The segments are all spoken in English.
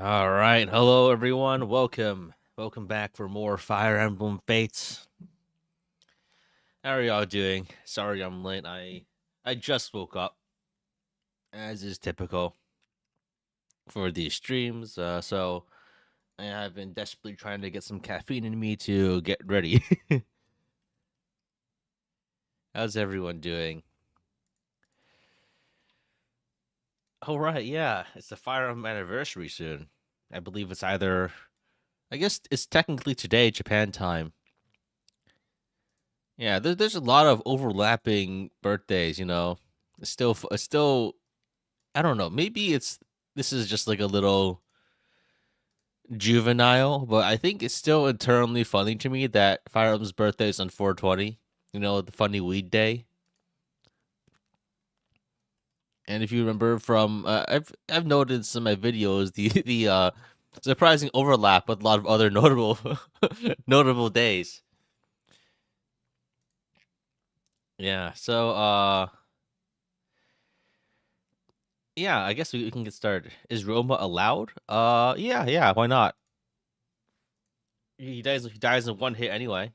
All right, hello everyone. Welcome back for more Fire Emblem Fates. How are y'all doing? Sorry I'm late. I just woke up, as is typical for these streams. So I have been desperately trying to get some caffeine in me to get ready. How's everyone doing? All right, yeah, it's the Fire Emblem anniversary soon. I believe it's either. I guess it's technically today, Japan time. Yeah, there's a lot of overlapping birthdays. It's still. I don't know. Maybe this is just like a little juvenile, but I think it's still internally funny to me that Fire Emblem's birthday is on 420. The funny weed day. And if you remember from, I've noticed in my videos the surprising overlap with a lot of other notable notable days. Yeah. So yeah, I guess we can get started. Is Roma allowed? Yeah, why not? He dies in one hit anyway.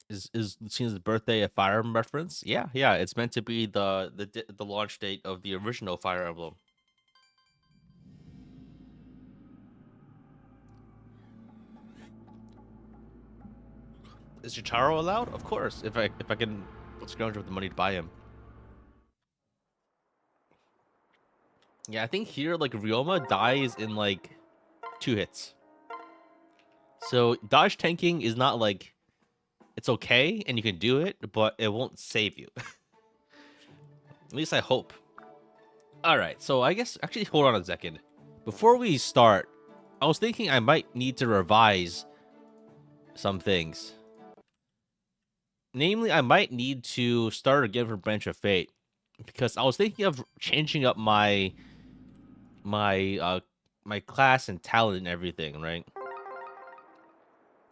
Is Lucine's birthday a Fire Emblem reference? Yeah, it's meant to be the launch date of the original Fire Emblem. Is Jotaro allowed? Of course, if I can scrounge up the money to buy him. Yeah, I think here like Ryoma dies in like 2 hits. So dodge tanking is not like it's okay and you can do it, but it won't save you. At least I hope. All right, so I guess actually hold on a second. Before we start, I was thinking I might need to revise some things. Namely, I might need to start again for Branch of Fate because I was thinking of changing up my my class and talent and everything, right?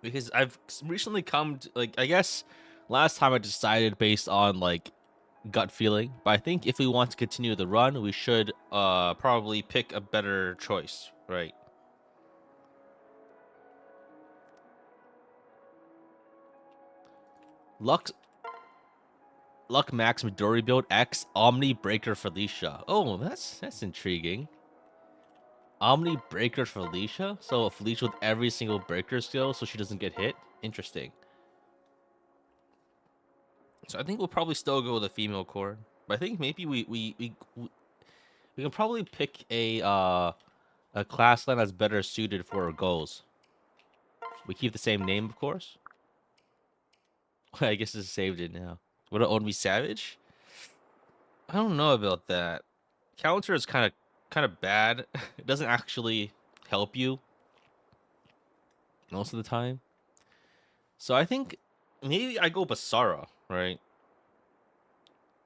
Because I've recently come to, like, I guess last time I decided based on like gut feeling, but I think if we want to continue the run, we should probably pick a better choice, right? Lux Luck Max Midori build X Omni Breaker Felicia. Oh, that's intriguing. Omni Breaker Felicia? So Felicia with every single breaker skill so she doesn't get hit? Interesting. So I think we'll probably still go with a female core. But I think maybe we can probably pick a class line that's better suited for our goals. We keep the same name, of course. I guess it's saved it now. Would it own me Savage? I don't know about that. Counter is kind of bad. It doesn't actually help you most of the time. So I think maybe I go Basara, right?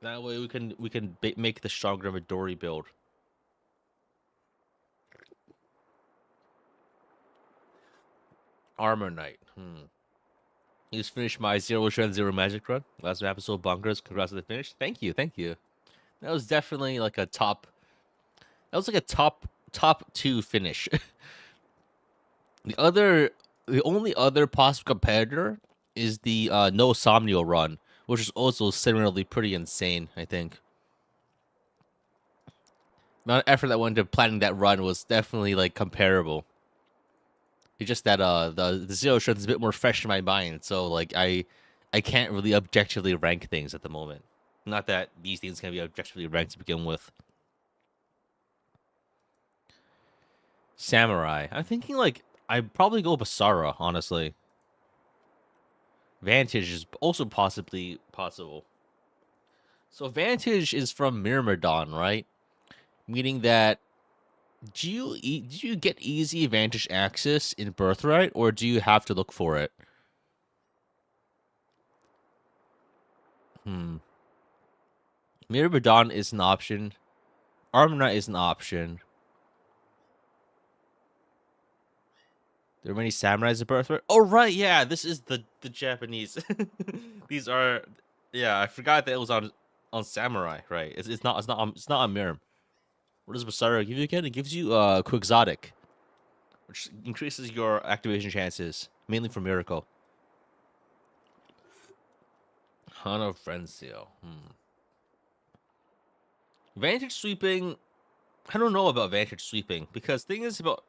That way we can make the stronger Midori build. Armor Knight. You just finished my 0 magic run. Last episode bonkers. Congrats on the finish. Thank you. That was definitely like a top. That was like a top two finish. The only other possible competitor is the No Somnio run, which is also similarly pretty insane. I think the amount of effort that went into planning that run was definitely like comparable. It's just that the zero strength is a bit more fresh in my mind, so like I can't really objectively rank things at the moment. Not that these things can be objectively ranked to begin with. Samurai. I'm thinking like I'd probably go Basara, honestly. Vantage is also possibly possible. So Vantage is from Myrmidon, right? Meaning that do you get easy Vantage access in Birthright, or do you have to look for it? Hmm. Myrmidon is an option. Armor is an option. There are many samurais in Birthright. Oh right, yeah, this is the Japanese. These are, yeah. I forgot that it was on. on samurai, right? It's not on Mirim. What does Basara give you again? It gives you Quixotic, which increases your activation chances, mainly for Miracle. Hana Frencio. Vantage sweeping. I don't know about vantage sweeping because thing is about.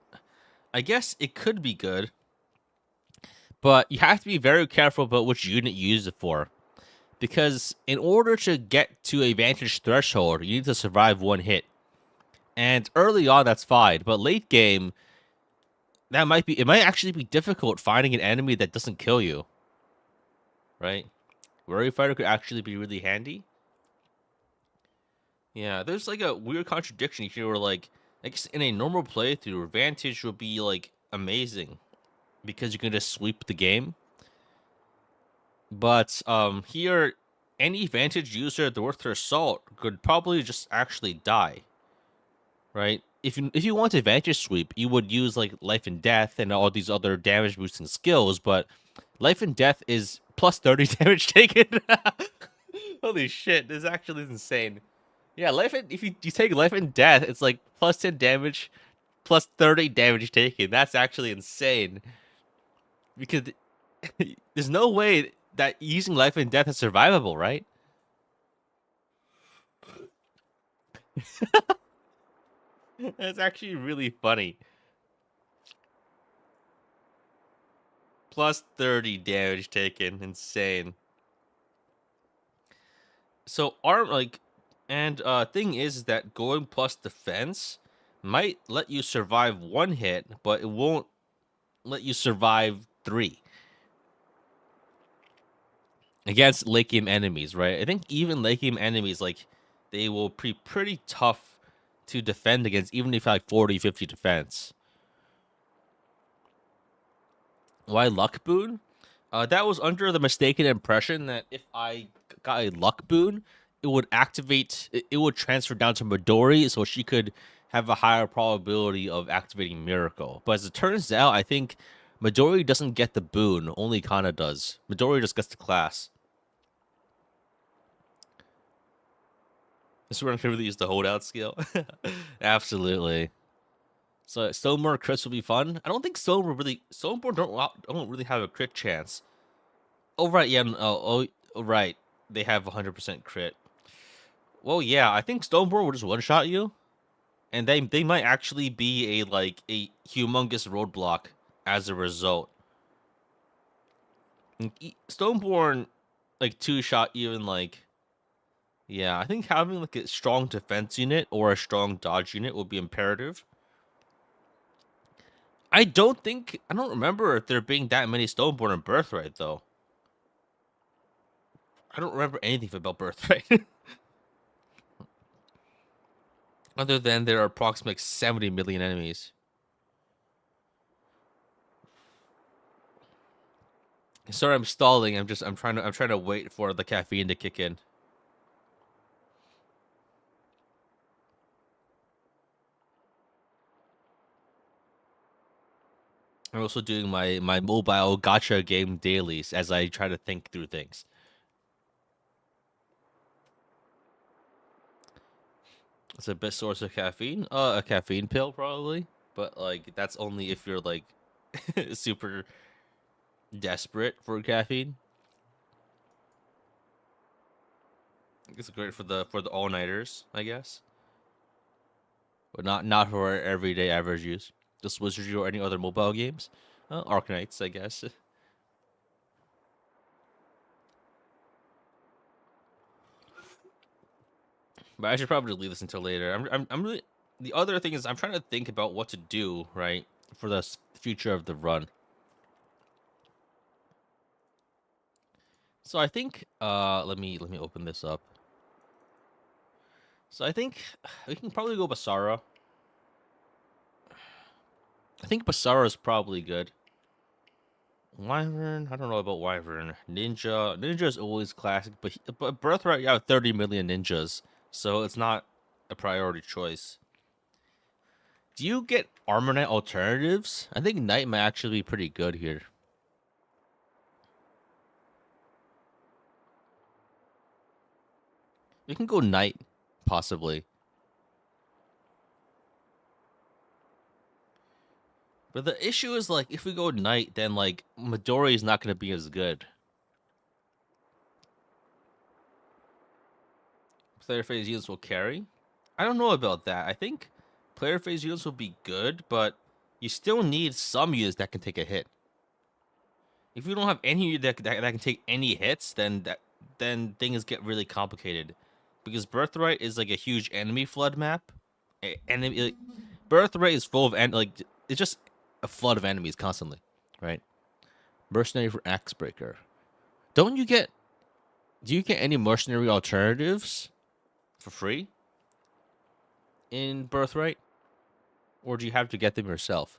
I guess it could be good, but you have to be very careful about which unit you use it for. Because in order to get to a vantage threshold, you need to survive one hit. And early on, that's fine, but late game, it might actually be difficult finding an enemy that doesn't kill you, right? Warrior Fighter could actually be really handy. Yeah, there's like a weird contradiction here where like I guess in a normal playthrough, Vantage would be like amazing because you can just sweep the game. But here any Vantage user worth their salt could probably just actually die. Right? If you want a Vantage sweep, you would use like Life and Death and all these other damage boosting skills, but Life and Death is plus 30 damage taken. Holy shit, this actually is insane. Yeah, if you take Life and Death, it's like plus 10 damage, plus 30 damage taken. That's actually insane. Because there's no way that using Life and Death is survivable, right? That's actually really funny. Plus 30 damage taken. Insane. So thing is that going plus defense might let you survive one hit, but it won't let you survive 3 against late game enemies, right? I think even late game enemies, like, they will be pretty tough to defend against, even if like 40, 50 defense. Why luck boon? That was under the mistaken impression that if I got a luck boon, it would it would transfer down to Midori, so she could have a higher probability of activating Miracle. But as it turns out, I think Midori doesn't get the boon, only Kana does. Midori just gets the class. This is where I can really use the holdout skill. Absolutely. So Stoneborn crits will be fun. I don't think Stoneborn don't really have a crit chance. Oh right, yeah. Right. They have 100% crit. Well, yeah. I think Stoneborn will just one shot you, and they might actually be a humongous roadblock as a result. Stoneborn like two shot even like. Yeah, I think having like a strong defense unit or a strong dodge unit will be imperative. I don't remember if there being that many Stoneborn in Birthright though. I don't remember anything about Birthright. Other than there are approximately 70 million enemies. Sorry, I'm stalling. I'm trying to wait for the caffeine to kick in. I'm also doing my mobile gacha game dailies as I try to think through things. It's a best source of caffeine. A caffeine pill probably, but like that's only if you're like super desperate for caffeine. It's great for the all nighters, I guess, but not for everyday average use. Just Wizardry or any other mobile games. Arknights, I guess. But I should probably leave this until later. I'm really. The other thing is I'm trying to think about what to do right for the future of the run. So I think let me open this up. So I think we can probably go Basara. I think Basara is probably good. Wyvern, I don't know about Wyvern. Ninja is always classic, but Birthright, you have 30 million ninjas, so it's not a priority choice. Do you get Armor Knight alternatives? I think Knight might actually be pretty good here. We can go knight, possibly. But the issue is, like, if we go knight, then, like, Midori is not going to be as good. Player phase units will carry? I don't know about that. I think player phase units will be good, but you still need some units that can take a hit. If you don't have any that can take any hits, then things get really complicated. Because Birthright is like a huge enemy flood map. Enemy like, Birthright is full of it's just a flood of enemies constantly, right? Mercenary for Axebreaker. Do you get any mercenary alternatives for free in Birthright? Or do you have to get them yourself?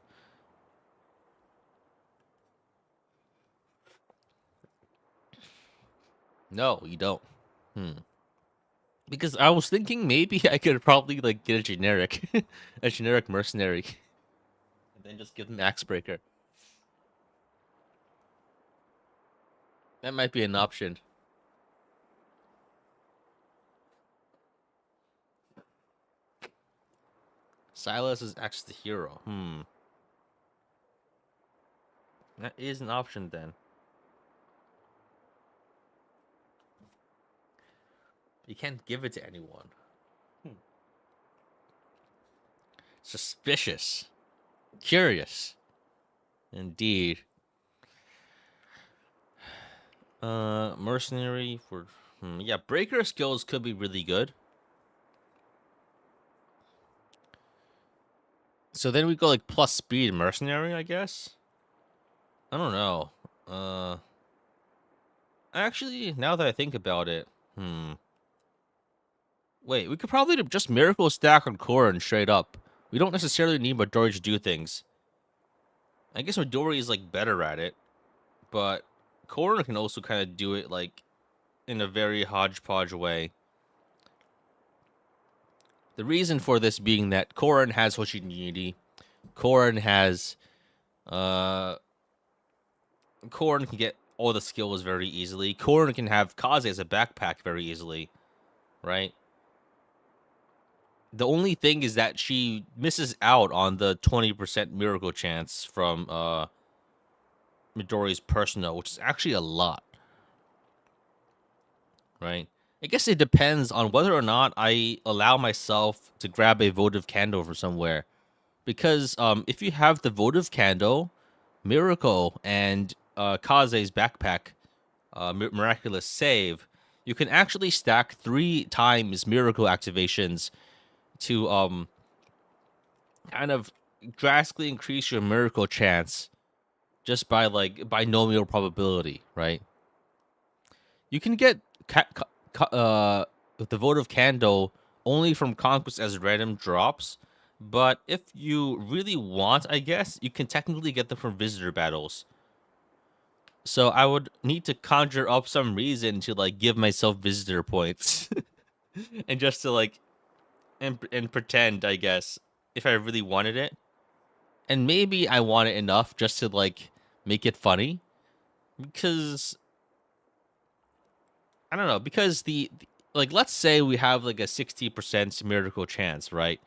No, you don't. Because I was thinking maybe I could probably like get a generic, a generic mercenary, and then just give them Axebreaker. That might be an option. Silas is actually the hero. That is an option then. You can't give it to anyone. Suspicious. Curious. Indeed. Mercenary for... yeah, breaker skills could be really good. So then we go like plus speed mercenary, I guess? I don't know. Actually, now that I think about it, wait, we could probably just miracle stack on Korin straight up. We don't necessarily need Midori to do things. I guess Midori is like better at it, but Korin can also kind of do it like in a very hodgepodge way. The reason for this being that Korin has Hoshiniji, Korin has Korin can get all the skills very easily. Korin can have Kaze as a backpack very easily, right? The only thing is that she misses out on the 20% miracle chance from Midori's personal, which is actually a lot, right? I guess it depends on whether or not I allow myself to grab a votive candle from somewhere. Because if you have the votive candle, miracle, and Kaze's backpack, miraculous save, you can actually stack 3 times miracle activations to kind of drastically increase your miracle chance just by like binomial probability, right? You can get the votive candle only from conquest as random drops, but if you really want, I guess you can technically get them from visitor battles. So I would need to conjure up some reason to like give myself visitor points and just to like and pretend, I guess, if I really wanted it. And maybe I want it enough just to like make it funny, because I don't know, because the like let's say we have like a 60% miracle chance, right?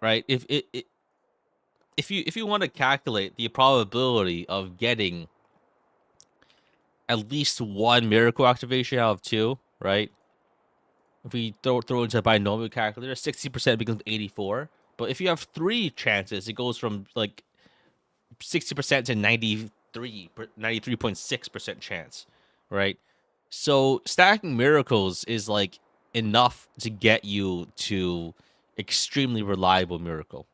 Right? If you want to calculate the probability of getting at least 1 miracle activation out of 2, right? If we throw into a binomial calculator, 60% becomes 84. But if you have 3 chances, it goes from like 60% to 93.6% chance, right? So stacking miracles is like enough to get you to extremely reliable miracle,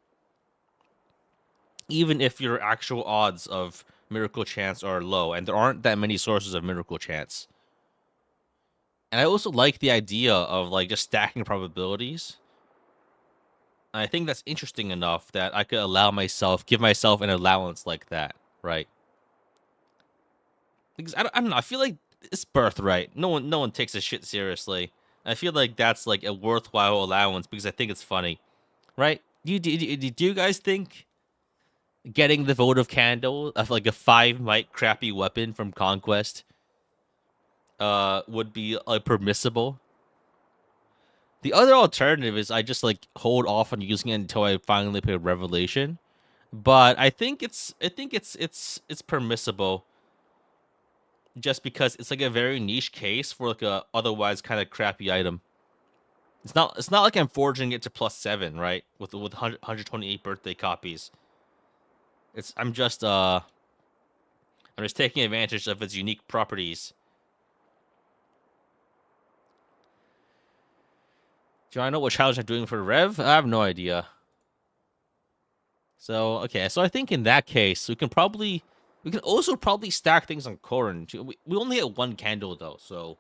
even if your actual odds of miracle chance are low, and there aren't that many sources of miracle chance. And I also like the idea of like just stacking probabilities. I think that's interesting enough that I could give myself an allowance like that, right? Because I don't know. I feel like it's Birthright. No one takes this shit seriously. I feel like that's like a worthwhile allowance because I think it's funny, right? Do you guys think getting the votive candle of like a 5 might crappy weapon from Conquest would be permissible. The other alternative is I just like hold off on using it until I finally pick Revelation. But I think it's permissible just because it's like a very niche case for like a otherwise kind of crappy item. It's not like I'm forging it to +7, right? With 128 birthday copies. I'm just taking advantage of its unique properties. Do I know what challenge I'm doing for Rev? I have no idea. So okay, so I think in that case we can also probably stack things on Corrin. We only get one candle though, so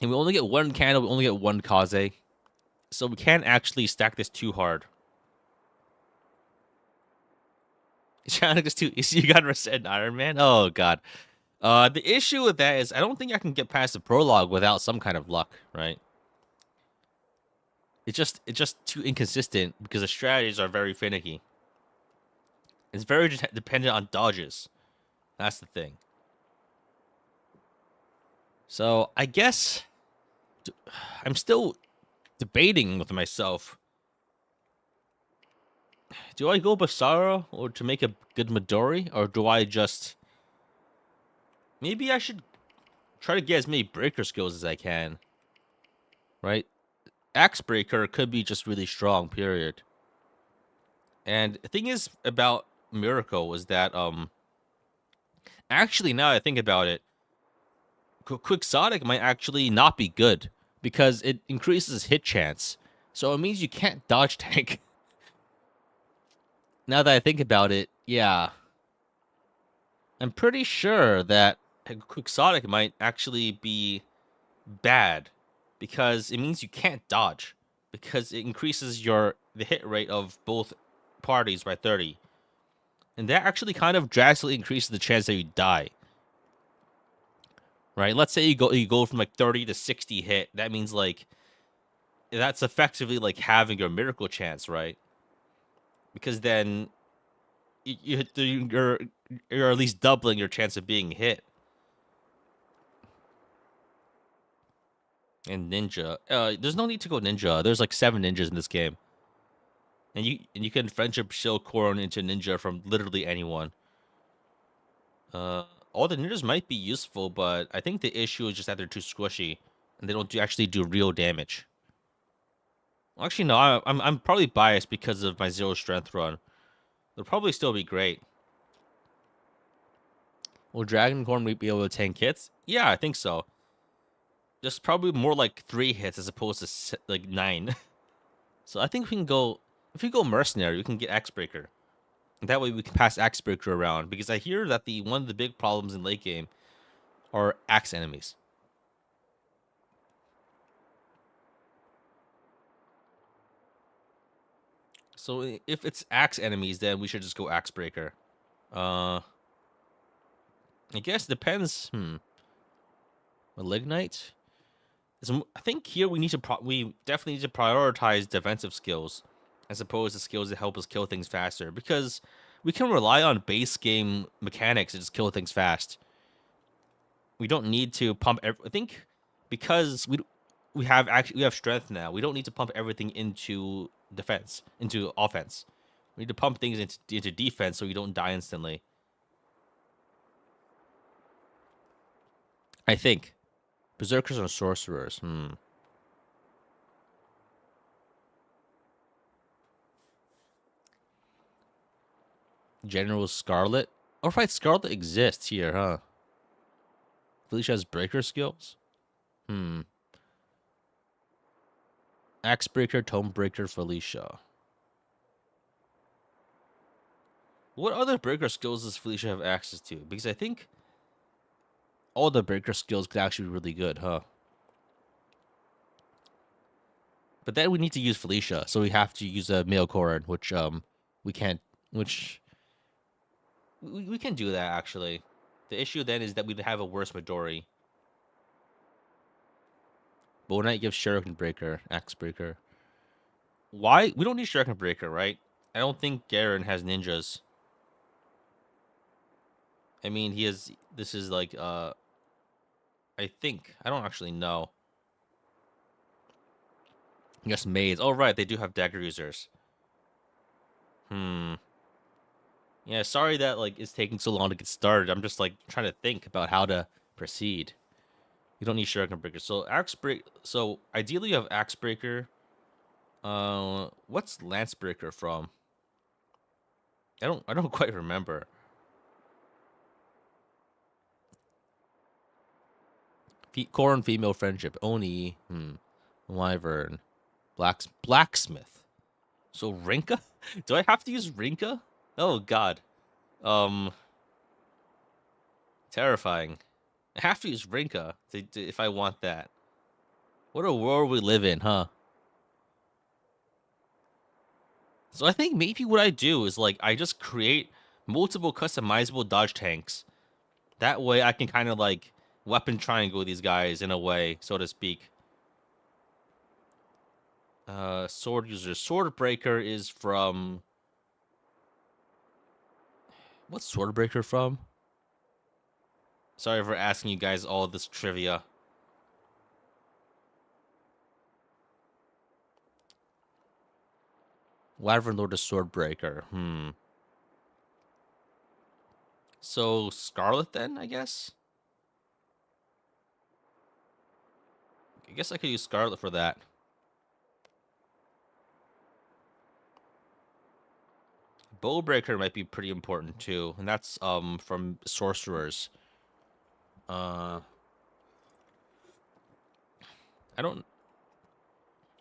and we only get one candle. We only get one Kaze, so we can't actually stack this too hard. Trying just too. You got reset in Ironman. Oh god. The issue with that is I don't think I can get past the prologue without some kind of luck, right? It's just too inconsistent because the strategies are very finicky. It's very dependent on dodges. That's the thing. So I guess I'm still debating with myself. Do I go Basara or to make a good Midori, or do I just maybe I should try to get as many breaker skills as I can, right? Axe Breaker could be just really strong, period. And the thing is about Miracle is that actually now that I think about it, Quixotic might actually not be good because it increases hit chance. So it means you can't dodge tank. Now that I think about it, yeah. I'm pretty sure that Quixotic might actually be bad because it means you can't dodge because it increases the hit rate of both parties by 30. And that actually kind of drastically increases the chance that you die. Right? Let's say you go from like 30 to 60 hit. That means like that's effectively like having your miracle chance, right? Because then you're at least doubling your chance of being hit. And ninja, there's no need to go ninja. There's like 7 ninjas in this game, and you can friendship shield Corrin into ninja from literally anyone. All the ninjas might be useful, but I think the issue is just that they're too squishy, and they don't actually do real damage. Well, actually, no, I'm probably biased because of my 0 strength run. They'll probably still be great. Will Dragon Corn be able to tank hits? Yeah, I think so. Just probably more like 3 hits as opposed to like 9. So I think we can go. If we go mercenary, we can get Axe Breaker. That way we can pass Axe Breaker around because I hear that one of the big problems in late game are axe enemies. So if it's axe enemies, then we should just go Axe Breaker. I guess depends. Malignite. I think here we definitely need to prioritize defensive skills as opposed to skills that help us kill things faster because we can rely on base game mechanics to just kill things fast. We don't need to pump. I think because we have strength now. We don't need to pump everything into into offense. We need to pump things into defense so we don't die instantly. I think berserkers or sorcerers. General Scarlet. Oh, right, Scarlet exists here, huh? Felicia has breaker skills. Axe Breaker, Tome Breaker, Felicia. What other breaker skills does Felicia have access to? Because I think all the breaker skills could actually be really good, huh? But then we need to use Felicia, so we have to use a male Corrin, which we can't. Which we can do that actually. The issue then is that we'd have a worse Midori. Bow Knight gives Shuriken Breaker, Axe Breaker. Why? We don't need Shuriken Breaker, right? I don't think Garen has ninjas. I mean, he has. This is like I think I don't actually know. Yes, maids. Oh right, they do have dagger users. Hmm. Yeah, sorry that like it's taking so long to get started. I'm just like trying to think about how to proceed. You don't need Shuriken Breaker. So Axe Break. So ideally, you have Axe Breaker. What's Lance Breaker from? I don't quite remember. Corn female friendship. Oni. Wyvern. Blacksmith. So Rinka? Do I have to use Rinka? Oh God. Um. Terrifying. I have to use Rinka if I want that. What a world we live in, huh? So I think maybe what I do is like I just create multiple customizable dodge tanks. That way I can kind of like weapon triangle these guys in a way, so to speak. Sword user. Sword breaker is from what's sword breaker from? Sorry for asking you guys all this trivia. Wyvern Lord is sword breaker. So Scarlet then, I guess? I guess I could use Scarlet for that. Bowbreaker might be pretty important too, and that's from sorcerers. Uh, I don't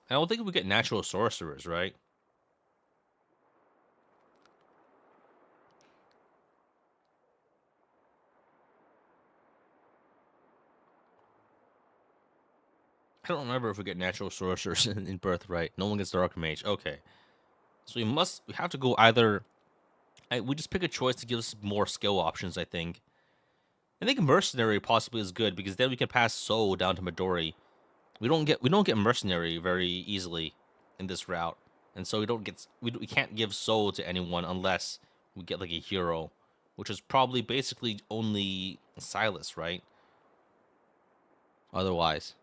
I don't think we get natural sorcerers, right? I don't remember if we get natural sorcerers in Birthright. No one gets Dark Mage. Okay, so we have to go either. We just pick a choice to give us more skill options. I think Mercenary possibly is good because then we can pass Soul down to Midori. We don't get Mercenary very easily in this route, and so we can't give Soul to anyone unless we get like a hero, which is probably basically only Silas, right? Otherwise,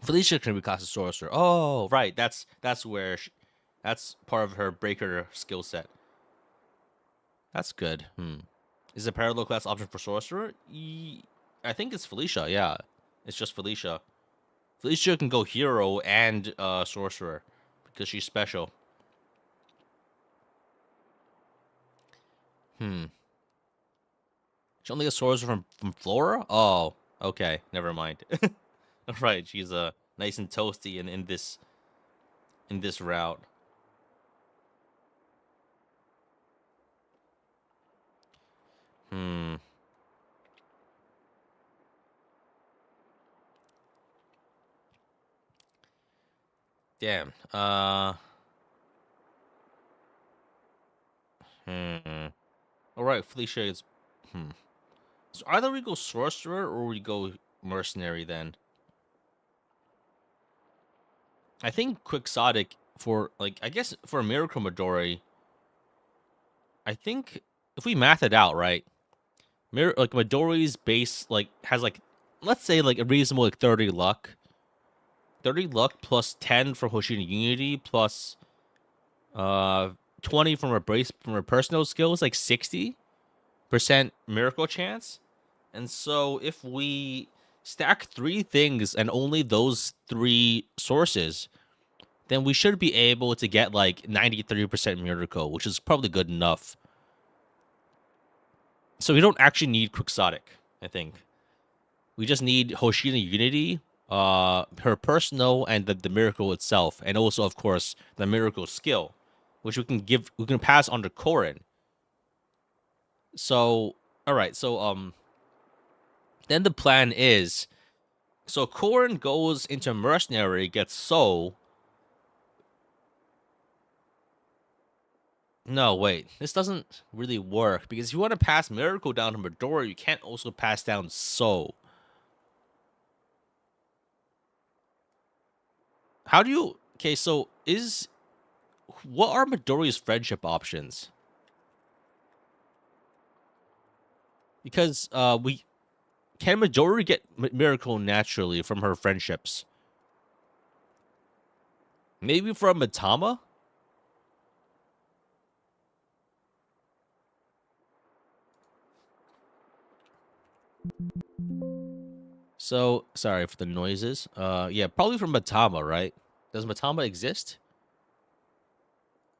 Felicia can be classed as sorcerer. Oh, right, that's part of her breaker skill set. That's good. Is a parallel class option for sorcerer? I think it's Felicia. Yeah, it's just Felicia. Felicia can go hero and sorcerer because she's special. Hmm. She only gets sorcerer from Flora? Oh, okay. Never mind. Right, she's nice and toasty in this route. Hmm. Damn. Hmm. All right, Felicia is. Hmm. So either we go sorcerer or we go mercenary then. I think quixotic for like I guess for a miracle Midori, I think if we math it out, right? Like Midori's base like has like let's say like a reasonable like 30 luck. 30 luck plus 10 from Hoshino Unity plus uh 20 from her personal skills, like 60% miracle chance. And so if we stack three things and only those three sources, then we should be able to get like 93% miracle, which is probably good enough. So we don't actually need Quixotic, I think. We just need Hoshina Unity, her personal, and the miracle itself, and also, of course, the miracle skill, which we can pass on to Korin. So, all right, so then the plan is, so Korin goes into mercenary, gets soul. No, wait, this doesn't really work because if you want to pass miracle down to Midori, you can't also pass down soul. How do you? Okay, so what are Midoriya's friendship options? Because we can Midori get Miracle naturally from her friendships? Maybe from Mitama? So, sorry for the noises. Yeah, probably from Mitama, right? Does Mitama exist?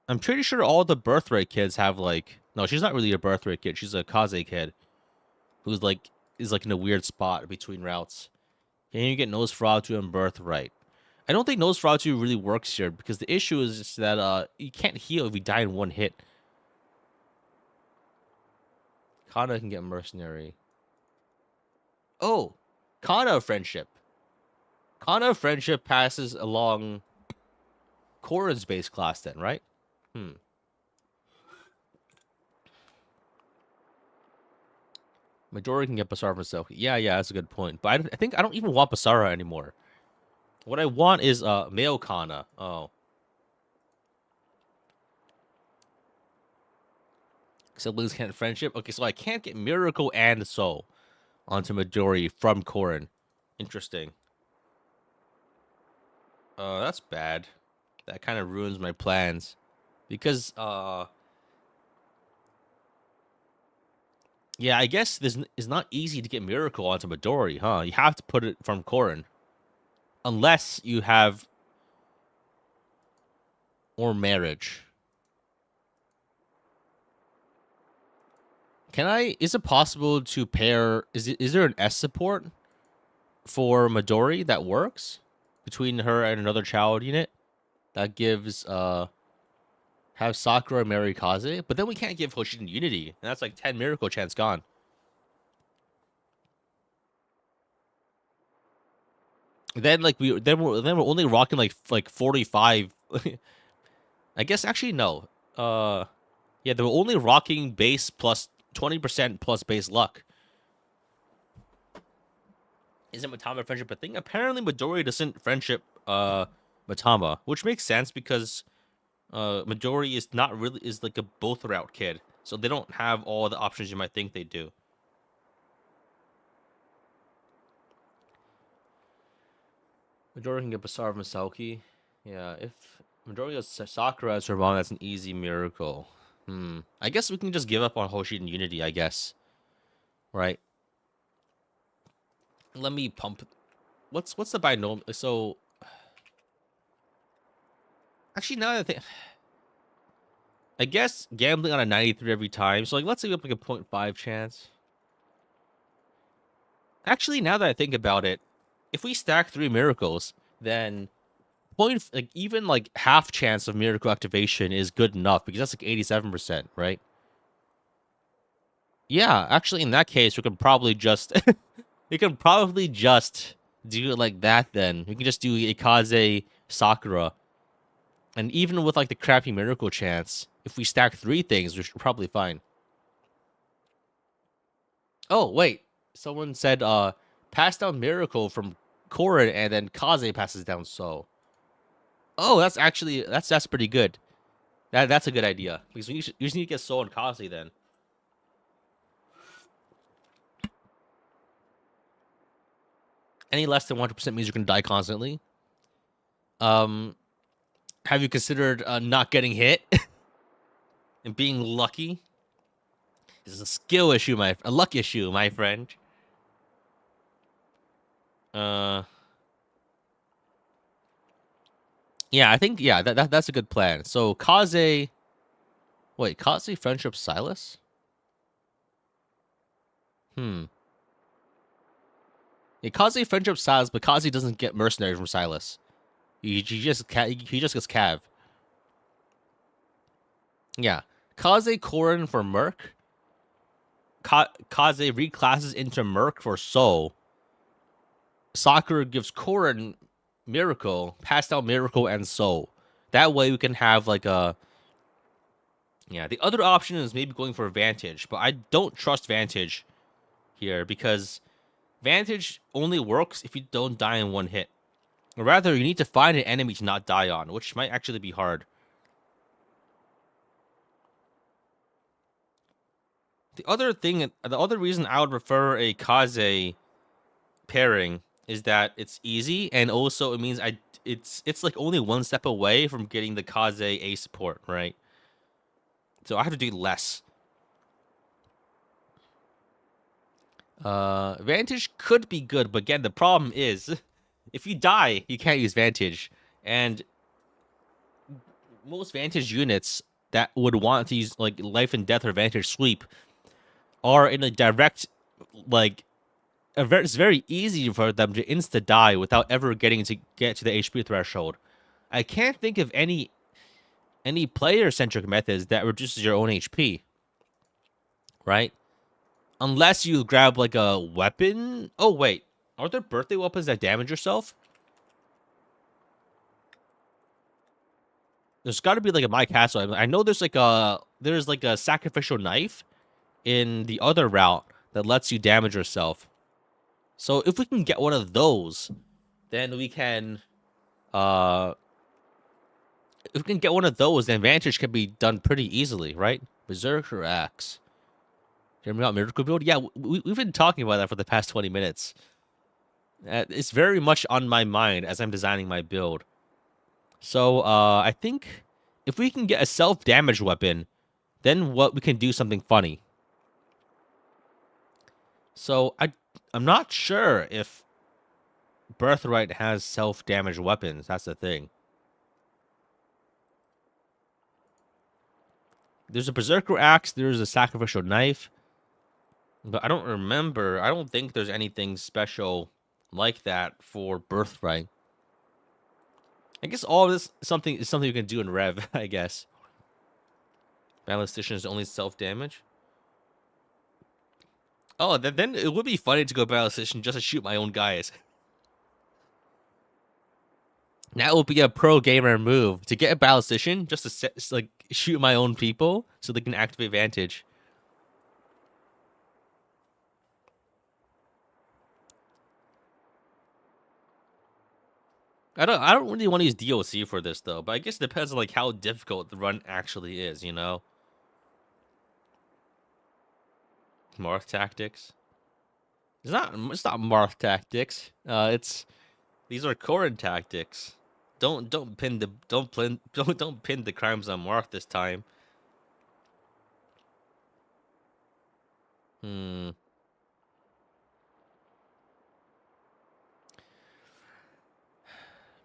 I'm pretty sure all the Birthright kids have, like... No, she's not really a Birthright kid. She's a Kaze kid. Who's, like... Is, like, in a weird spot between routes. Can you get Nosferatu and Birthright? I don't think Nosferatu really works here, because the issue is just that, you can't heal if you die in one hit. Kana can get Mercenary. Oh! Kana friendship. Kana friendship passes along Korin's base class then, right? Midori can get Basara from Selkie. Yeah, that's a good point. But I think I don't even want Basara anymore. What I want is male Kana. Oh. Siblings can't friendship. Okay, so I can't get Miracle and Soul onto Midori from Korin. Interesting. That's bad. That kind of ruins my plans. Because, yeah, I guess this is not easy to get Miracle onto Midori, huh? You have to put it from Korin. Unless you have... Or marriage. Is it possible to pair... Is there an S support for Midori that works? Between her and another child unit? That gives, have Sakura marry Kaze? But then we can't give Hoshin Unity. And that's like 10 Miracle chance gone. Then we're only rocking like 45. I guess actually no. Yeah, they were only rocking base plus 20% plus base luck. Isn't Mitama friendship a thing? Apparently Midori doesn't friendship Mitama, which makes sense because Midori is like a both route kid. So they don't have all the options you might think they do. Midori can get Basara from Selkie. Yeah, if Midori has Sakura as her mom, that's an easy Miracle. I guess we can just give up on Hoshi and Unity, I guess. Right? Let me pump. What's the binomial? So, actually, now that I think, I guess gambling on a 93 every time. So, like, let's say we have like a 0.5 chance. Actually, now that I think about it, if we stack 3 miracles, then even like half chance of miracle activation is good enough because that's like 87%, right? Yeah, actually, in that case, we can probably just we can probably just do it like that. Then we can just do Ikaze Sakura, and even with like the crappy miracle chance, if we stack 3 things, we're probably fine. Oh wait, someone said pass down miracle from Korin, and then Kaze passes down So. Oh, that's actually that's pretty good. That's a good idea because you just need to get So and Kaze then. Any less than 100% means you're gonna die constantly. Have you considered not getting hit and being lucky? This is a skill issue, a luck issue, my friend. Yeah, I think that's a good plan. So Kaze, wait, Kaze friendship Silas? Yeah, Kaze friendship Silas, but Kaze doesn't get mercenary from Silas. He just gets Cav. Yeah, Kaze Korin for Merc. Kaze reclasses into Merc for Soul. Sakura gives Korin Miracle, pass down Miracle and Soul. That way we can have like a... Yeah, the other option is maybe going for Vantage, but I don't trust Vantage here because Vantage only works if you don't die in one hit. Or rather, you need to find an enemy to not die on, which might actually be hard. The other reason I would prefer a Kaze pairing is that it's easy, and also it means it's like only one step away from getting the Kaze A support, right? So I have to do less. Vantage could be good, but again, the problem is, if you die, you can't use Vantage, and most Vantage units that would want to use like Life and Death or Vantage Sweep are in a direct, like, it's very easy for them to insta die without ever getting to get to the HP threshold. I can't think of any player centric methods that reduces your own HP, right? Unless you grab like a weapon. Oh wait, are there birthday weapons that damage yourself? There's got to be like a My Castle. I know there's like a sacrificial knife in the other route that lets you damage yourself. So if we can get one of those, then we can if we can get one of those, then Vantage can be done pretty easily, right? Berserker Axe. Hear me out, Miracle Build? Yeah, we've been talking about that for the past 20 minutes. It's very much on my mind as I'm designing my build. So, I think if we can get a self-damage weapon, then what we can do something funny. So, I'm not sure if Birthright has self-damage weapons. That's the thing. There's a Berserker Axe, there's a Sacrificial Knife, but I don't remember. I don't think there's anything special like that for Birthright. I guess all of this is something you can do in Rev, I guess. Ballistician is only self-damage. Oh, then it would be funny to go Ballistician just to shoot my own guys. That would be a pro gamer move, to get a Ballistician just to like shoot my own people so they can activate Vantage. I don't really want to use DOC for this though, but I guess it depends on like how difficult the run actually is, you know? Marth tactics. It's not Marth tactics. These are Corrin tactics. Don't pin the crimes on Marth this time.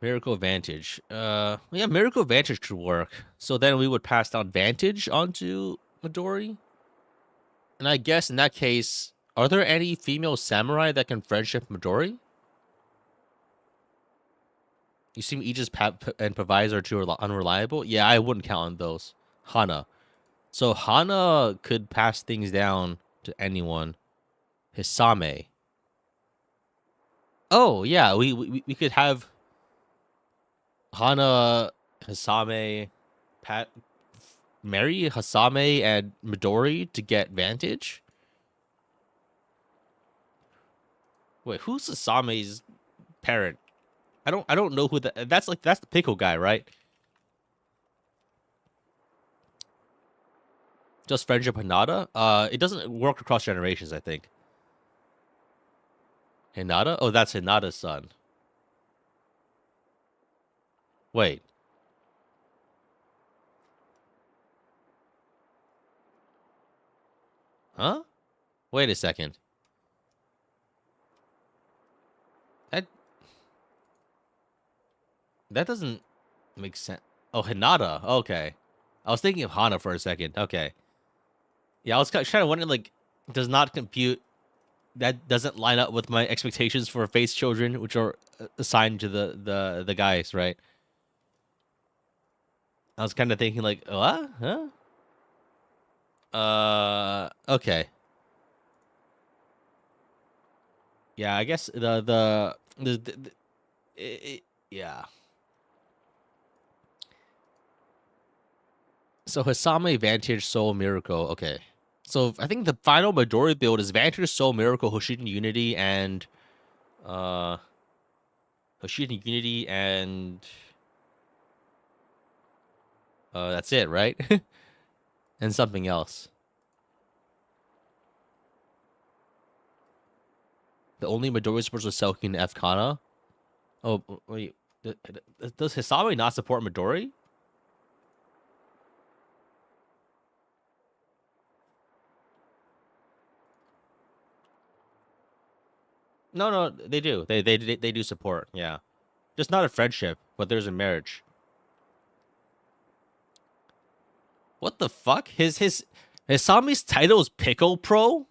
Miracle Vantage. Yeah, Miracle Vantage could work. So then we would pass down Vantage onto Midori. And I guess in that case, are there any female samurai that can friendship Midori? You seem Aegis and Provisor are too unreliable? Yeah, I wouldn't count on those. Hana. So Hana could pass things down to anyone. Hisame. Oh, yeah, we could have Hana, Hisame, marry Hisame and Midori to get Vantage? Wait, who's Hisame's parent? I don't know who that's the pickle guy, right? Just friendship Hinata? It doesn't work across generations, I think. Hinata? Oh, that's Hinata's son. Wait. Huh? Wait a second. That doesn't make sense. Oh, Hinata. Okay. I was thinking of Hana for a second. Okay. Yeah, I was kind of wondering, like, does not compute. That doesn't line up with my expectations for face children, which are assigned to the guys, right? I was kind of thinking, like, what? Huh? Okay. Yeah, I guess yeah. So Hisame, Vantage, Soul, Miracle. Okay. So I think the final Midori build is Vantage, Soul, Miracle, Hoshiden Unity, and Hoshiden Unity, and that's it, right? And something else. The only Midori supports was Selkie and Efkana. Oh, wait. Does Hisame not support Midori? No, they do. They do support. Yeah, just not a friendship, but there's a marriage. What the fuck? His Hisame's title is Pickle Pro.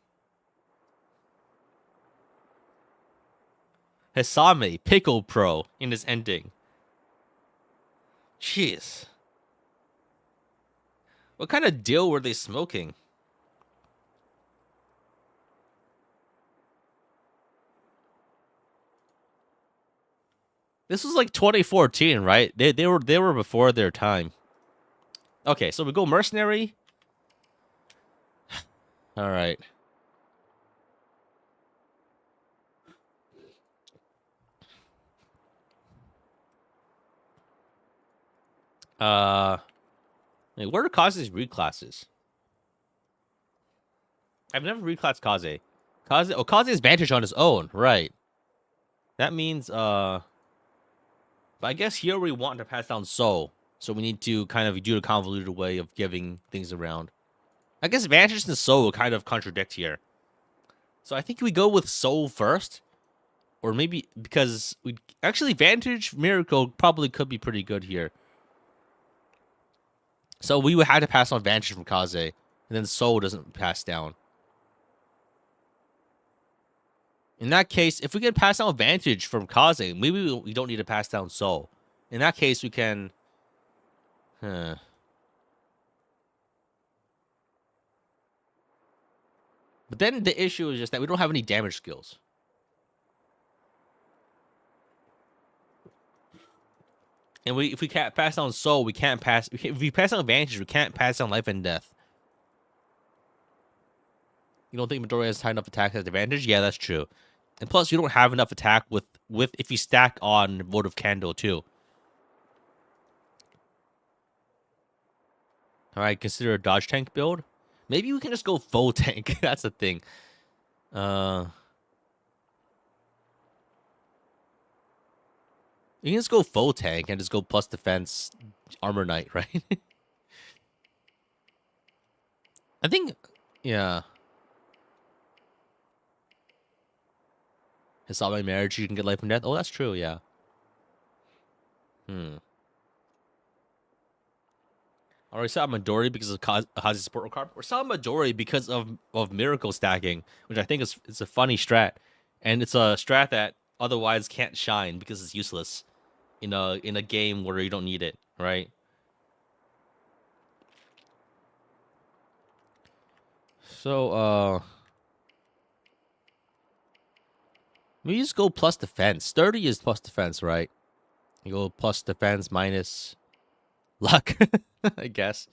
Hisame Pickle Pro in his ending. Jeez. What kind of deal were they smoking? This was like 2014, right? They were before their time. Okay, so we go mercenary. All right. Wait, what are Kaze's reclasses? I've never reclassed Kaze. Kaze is Vantage on his own, right? That means but I guess here we want to pass down Soul, so we need to kind of do a convoluted way of giving things around. I guess Vantage and Soul will kind of contradict here. So I think we go with Soul first, or maybe because we actually Vantage Miracle probably could be pretty good here. So we would have to pass on Vantage from Kaze, and then Soul doesn't pass down. In that case, if we can pass down Vantage from Kaze, maybe we don't need to pass down Soul. In that case, we can... But then the issue is just that we don't have any damage skills. And if we can't pass down Soul, we can't pass... If we pass down Vantage, we can't pass down Life and Death. You don't think Midori has high enough attack as advantage? Yeah, that's true. And plus, you don't have enough attack with if you stack on Votive Candle too. All right, consider a dodge tank build. Maybe we can just go full tank. That's the thing. You can just go full tank and just go plus defense, armor knight, right? I think, yeah. Hisame marriage, you can get life and death. Oh, that's true. Yeah. Or we saw Midori because of Kaze's support card. Or saw Midori because of miracle stacking, which I think is a funny strat, and it's a strat that otherwise can't shine because it's useless in a game where you don't need it, right? So we just go plus defense. 30 is plus defense, right? You go plus defense minus luck, I guess.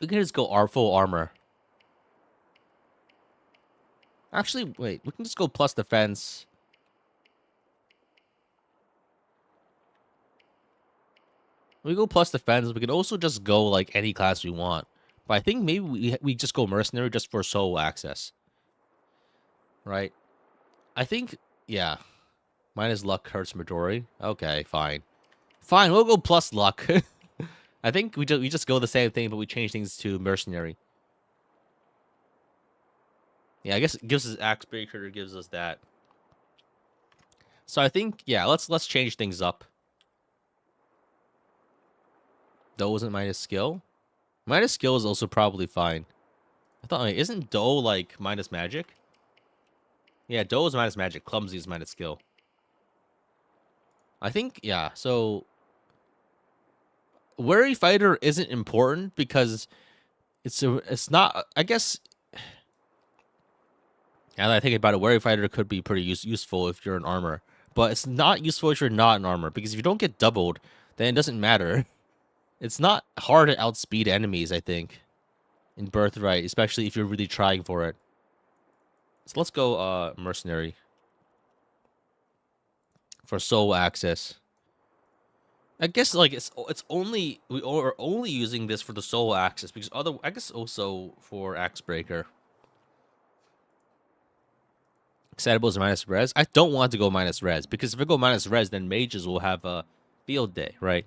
We can just go full armor. Actually, wait. We can just go plus defense. We go plus defense. We can also just go like any class we want. But I think maybe we just go mercenary just for soul access. Right? I think, yeah. Minus luck hurts Midori. Okay, fine. Fine, we'll go plus luck. I think we just go the same thing, but we change things to mercenary. Yeah, I guess it gives us axe breaker, gives us that. So I think, yeah, let's change things up. Doe isn't minus skill. Minus skill is also probably fine. I thought, wait, isn't Doe like minus magic? Yeah, Doe is minus magic. Clumsy is minus skill. I think, yeah, so Wary Fighter isn't important because it's not, I guess, now that I think about it, Wary Fighter could be pretty useful if you're in armor. But it's not useful if you're not in armor, because if you don't get doubled, then it doesn't matter. It's not hard to outspeed enemies, I think, in Birthright, especially if you're really trying for it. So let's go mercenary for soul access. I guess like it's only we're only using this for the soul access because I guess also for axe breaker. Excelblem is minus res. I don't want to go minus res because if I go minus res, then mages will have a field day, right?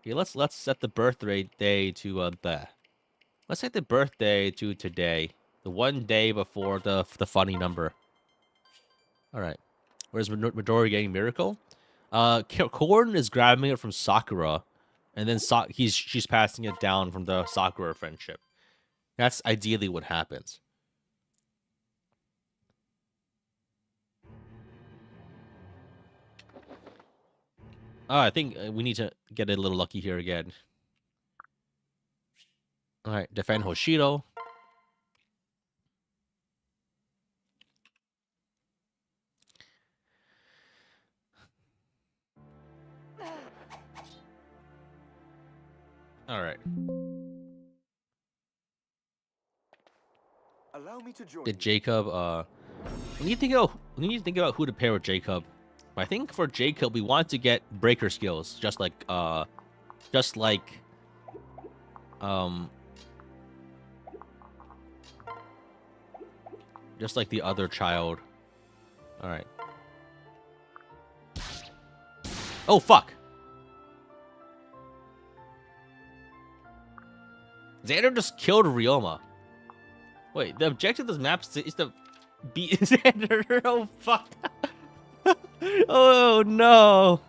Okay, let's set the birthday day to let's set the birthday to today, the one day before the funny number. All right, where's Midori getting miracle? Korn is grabbing it from Sakura, and then she's passing it down from the Sakura friendship. That's ideally what happens. Oh, I think we need to get a little lucky here again. All right, defend Hoshido. All right. Allow me to join Did Jacob? We need to think about who to pair with Jacob. I think for Jacob, we want to get breaker skills, just like the other child. All right. Oh fuck! Xander just killed Ryoma. Wait, the objective of this map is to beat Xander. Oh fuck! Oh no!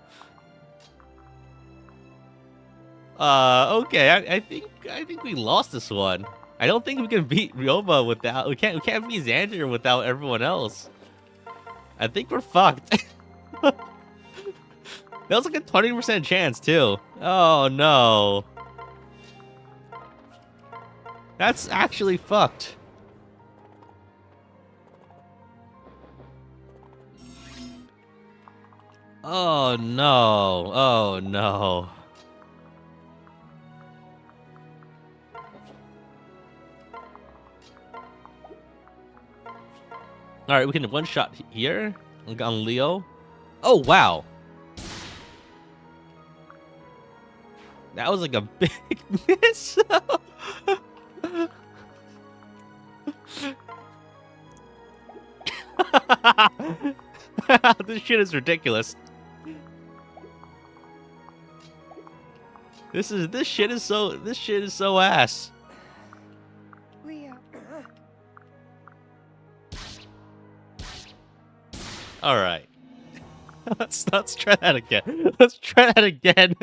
Okay. I think we lost this one. I don't think we can beat Ryoma without. We can't beat Xander without everyone else. I think we're fucked. That was like a 20% chance too. Oh no. That's actually fucked. Oh no. Oh no. All right, we can one shot here on Leo. Oh wow. That was like a big miss. This shit is ridiculous. This shit is so ass. All right. Let's try that again. Let's try that again.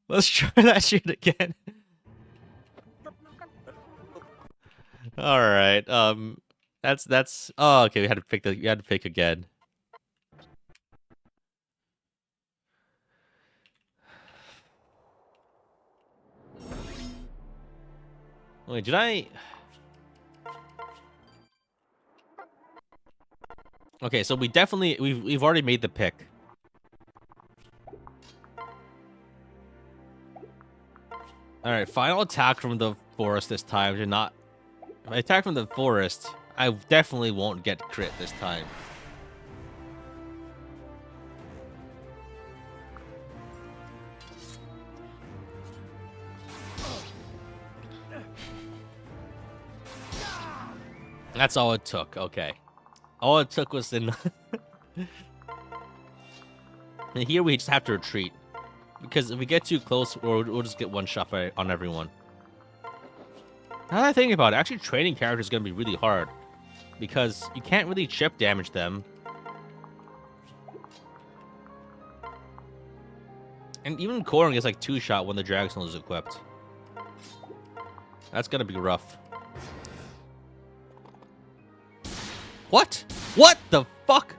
Let's try that shit again. All right. That's. Oh, okay. We had to pick again. Wait, did I? Okay, so we've already made the pick. All right, final attack from the forest this time. If I attack from the forest, I definitely won't get crit this time. That's all it took. Okay. All it took was in. And here we just have to retreat. Because if we get too close, we'll just get one shot on everyone. Now that I think about it, actually training characters is going to be really hard. Because you can't really chip damage them. And even Korin gets like 2-shot when the Dragon is equipped. That's going to be rough. What? What the fuck?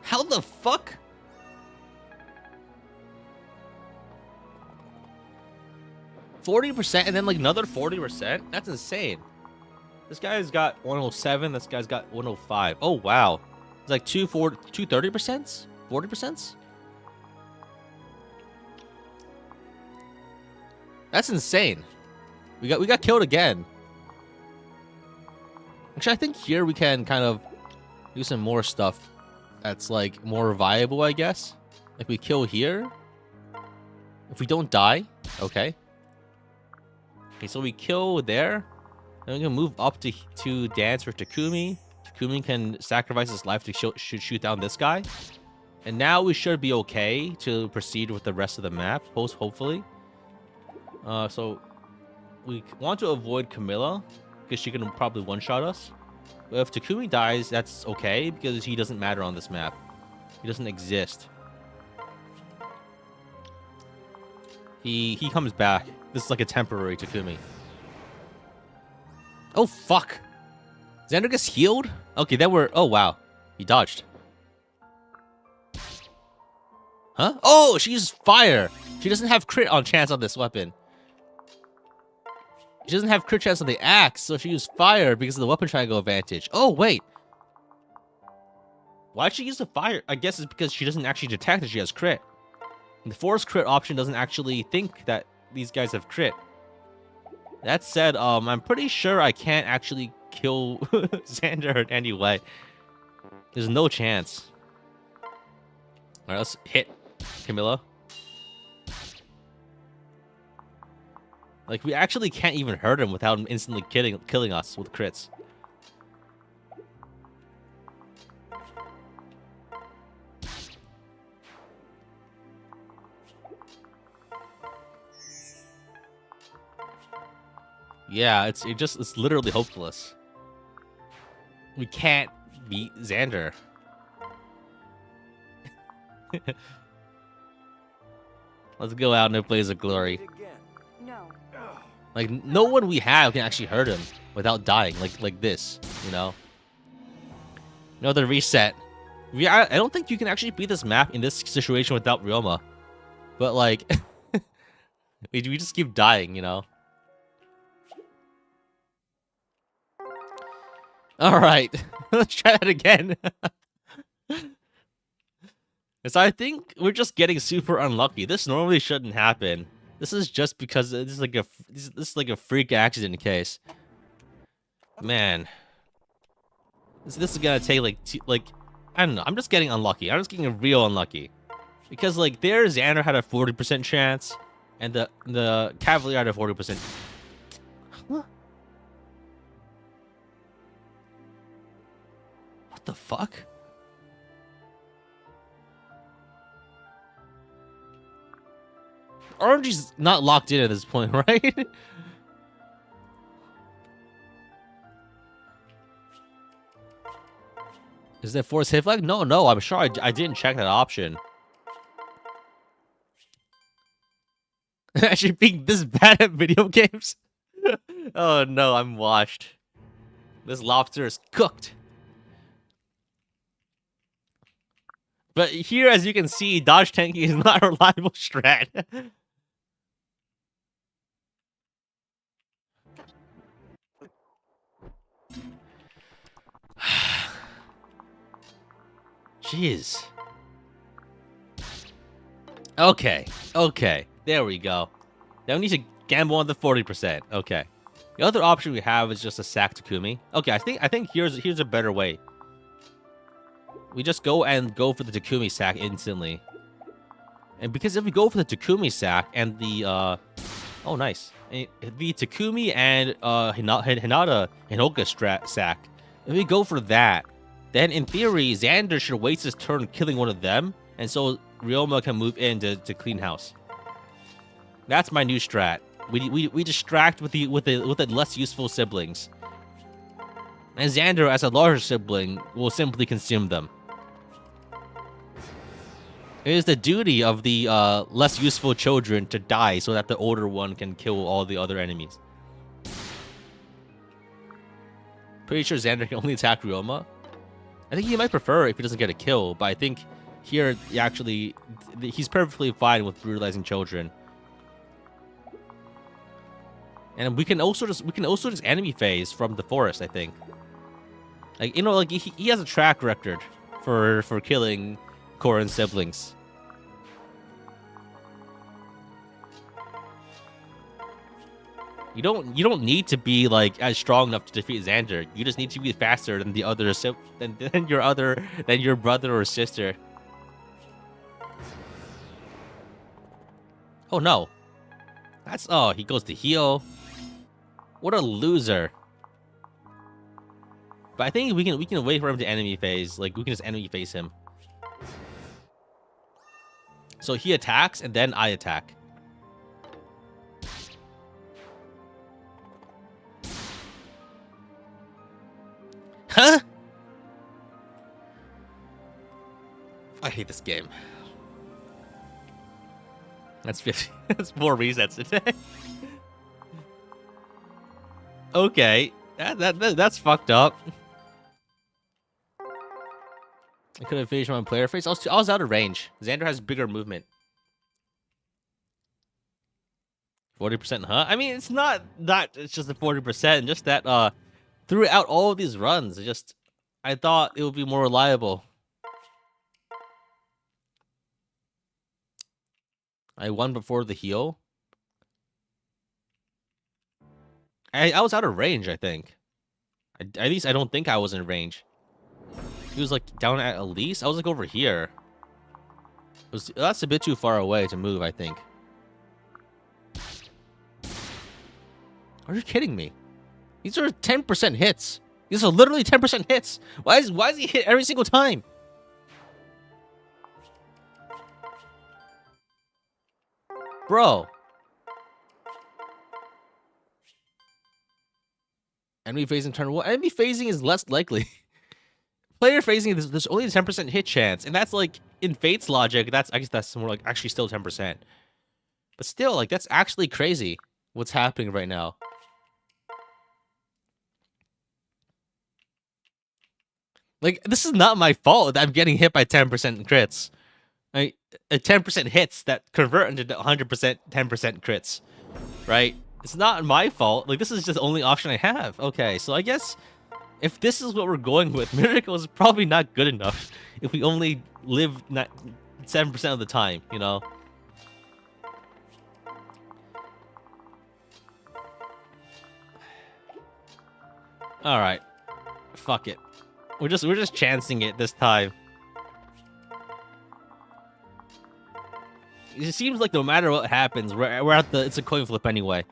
How the fuck? %, and then like another 40%? That's insane. This guy's got 107. This guy's got 105. Oh wow. It's like 2 30%? 40%? That's insane. We got killed again. Actually, I think here we can Do some more stuff that's like more viable, I guess. Like we kill here. If we don't die, okay. Okay, so we kill there. Then we can move up to dance for Takumi. Takumi can sacrifice his life to shoot down this guy. And now we should be okay to proceed with the rest of the map, hopefully. So we want to avoid Camilla because she can probably one-shot us. But if Takumi dies, that's okay because he doesn't matter on this map. He doesn't exist. He comes back. This is like a temporary Takumi. Oh, fuck. Xander gets healed? Okay, then we're... Oh, wow. He dodged. Huh? Oh, she uses fire. She doesn't have crit on chance on this weapon. She doesn't have crit chance on the axe, so she used fire because of the weapon triangle advantage. Oh, wait. Why'd she use the fire? I guess it's because she doesn't actually detect that she has crit. And the force crit option doesn't actually think that these guys have crit. That said, I'm pretty sure I can't actually kill Xander in any way. There's no chance. Alright, let's hit Camilla. Like, we actually can't even hurt him without him instantly killing us with crits. Yeah, it's literally hopeless. We can't beat Xander. Let's go out in a blaze of glory. No. Like, no one we have can actually hurt him without dying, like this, you know? Another reset. I don't think you can actually beat this map in this situation without Ryoma. But, like, we just keep dying, you know? Alright, let's try that again. So I think we're just getting super unlucky. This normally shouldn't happen. This is just because this is like a freak accident case. Man, this is gonna take like I don't know. I'm just getting unlucky. I'm just getting real unlucky because like there Xander had a 40% chance, and the Cavalier had a 40%. What the fuck? RNG's not locked in at this point, right? Is that force hit flag? No, I'm sure I didn't check that option. Actually being this bad at video games? Oh no, I'm washed. This lobster is cooked. But here, as you can see, dodge tanking is not a reliable strat. Jeez. Okay. There we go. Now we need to gamble on the 40%. Okay. The other option we have is just a sack Takumi. Okay, I think here's a better way. We just go for the Takumi sack instantly. And because if we go for the Takumi sack and the oh nice. The Takumi and Hinoka sack. If we go for that, then in theory Xander should waste his turn killing one of them, and so Ryoma can move in to clean house. That's my new strat. We distract with the less useful siblings. And Xander, as a larger sibling, will simply consume them. It is the duty of the less useful children to die so that the older one can kill all the other enemies. Pretty sure Xander can only attack Ryoma. I think he might prefer if he doesn't get a kill, but I think here he's perfectly fine with brutalizing children. And we can also just enemy phase from the forest, I think. Like, you know, like he has a track record for killing Korin siblings. You don't need to be like as strong enough to defeat Xander. You just need to be faster than the other than your brother or sister. Oh no. He goes to heal. What a loser. But I think we can wait for him to enemy phase. Like we can just enemy phase him. So he attacks and then I attack. Huh? I hate this game. That's 50. That's 4 resets today. Okay, that's fucked up. I couldn't finish my player face. I was out of range. Xander has bigger movement. 40%, huh? I mean, it's not that. It's just the 40%. Just that. Throughout all of these runs, I thought it would be more reliable. I won before the heal. I was out of range, I think. At least I don't think I was in range. He was like down at least. I was like over here. That's a bit too far away to move, I think. Are you kidding me? These are 10% hits. These are literally 10% hits. Why is he hit every single time? Bro. Enemy phasing turn 1. Enemy phasing is less likely. Player phasing, there's only a 10% hit chance. And that's like, in Fate's logic, I guess that's more like actually still 10%. But still, like, that's actually crazy what's happening right now. Like, this is not my fault that I'm getting hit by 10% crits. 10% hits that convert into 100% 10% crits. Right? It's not my fault. Like, this is just the only option I have. Okay, so I guess if this is what we're going with, Miracle is probably not good enough if we only live 7% of the time, you know? Alright. Fuck it. We're just chancing it this time. It seems like no matter what happens, we're at it's a coin flip anyway.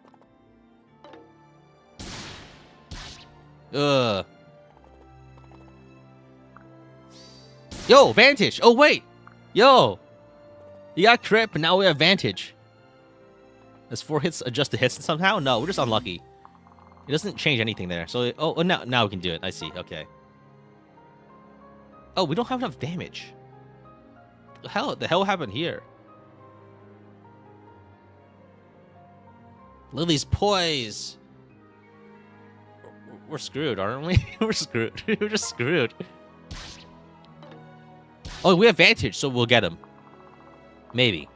Ugh. Yo, Vantage! Oh, wait! Yo! You got crit, but now we have Vantage. Does 4 hits adjust the hits somehow? No, we're just unlucky. It doesn't change anything there. So, now we can do it. I see. Okay. Oh, we don't have enough damage. The hell happened here? Lily's poise! We're screwed, aren't we? We're screwed. We're just screwed. Oh, we have Vantage, so we'll get him. Maybe.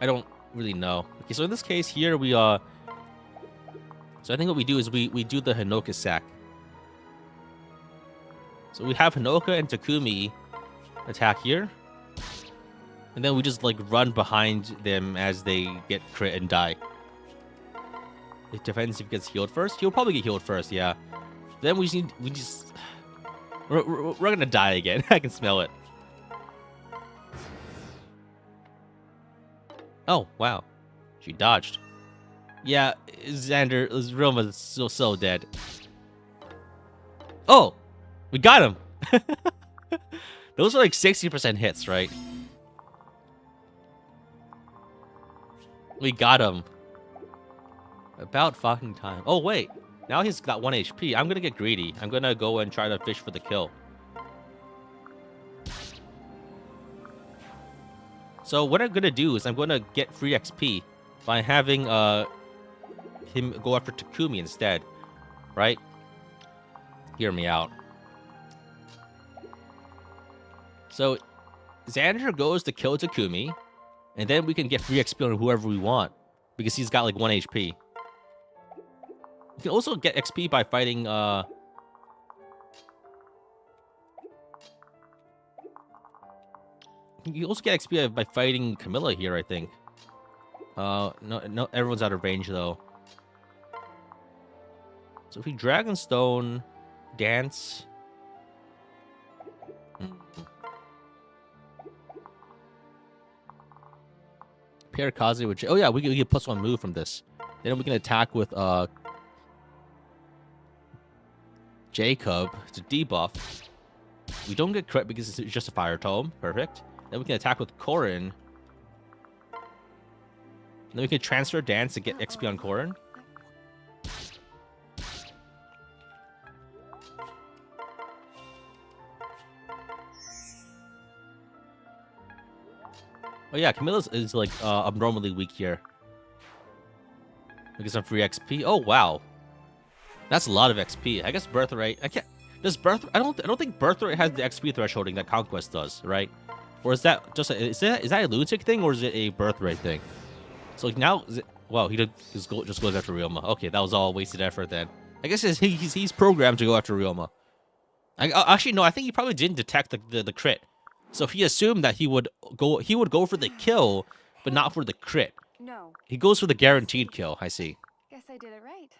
I don't really know. Okay, so in this case here, so I think what we do is we do the Hinoka sack. So we have Hinoka and Takumi attack here. And then we just, like, run behind them as they get crit and die. It depends if he gets healed first. He'll probably get healed first, yeah. Then we're gonna die again. I can smell it. Oh, wow. She dodged. Yeah, Xander's realm is so dead. Oh! We got him! Those are like 60% hits, right? We got him. About fucking time. Oh, wait. Now he's got 1 HP. I'm gonna get greedy. I'm gonna go and try to fish for the kill. So what I'm gonna do is I'm gonna get free XP by having him go after Takumi instead. Right? Hear me out. So Xander goes to kill Takumi, and then we can get free XP on whoever we want, because he's got like 1 HP. You can also get XP by fighting you can also get XP by fighting Camilla here, I think. No, everyone's out of range though. So if we Dragonstone, Dance. Pair Kaze with... Oh yeah, we get +1 move from this. Then we can attack with Jacob to debuff. We don't get crit because it's just a Fire Tome. Perfect. Then we can attack with Corrin. Then we can transfer Dance to get XP on Corrin. Oh yeah, Camilla's is like abnormally weak here. We get some free XP. Oh wow, that's a lot of XP. I guess Birthright. I can't. Does Birthright? I don't think Birthright has the XP thresholding that Conquest does, right? Or is that just is that a lunatic thing or is it a Birthright thing? So like now, wow, he just goes after Ryoma. Okay, that was all wasted effort then. I guess he's programmed to go after Ryoma. Actually no, I think he probably didn't detect the crit. So he assumed that he would go for the kill, but not for the crit. No. He goes for the guaranteed kill. I see. Guess I did it right.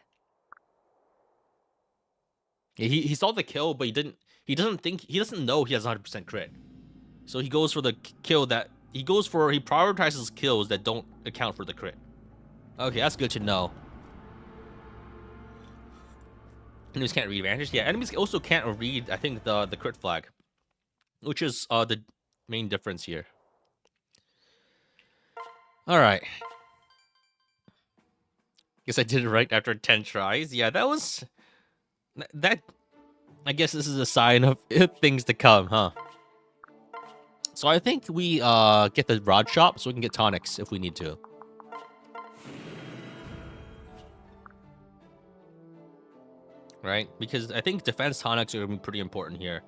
Yeah, he saw the kill, but he doesn't know he has 100% crit. So he goes for the kill that he prioritizes kills that don't account for the crit. Okay, that's good to know. Enemies can't read advantage. Yeah, enemies also can't read, I think, the crit flag, which is the main difference here. All right. Guess I did it right after 10 tries. Yeah, that was... That... I guess this is a sign of things to come, huh? So I think we get the rod shop so we can get tonics if we need to. Right? Because I think defense tonics are going to be pretty important here.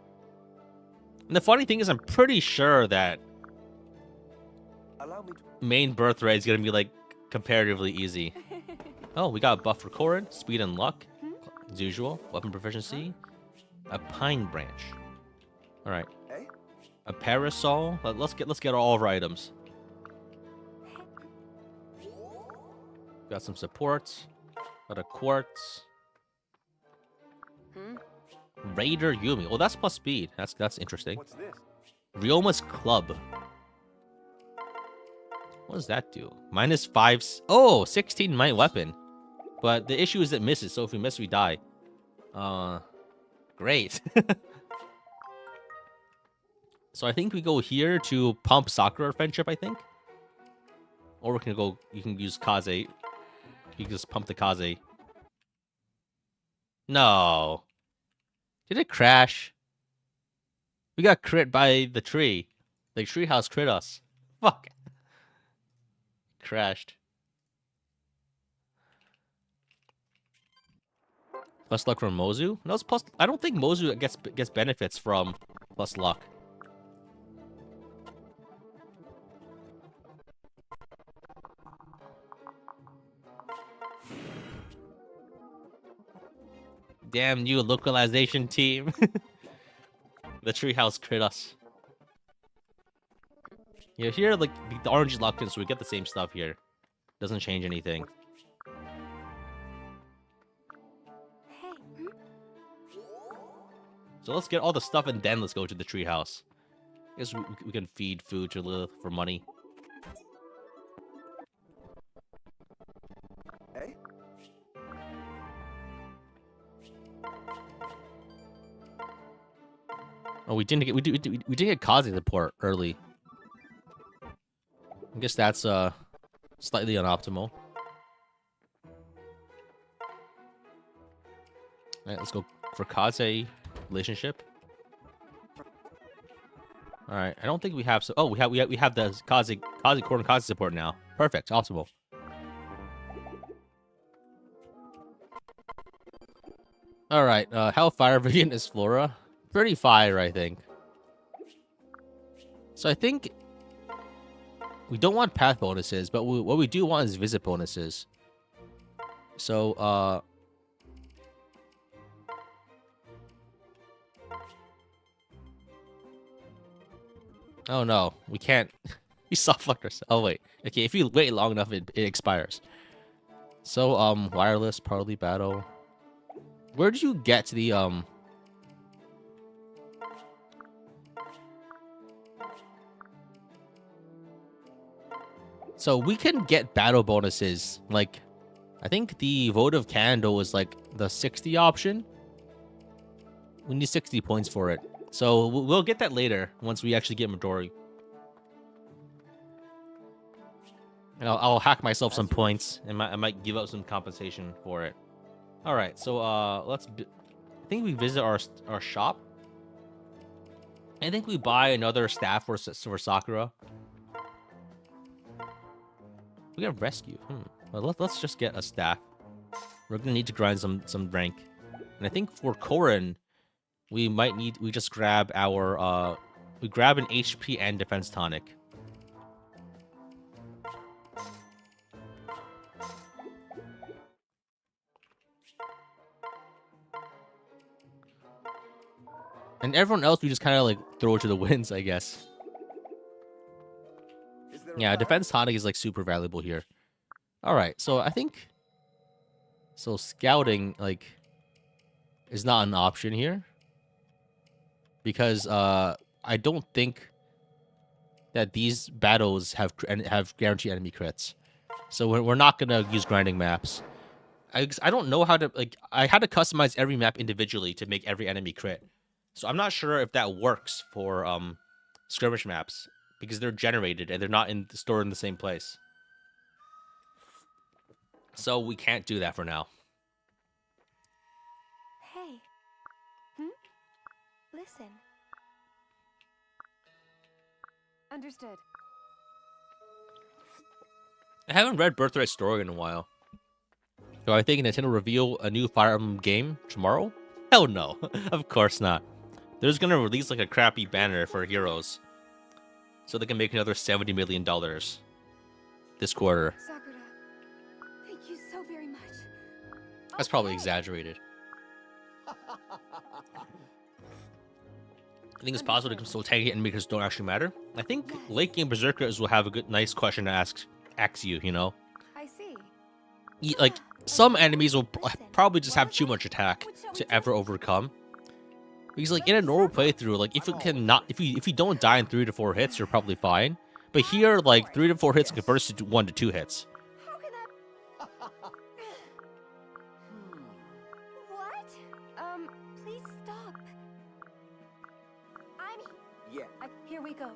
And the funny thing is I'm pretty sure that main Birthright is going to be like comparatively easy. Oh, we got a buff for Corrin, speed and luck, as usual. Weapon proficiency, a pine branch. All right, a parasol. Let's get all of our items. Got some supports. Got a quartz. Raider Yumi. Oh, that's plus speed. That's interesting. What's this? Ryoma's club. What does that do? -5. Oh, 16 might weapon. But the issue is it misses, so if we miss, we die. Great. So I think we go here to pump Sakura Friendship, I think. Or we can go, you can use Kaze. You can just pump the Kaze. No. Did it crash? We got crit by the tree. The treehouse crit us. Fuck. Crashed. Plus luck from Mozu? No, it's plus. I don't think Mozu gets benefits from plus luck. Damn you, localization team. The treehouse crit us. Yeah, here like the orange is locked in, so we get the same stuff here. Doesn't change anything. So let's get all the stuff and then let's go to the treehouse. I guess we can feed food to Lilith for money. Hey? Oh, we didn't get Kaze support early. I guess that's slightly unoptimal. Alright, let's go for Kaze relationship. Alright, I don't think we have oh we have the Kaze core and Kaze support now. Perfect, optimal. Alright, Hellfire Vision is Flora. Pretty fire, I think. So I think we don't want path bonuses, but what we do want is visit bonuses. So, oh no, we can't. We soft-locked ourselves. Oh wait, okay. If you wait long enough, it expires. So wireless, partly battle. Where did you get to the So we can get battle bonuses. Like, I think the votive candle is like the 60 option. We need 60 points for it. So we'll get that later once we actually get Midori. And I'll hack myself some points and I might give up some compensation for it. All right, so I think we visit our shop. I think we buy another staff for Sakura. We got rescue. Well, let's just get a staff. We're gonna need to grind some rank, and I think for Korin, we just grab our we grab an HP and defense tonic. And everyone else, we just kind of like throw it to the winds, I guess. Yeah, defense tonic is like super valuable here. All right, so I think scouting like is not an option here because I don't think that these battles have guaranteed enemy crits. So we're not gonna use grinding maps. I don't know how to like. I had to customize every map individually to make every enemy crit. So I'm not sure if that works for skirmish maps because they're generated and they're not stored in the same place. So we can't do that for now. Hey. Listen. Understood. I haven't read Birthright story in a while. So I think Nintendo reveal a new Fire Emblem game tomorrow? Hell no. Of course not. They're just gonna release like a crappy banner for Heroes. So they can make another $70 million this quarter. Sakura, thank you so very much. That's probably exaggerated. I think it's possible to still tank it and makers don't actually matter. I think late game berserkers will have a nice question to ask you, you know? I see. Like, some enemies will probably just have too much attack to ever overcome. Because like in a normal playthrough, like if you don't die in 3 to 4 hits, you're probably fine. But here, like 3 to 4 hits converts to 1 to 2 hits. How can that... What? Please stop. Here we go.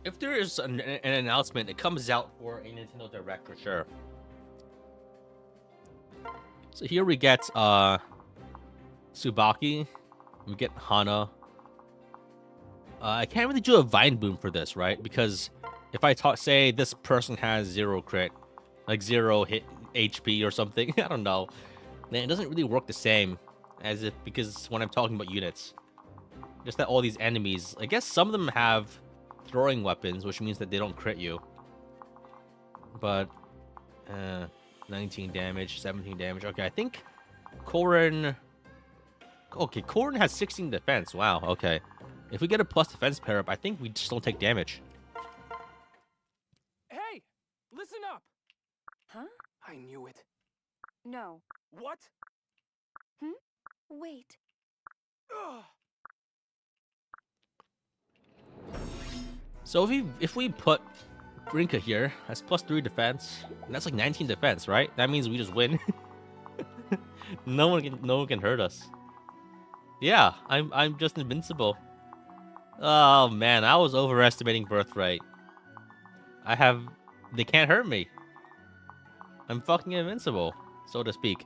If there is an announcement, it comes out for a Nintendo Direct for sure. So here we get Tsubaki, we get Hana. I can't really do a Vine Boom for this, right? Because if I say this person has 0 crit, like 0 hit HP or something, I don't know, then it doesn't really work the same as if, because when I'm talking about units, just that all these enemies, I guess some of them have throwing weapons, which means that they don't crit you. But 19 damage, 17 damage. Okay, I think Korin... Okay, Korin has 16 defense. Wow, okay. If we get a plus defense pair up, I think we just don't take damage. Hey! Listen up! Huh? I knew it. No. What? Wait. Ugh. So if we put Rinka here, that's plus 3 defense, and that's like 19 defense, right? That means we just win. No one can hurt us. Yeah, I'm just invincible. Oh man, I was overestimating Birthright. They can't hurt me. I'm fucking invincible, so to speak.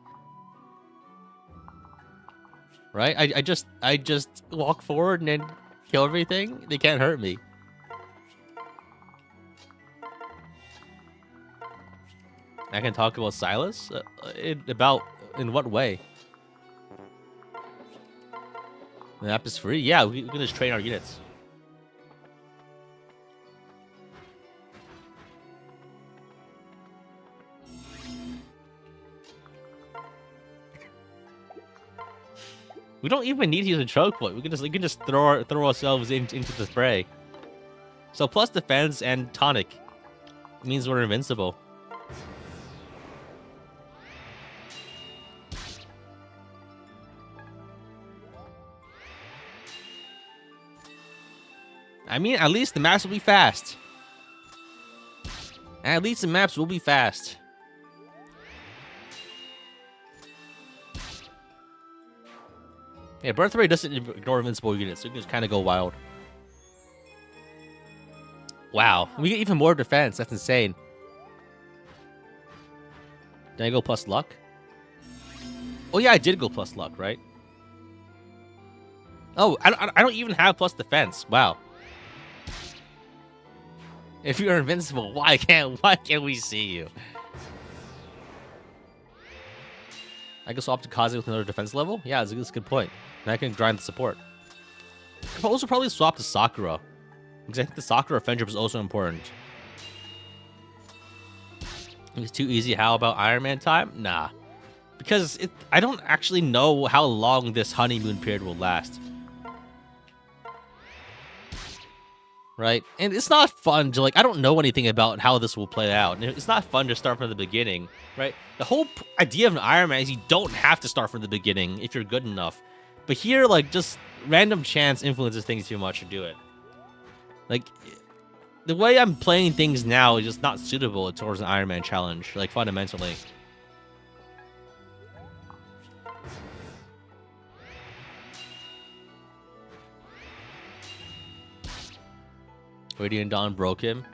Right? I just walk forward and then kill everything. They can't hurt me. I can talk about Silas? In what way? The map is free? Yeah, we can just train our units. We don't even need to use a choke point. We can just throw ourselves into the fray. So plus defense and tonic means we're invincible. I mean, at least the maps will be fast. At least the maps will be fast. Yeah, Birthright doesn't ignore invincible units, so you can just kind of go wild. Wow, we get even more defense. That's insane. Did I go plus luck? Oh yeah, I did go plus luck, right? Oh, I don't even have plus defense. Wow. If you're invincible, why can't we see you? I can swap to Kaze with another defense level? Yeah, that's a good point. And I can grind the support. I could also probably swap to Sakura. Because I think the Sakura friendship is also important. It's too easy. How about Ironman time? Nah. Because I don't actually know how long this honeymoon period will last. Right? And it's not fun to, like, I don't know anything about how this will play out. And it's not fun to start from the beginning, right? The whole idea of an Ironman is you don't have to start from the beginning if you're good enough. But here, like, just random chance influences things too much to do it. Like, the way I'm playing things now is just not suitable towards an Ironman challenge, like, fundamentally. Radiant Dawn broke him.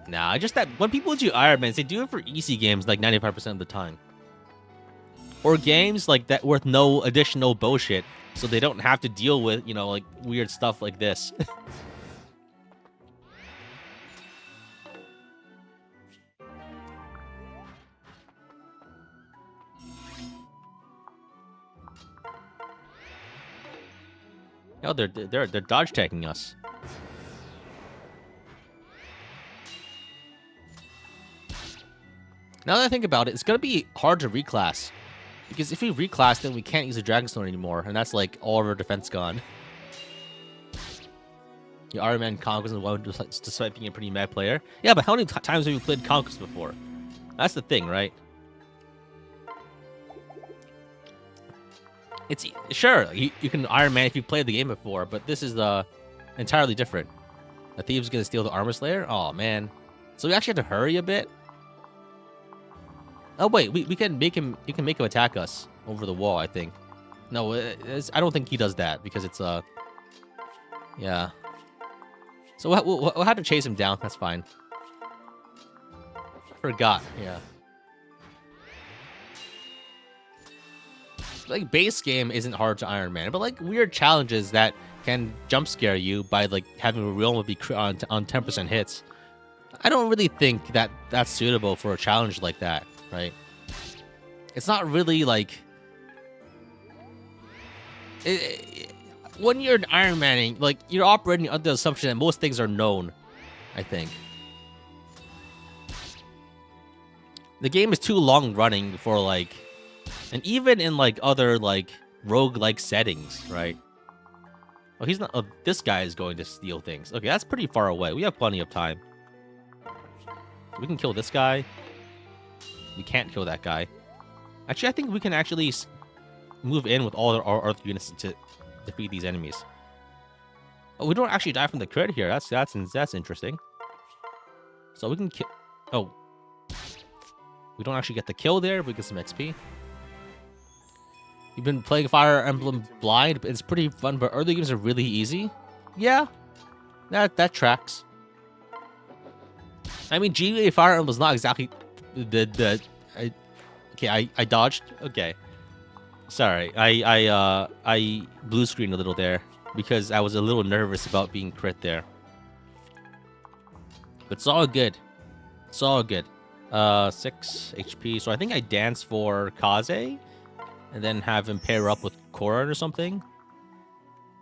Nah, just that when people do Ironmans, they do it for easy games like 95% of the time. Or games like that with no additional bullshit, so they don't have to deal with, you know, like weird stuff like this. No, they're dodge tagging us. Now that I think about it, it's gonna be hard to reclass. Because if we reclass, then we can't use the Dragonstone anymore, and that's like all of our defense gone. The Ironman Conquest is one despite being a pretty mad player. Yeah, but how many times have you played Conquest before? That's the thing, right? It's sure you can Ironman if you played the game before, but this is entirely different. The Thief's gonna steal the Armor Slayer. Oh man, so we actually have to hurry a bit. Oh wait, we can make him. You can make him attack us over the wall. I think. No, I don't think he does that because it's yeah. So we'll have to chase him down. That's fine. I forgot. Yeah. Like base game isn't hard to Iron Man, but like weird challenges that can jump scare you by like having a realm be on 10% hits. I don't really think that that's suitable for a challenge like that, right? It's not really like when you're an Iron Manning, like you're operating under the assumption that most things are known. I think the game is too long running for like. And even in, like, other, like, rogue-like settings, right? Oh, he's not... Oh, this guy is going to steal things. Okay, that's pretty far away. We have plenty of time. We can kill this guy. We can't kill that guy. Actually, I think we can actually move in with all our Earth units to defeat these enemies. Oh, we don't actually die from the crit here. That's interesting. So we can kill... Oh. We don't actually get the kill there, but we get some XP. You've been playing Fire Emblem blind, but it's pretty fun, but early games are really easy. Yeah, that tracks. I mean, GBA Fire Emblem is not exactly okay, I dodged. Okay, sorry, I blue screened a little there because I was a little nervous about being crit there. But it's all good. It's all good. 6 HP. So I think I dance for Kaze. And then have him pair up with Koran or something.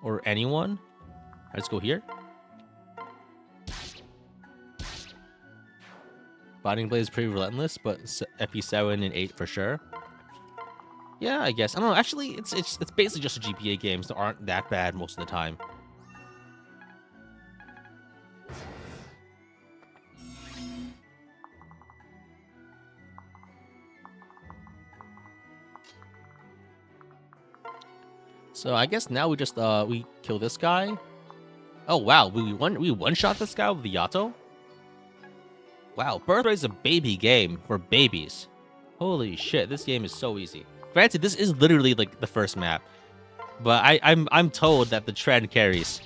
Or anyone. Let's go here. Binding Blade is pretty relentless, but FP7 and 8 for sure. Yeah, I guess. I don't know. Actually, it's basically just a GPA games that aren't that bad most of the time. So I guess now we just we kill this guy, Oh wow, we one shot this guy with the Yato. Wow, Birthright's a baby game for babies. Holy shit, this game is so easy. Granted, this is literally like the first map, but I'm told that the trend carries.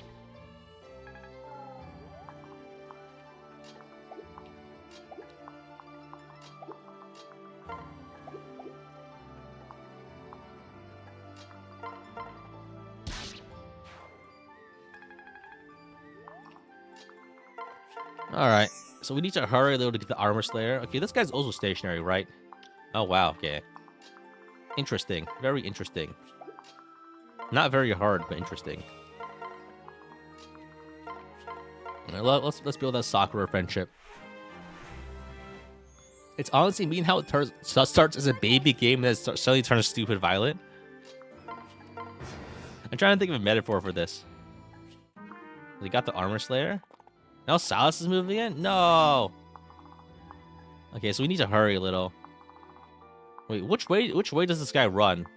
All right, so we need to hurry a little to get the armor slayer. Okay, this guy's also stationary, right? Oh wow, okay. Interesting, very interesting. Not very hard, but interesting. All right, let's build that Sakura friendship. It's honestly mean how it starts as a baby game and then suddenly turns stupid violent. I'm trying to think of a metaphor for this. We got the armor slayer. Now Silas is moving in? No! Okay, so we need to hurry a little. Wait, which way does this guy run?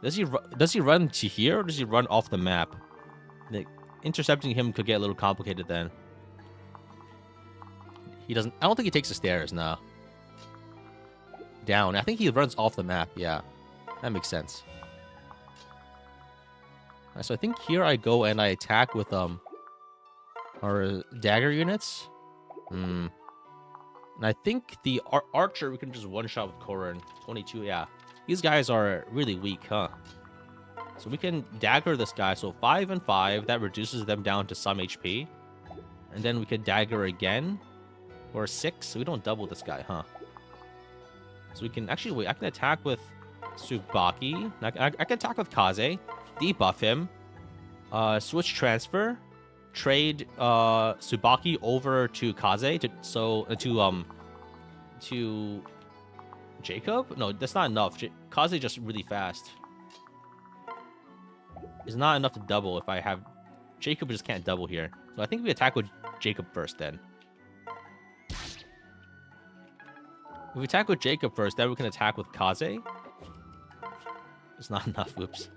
Does he run to here or does he run off the map? Like, intercepting him could get a little complicated then. He doesn't. I don't think he takes the stairs, no. Down. I think he runs off the map, yeah. That makes sense. Alright, so I think here I go and I attack with our dagger units. And I think the archer we can just one shot with Korin. 22, yeah. These guys are really weak, huh? So we can dagger this guy. So 5 and 5, that reduces them down to some HP. And then we could dagger again. Or 6, so we don't double this guy, huh? So we can actually wait. I can attack with Tsubaki. I can attack with Kaze. Debuff him. Switch transfer. Trade Tsubaki over to Kaze to Jacob? No, that's not enough. Kaze just really fast. It's not enough to double if I have... Jacob just can't double here. So I think we attack with Jacob first then. If we attack with Jacob first, then we can attack with Kaze. It's not enough, oops.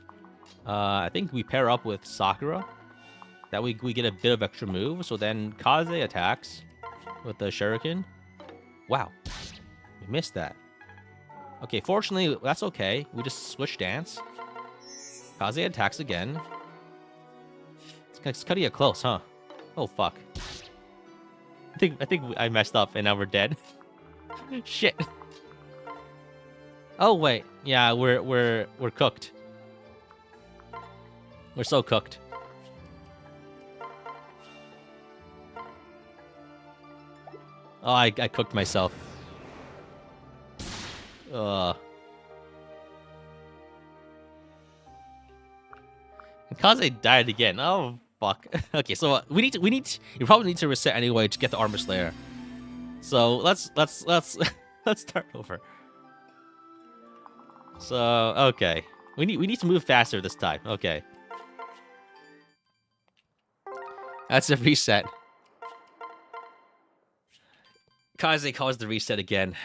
I think we pair up with Sakura. That way we get a bit of extra move. So then Kaze attacks with the Shuriken. Wow. We missed that. Okay, fortunately, that's okay. We just switch dance. Kaze attacks again. It's cutting it close, huh? Oh, fuck. I think I messed up and now we're dead. Shit. Oh, wait. Yeah, we're cooked. We're so cooked. Oh, I cooked myself. And Kaze died again. Oh fuck. Okay, so you probably need to reset anyway to get the armor slayer. So let's start over. So okay, we need to move faster this time. Okay, that's a reset. Kaze caused the reset again.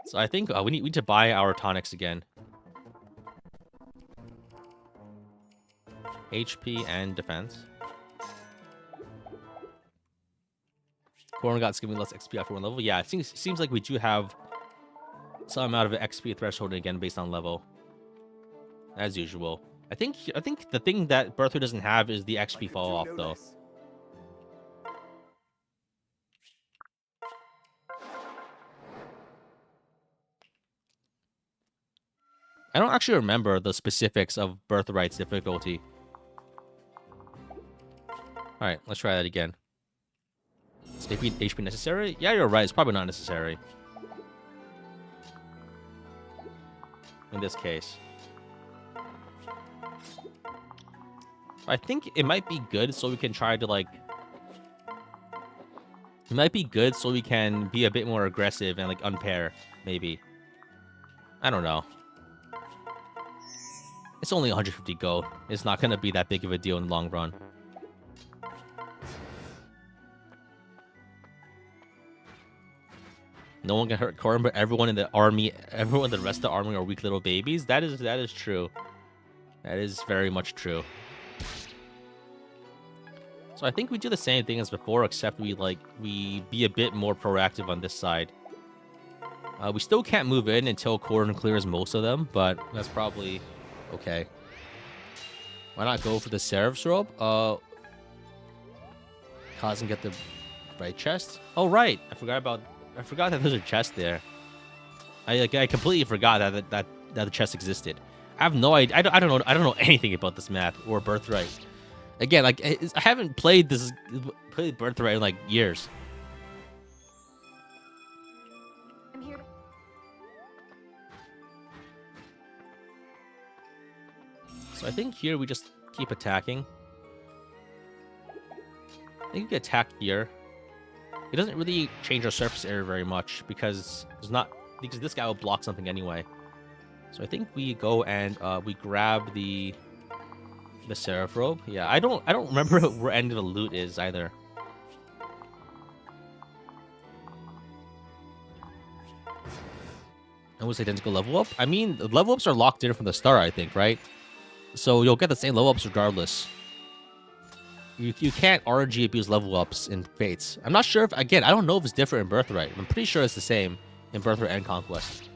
So I think we need to buy our tonics again. HP and defense. Korin got giving less XP after one level. Yeah, it seems like we do have some amount of XP threshold again based on level. As usual. I think the thing that Birthright doesn't have is the XP fall off though. I don't actually remember the specifics of Birthright's difficulty. Alright, let's try that again. Is HP necessary? Yeah, you're right. It's probably not necessary. In this case. I think it might be good so we can try to, like... It might be good so we can be a bit more aggressive and, like, unpair, maybe. I don't know. It's only 150 gold. It's not going to be that big of a deal in the long run. No one can hurt Korin, but everyone in the army, everyone in the rest of the army are weak little babies. That is true. That is very much true. So I think we do the same thing as before, except we be a bit more proactive on this side. We still can't move in until Corrin clears most of them, but that's probably okay. Why not go for the Seraph's Robe? Cause and get the right chest. Oh right, I forgot that there's a chest there. I completely forgot that the chest existed. I have no idea. I don't know anything about this map or Birthright. Again, like I haven't played Birthright in like years. I'm here to... So I think here we just keep attacking. I think we can attack here. It doesn't really change our surface area very much because this guy will block something anyway. So I think we go and we grab the Seraph Robe. Yeah, I don't remember where any of the loot is either. And was identical level up? I mean, the level ups are locked in from the start, I think, right? So you'll get the same level ups regardless. You can't RNG abuse level ups in Fates. I'm not sure if, again, I don't know if it's different in Birthright. I'm pretty sure it's the same in Birthright and Conquest.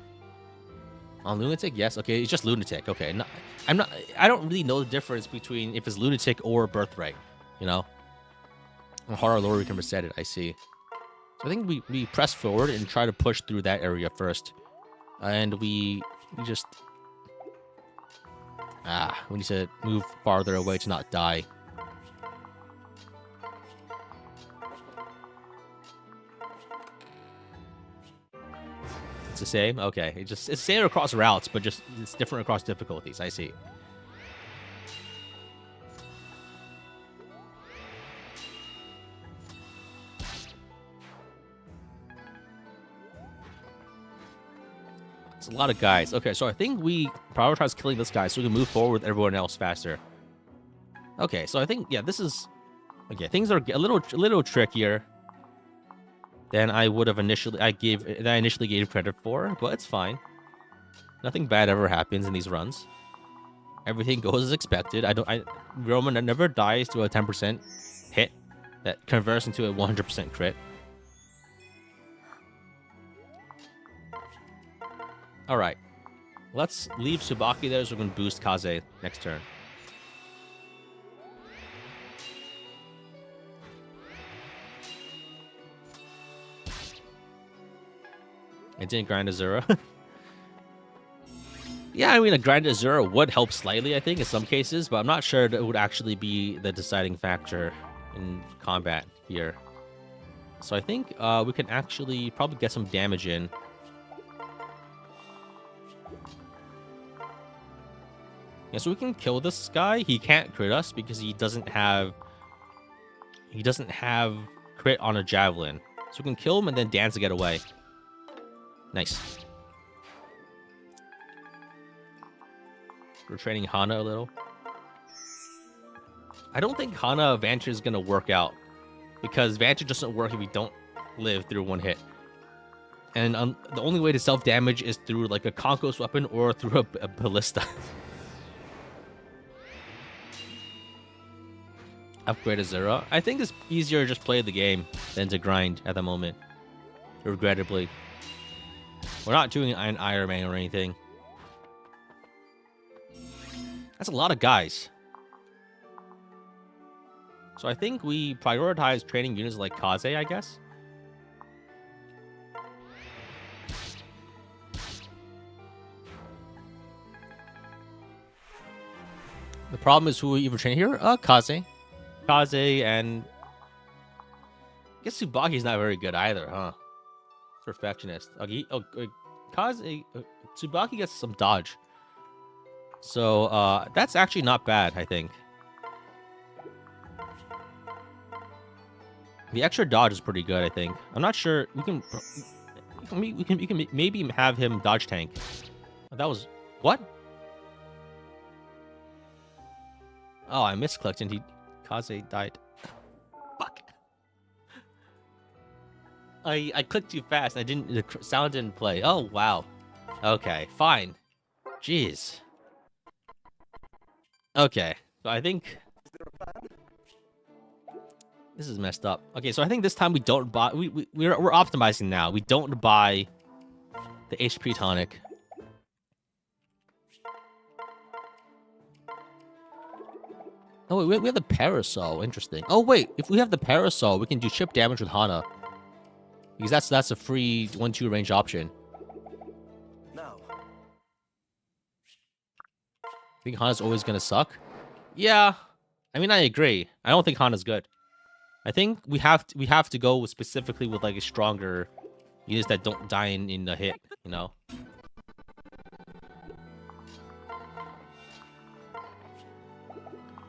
On Lunatic, yes. Okay, it's just Lunatic. Okay, I don't really know the difference between if it's Lunatic or Birthright. You know, on Horror Lore we can reset it. I see. So I think we press forward and try to push through that area first, and we just we need to move farther away to not die. It's the same? Okay. It's the same across routes, but just it's different across difficulties. I see. It's a lot of guys. Okay, so I think we prioritize killing this guy so we can move forward with everyone else faster. Okay, so I think, yeah, this is... Okay, things are a little trickier than I would have initially gave credit for, but it's fine. Nothing bad ever happens in these runs. Everything goes as expected. Roman never dies to a 10% hit that converts into a 100% crit. All right, let's leave Tsubaki there so we can boost Kaze next turn. I didn't grind Azura. Yeah, I mean, a grind Azura would help slightly, I think, in some cases, but I'm not sure that it would actually be the deciding factor in combat here. So I think we can actually probably get some damage in. Yeah, so we can kill this guy. He can't crit us because he doesn't have crit on a javelin. So we can kill him and then dance to get away. Nice. We're training Hana a little. I don't think Hana Vantage is going to work out because Vantage doesn't work if you don't live through one hit. And the only way to self-damage is through like a Conquest weapon or through a ballista. Upgrade Azura. I think it's easier to just play the game than to grind at the moment. Regrettably. We're not doing an Ironman or anything. That's a lot of guys. So I think we prioritize training units like Kaze, I guess. The problem is who we even train here? Kaze. Kaze and... I guess Tsubaki's not very good either, huh? Perfectionist. Kaze... Tsubaki gets some dodge. So, that's actually not bad, I think. The extra dodge is pretty good, I think. I'm not sure. We can maybe have him dodge tank. That was... What? Oh, I misclicked and Kaze died. Fuck. I clicked too fast. The sound didn't play. Oh, wow. Okay, fine. Jeez. Okay, so I think this is messed up. Okay, so I think this time we don't buy. We're optimizing now. We don't buy the HP tonic. Oh wait, we have the parasol. Interesting. Oh wait, if we have the parasol, we can do chip damage with Hana. Because that's a free 1-2 range option. Now. Think Hana's always gonna suck? Yeah. I mean, I agree. I don't think Hana's good. I think we have to go specifically with like a stronger units that don't die in the hit, you know.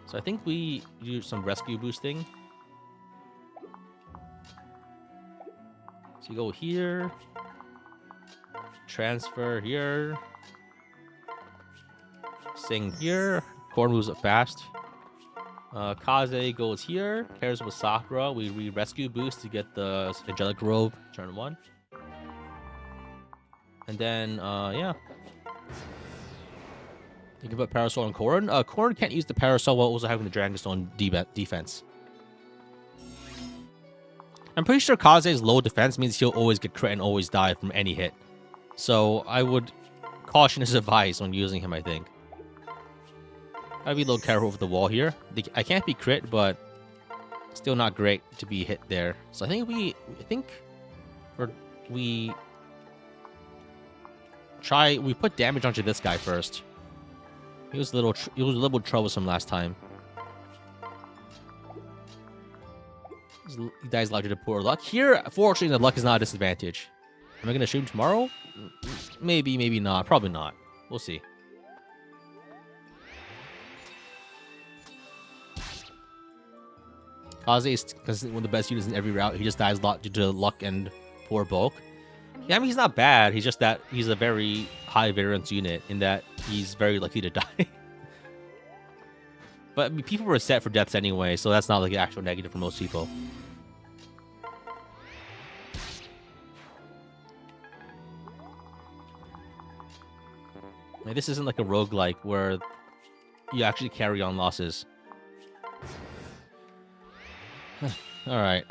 So I think we do some rescue boosting. So you go here, transfer here, sing here. Korn moves up fast. Kaze goes here, pairs with Sakura. We rescue boost to get the Angelic Robe, turn 1. And then, yeah. You can put Parasol on Korn. Korn can't use the Parasol while also having the Dragon Stone defense. I'm pretty sure Kaze's low defense means he'll always get crit and always die from any hit. So I would caution his advice when using him, I think. I'd be a little careful with the wall here. I can't be crit, but still not great to be hit there. So I think we put damage onto this guy first. He was a little troublesome last time. He dies largely to poor luck. Here, fortunately, the luck is not a disadvantage. Am I gonna shoot him tomorrow? Maybe, maybe not. Probably not. We'll see. Kaze is one of the best units in every route. He just dies a lot due to luck and poor bulk. Yeah, I mean, he's not bad. He's just that he's a very high variance unit in that he's very likely to die. But I mean, people were set for deaths anyway, so that's not like an actual negative for most people. Like, this isn't like a roguelike where you actually carry on losses. Alright.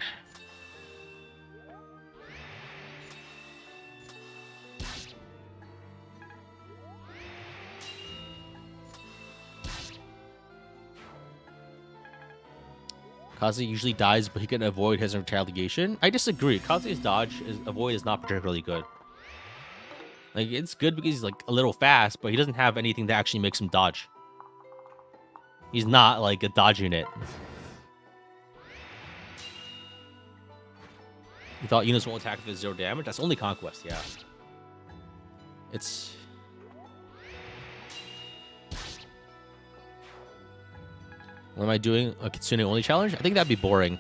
Kaze usually dies, but he can avoid his retaliation. I disagree. Kaze's avoid is not particularly good. Like, it's good because he's like a little fast, but he doesn't have anything that actually makes him dodge. He's not like a dodge unit. You thought units won't attack if it's 0 damage? That's only Conquest, yeah. It's... What am I doing? A Kitsune only challenge? I think that'd be boring.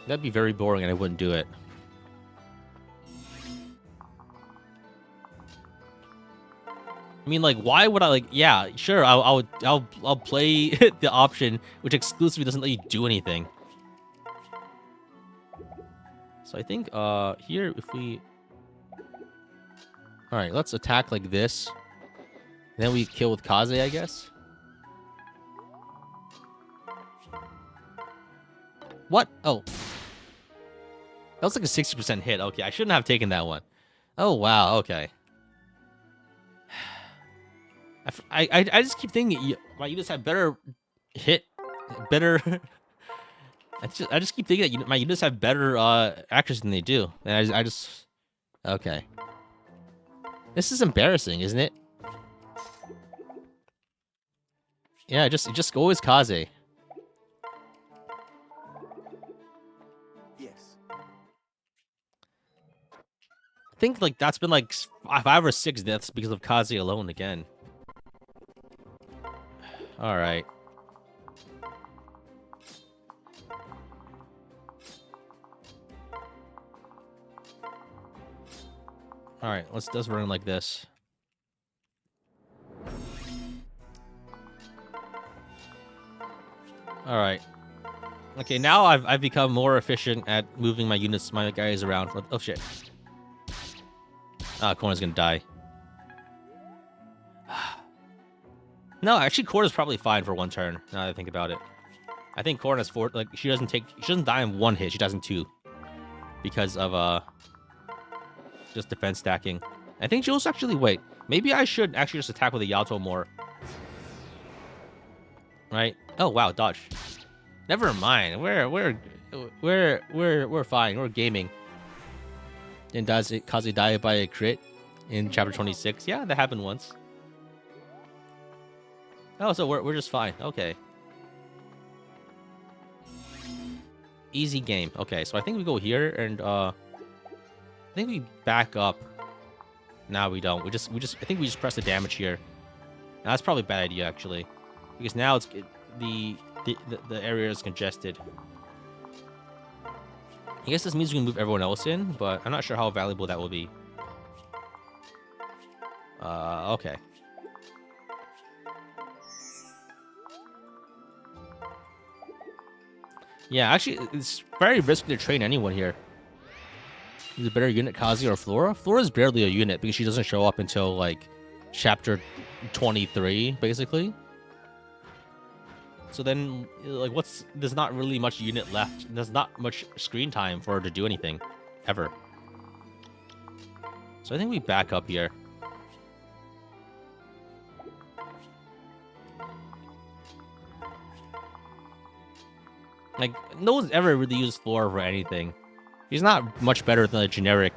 That'd be very boring and I wouldn't do it. I mean, like, why would I, like, yeah, sure, I'll play the option which exclusively doesn't let you do anything. So I think here if we alright, let's attack like this. Then we kill with Kaze, I guess. What? Oh. That was like a 60% hit. Okay, I shouldn't have taken that one. Oh wow, okay. I just keep thinking my units have better hit, better. I just keep thinking that my units have better accuracy than they do, and I just okay. This is embarrassing, isn't it? Yeah, just go as Kaze. Yes. I think like that's been like 5 or 6 deaths because of Kaze alone again. All right. All right, let's run like this. All right. Okay, now I've become more efficient at moving my units, my guys around. Oh shit. Ah, Corner's gonna die. No, actually, Cord is probably fine for one turn. Now that I think about it, I think Cord has 4. Like she doesn't die in one hit. She does in 2 because of just defense stacking. I think she'll actually wait. Maybe I should actually just attack with a Yato more. Right? Oh wow, dodge. Never mind. We're fine. We're gaming. And does it Kaze die by a crit in chapter 26? Yeah, that happened once. Oh, so we're just fine. Okay. Easy game. Okay, so I think we go here and I think we back up. Now we don't. I think we just press the damage here. Now, that's probably a bad idea actually, because now the area is congested. I guess this means we can move everyone else in, but I'm not sure how valuable that will be. Okay. Yeah, actually, it's very risky to train anyone here. Is a better unit Kazi or Flora? Flora's barely a unit because she doesn't show up until, like, chapter 23, basically. So then, like, there's not really much unit left. There's not much screen time for her to do anything, ever. So I think we back up here. Like, no one's ever really used Flora for anything. He's not much better than a generic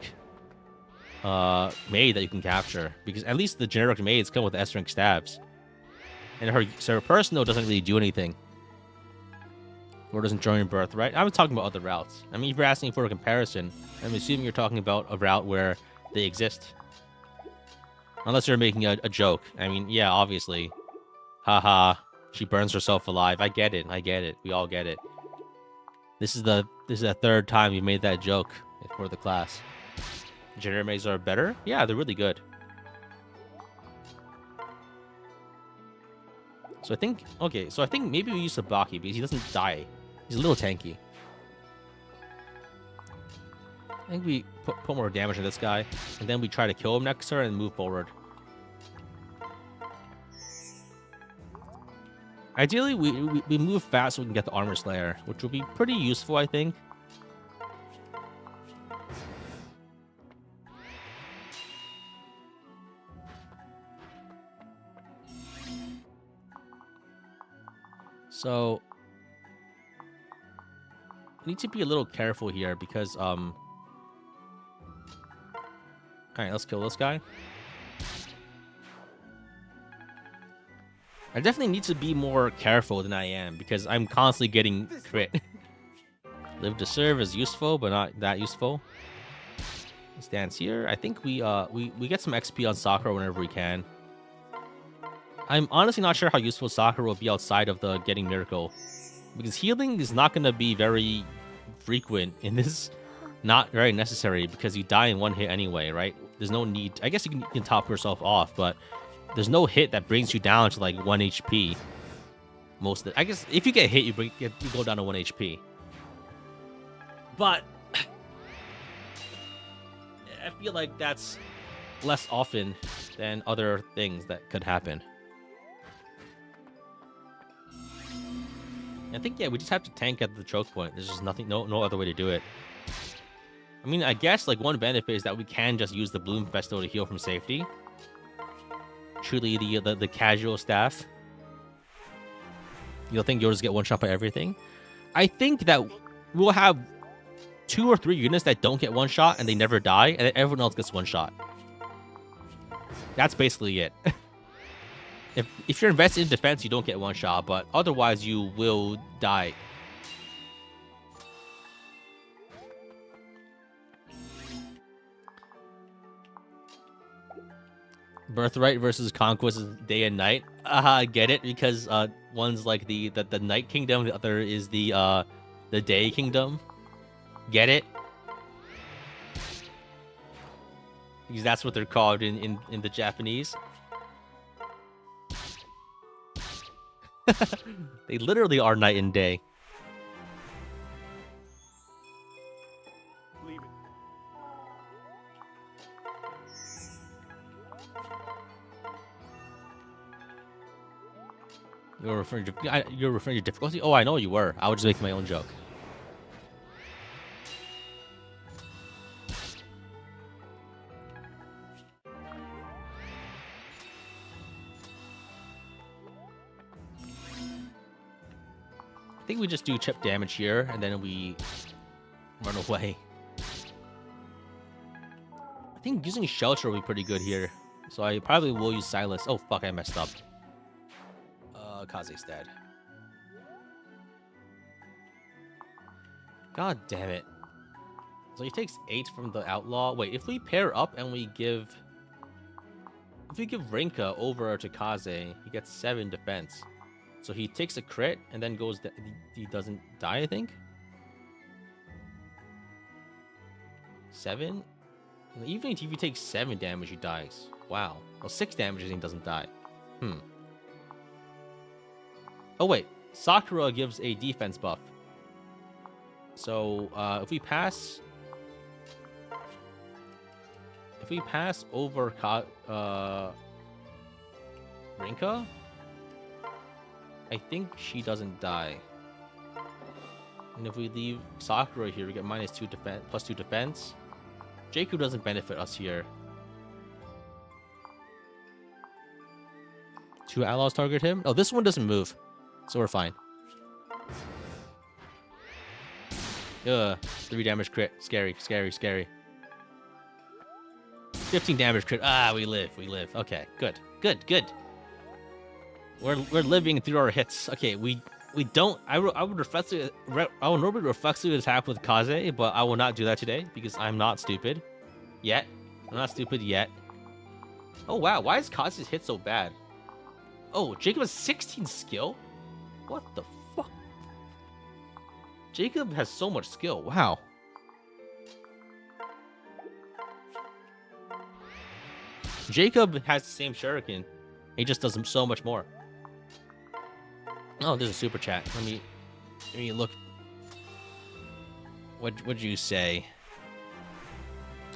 maid that you can capture, because at least the generic maids come with S rank stabs, and her personal doesn't really do anything. Or doesn't join Birthright. I'm talking about other routes. I mean, if you're asking for a comparison, I'm assuming you're talking about a route where they exist. Unless you're making a joke. I mean, yeah, obviously. Haha, she burns herself alive. I get it. We all get it. This is the 3rd time you made that joke for the class. Generic maids are better? Yeah, they're really good. So I think maybe we use Sabaki because he doesn't die. He's a little tanky. I think we put more damage on this guy, and then we try to kill him next turn and move forward. Ideally, we move fast so we can get the Armor Slayer, which will be pretty useful, I think. So we need to be a little careful here because all right, let's kill this guy. I definitely need to be more careful than I am because I'm constantly getting crit. Live to serve is useful, but not that useful. Stands here. I think we get some XP on Sakura whenever we can. I'm honestly not sure how useful Sakura will be outside of the getting miracle, because healing is not going to be very frequent in this. Not very necessary because you die in one hit anyway, right? There's no need. I guess you can top yourself off, but there's no hit that brings you down to like 1 HP. Most of it. I guess if you get hit, you go down to 1 HP. But I feel like that's less often than other things that could happen. I think, yeah, we just have to tank at the choke point. There's just no other way to do it. I mean, I guess like one benefit is that we can just use the Bloom Festo to heal from safety. Truly the casual staff. You'll think you'll just get one shot by everything. I think that we'll have 2 or 3 units that don't get one shot and they never die, and then everyone else gets one shot. That's basically it. If you're invested in defense, you don't get one shot, but otherwise you will die. Birthright versus Conquest is day and night. I get it, because one's like the Night Kingdom, the other is the Day Kingdom. Get it? Because that's what they're called in the Japanese. They literally are night and day. Leave it. You're referring to difficulty? Oh, I know you were. I was just making my own joke. I think we just do chip damage here, and then we run away. I think using shelter will be pretty good here. So I probably will use Silas. Oh, fuck, I messed up. Kaze's dead. God damn it. So he takes 8 from the outlaw. Wait, if we pair up and we give... If we give Rinka over to Kaze, he gets 7 defense. So he takes a crit and then goes... He doesn't die, I think? 7? Even if he takes 7 damage, he dies. Wow. Well, 6 damage, he doesn't die. Oh, wait. Sakura gives a defense buff. So, if we pass over Rinka, I think she doesn't die. And if we leave Sakura here, we get -2 defense, +2 defense. Jakku doesn't benefit us here. 2 allies target him. Oh, this one doesn't move, so we're fine. 3 damage crit. Scary, scary, scary. 15 damage crit. Ah, we live. Okay, good. We're living through our hits. Okay, we don't. I would normally reflexively attack with Kaze, but I will not do that today because I'm not stupid yet. I'm not stupid yet. Oh wow, why is Kaze's hit so bad? Oh, Jacob has 16 skill. What the fuck? Jacob has so much skill. Wow. Jacob has the same shuriken. He just does so much more. Oh, there's a super chat. Let me look. What'd you say?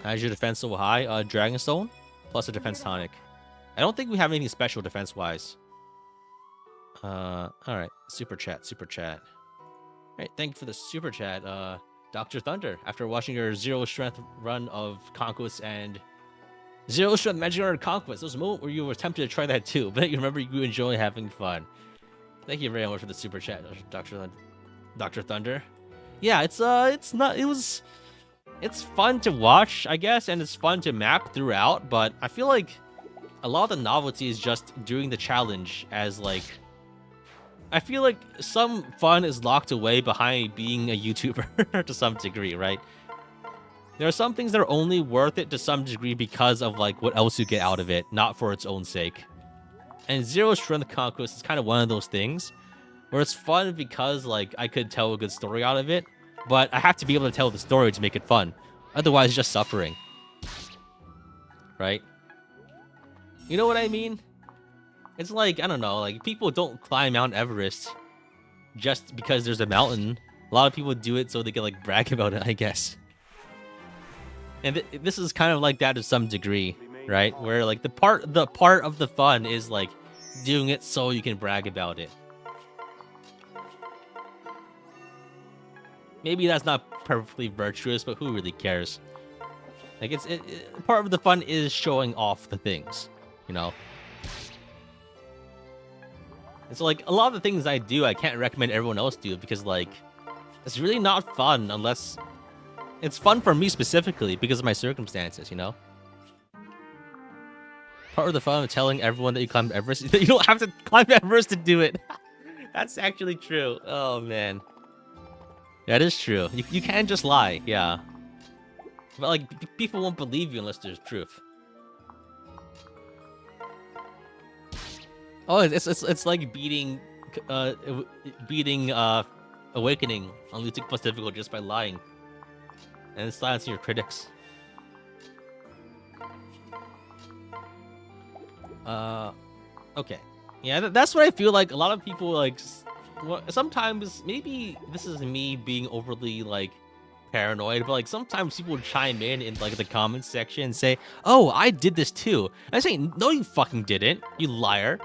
How's your defense so high? Dragonstone plus a defense tonic. I don't think we have anything special defense-wise. All right. Super chat. All right, thank you for the super chat, Dr. Thunder. After watching your 0 strength run of Conquest and 0 strength magic art Conquest, there was a moment where you were tempted to try that too, but you remember you enjoy having fun. Thank you very much for the super chat, Dr. Thunder. Yeah, it's fun to watch, I guess, and it's fun to map throughout, but I feel like a lot of the novelty is just doing the challenge as like... I feel like some fun is locked away behind being a YouTuber to some degree, right? There are some things that are only worth it to some degree because of like what else you get out of it, not for its own sake. And 0 Strength Conquest is kind of one of those things where it's fun because like I could tell a good story out of it, but I have to be able to tell the story to make it fun. Otherwise, it's just suffering. Right? You know what I mean? It's like, I don't know, like people don't climb Mount Everest just because there's a mountain. A lot of people do it so they can like brag about it, I guess. And this is kind of like that to some degree, right? Where like the part of the fun is like doing it so you can brag about it. Maybe that's not perfectly virtuous, but who really cares? Like part of the fun is showing off the things, you know? It's like a lot of the things I do, I can't recommend everyone else do because like it's really not fun unless it's fun for me specifically because of my circumstances, you know? Part of the fun of telling everyone that you climbed Everest is that you don't have to climb Everest to do it. That's actually true. Oh man. That is true. You can't just lie, yeah. But like people won't believe you unless there's proof. Oh, it's like beating Awakening on Lunatic plus difficult just by lying and silencing your critics. Okay, yeah, that's what I feel like. A lot of people like. Sometimes maybe this is me being overly like paranoid, but like sometimes people chime in like the comments section and say, "Oh, I did this too." I say, "No, you fucking didn't, you liar."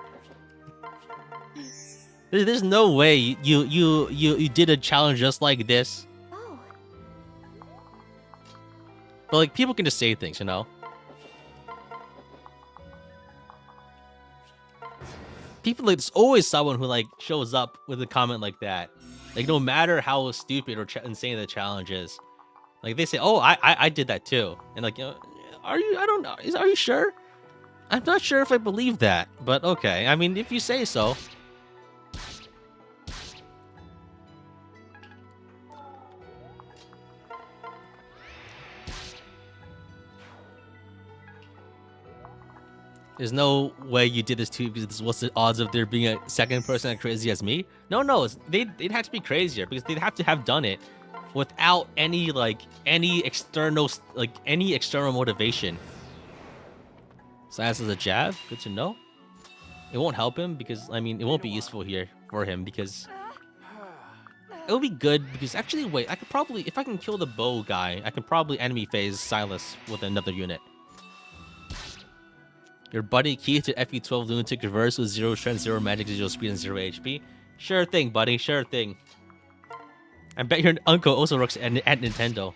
There's no way you did a challenge just like this. Oh, But like people can just say things, you know. People like there's always someone who like shows up with a comment like that. Like no matter how stupid or insane the challenge is, like they say, "Oh, I did that too," and like, are you? I don't know. Are you sure? I'm not sure if I believe that, but okay. I mean, if you say so. There's no way you did this too, because what's the odds of there being a second person as crazy as me? No, they'd have to be crazier because they'd have to have done it without any external motivation. So as a jab, good to know. It won't help him because I mean it won't be useful here for him because it'll be good because actually wait, I could probably if I can kill the bow guy, I can probably enemy phase Silas with another unit. Your buddy key to FE12 Lunatic reverse with 0 strength, 0 magic, 0 speed, and 0 HP. Sure thing, buddy. Sure thing. I bet your uncle also works at Nintendo.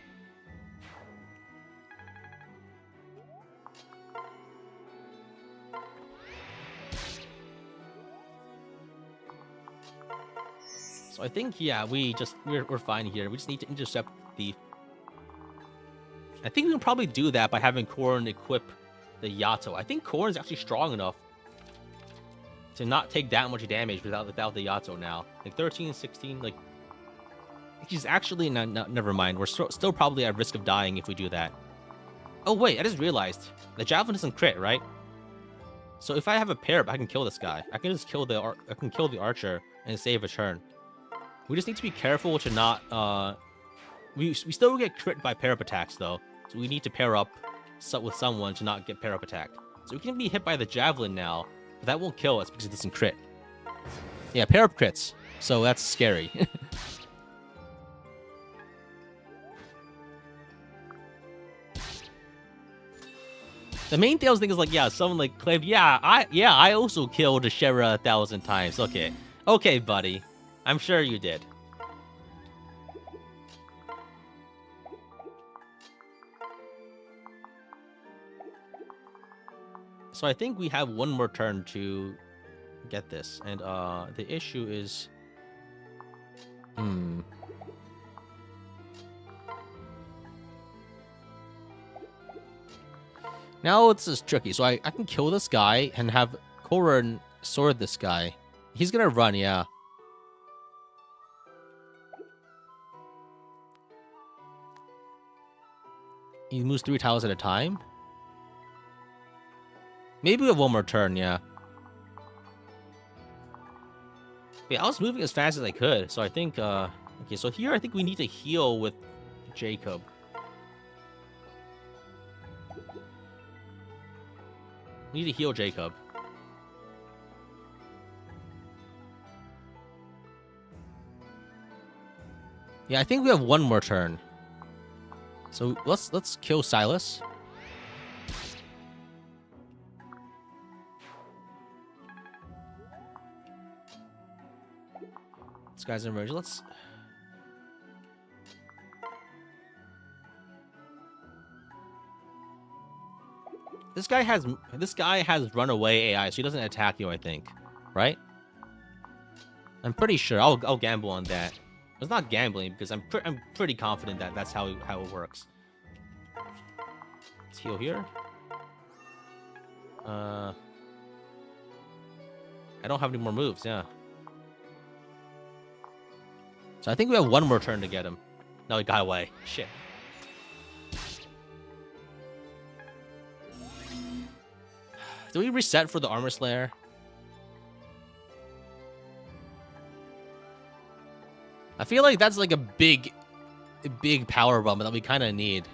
So I think, yeah, we're fine here. We just need to intercept the thief. I think we can probably do that by having Korn equip the Yato. I think Korn is actually strong enough to not take that much damage without the Yato now. Like 13, 16, like he's actually never mind. We're still probably at risk of dying if we do that. Oh wait, I just realized the javelin doesn't crit, right? So if I have a pair, I can kill this guy. I can just kill the archer and save a turn. We just need to be careful to not we still get crit by pair up attacks though. So we need to pair up with someone to not get pair up attacked. So we can be hit by the javelin now, but that won't kill us because it doesn't crit. Yeah, pair up crits. So that's scary. The main Tails thing is like, yeah, someone like claimed, I also killed Shera 1,000 times. Okay, buddy, I'm sure you did. So I think we have one more turn to get this, and the issue is, now it's just tricky. So I can kill this guy and have Koran sword this guy. He's gonna run, yeah. He moves 3 tiles at a time. Maybe we have one more turn, yeah. Yeah, I was moving as fast as I could, so I think, okay, so here I think we need to heal with Jacob. We need to heal Jacob. Yeah, I think we have one more turn. So let's kill Silas. This guy's emerged. This guy has runaway AI, so he doesn't attack you, I think. Right? I'm pretty sure. I'll gamble on that. It's not gambling because I'm pretty confident that that's how it works. Let's heal here. I don't have any more moves, yeah. So I think we have one more turn to get him. No, he got away. Shit. Do we reset for the Armor Slayer? I feel like that's like a big power bump that we kind of need.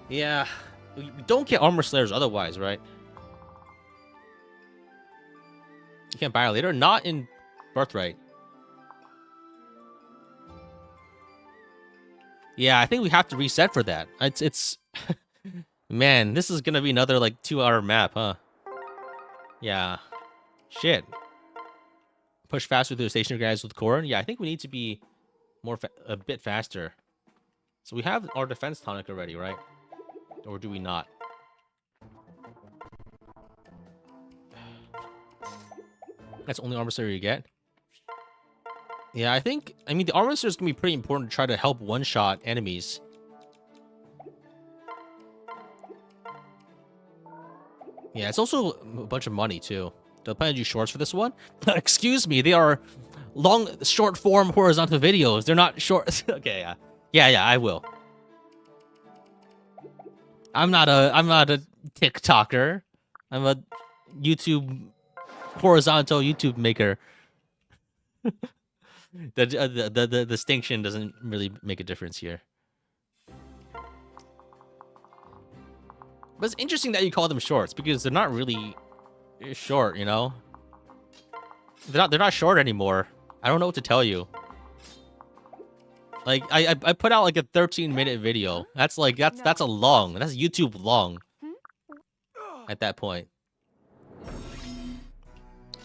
Yeah. We don't get Armor Slayers otherwise, right? You can't buy it later? Not in Birthright. Yeah, I think we have to reset for that. It's man, this is gonna be another like 2-hour map, huh? Yeah. Shit. push faster through the stationary guys with Corrin. Yeah, I think we need to be a bit faster. So we have our defense tonic already, right? Or do we not? That's the only armor you get. Yeah, I mean, the armor is going to be pretty important to try to help one-shot enemies. Yeah, it's also a bunch of money, too. Do I plan to do shorts for this one? Excuse me, they are short form horizontal videos. They're not short. Okay, yeah. Yeah, I will. I'm not a TikToker. I'm a horizontal YouTube maker. The distinction doesn't really make a difference here. But it's interesting that you call them shorts because they're not really short, you know? They're not short anymore. I don't know what to tell you. Like I put out like a 13-minute video. That's like that's YouTube long at that point.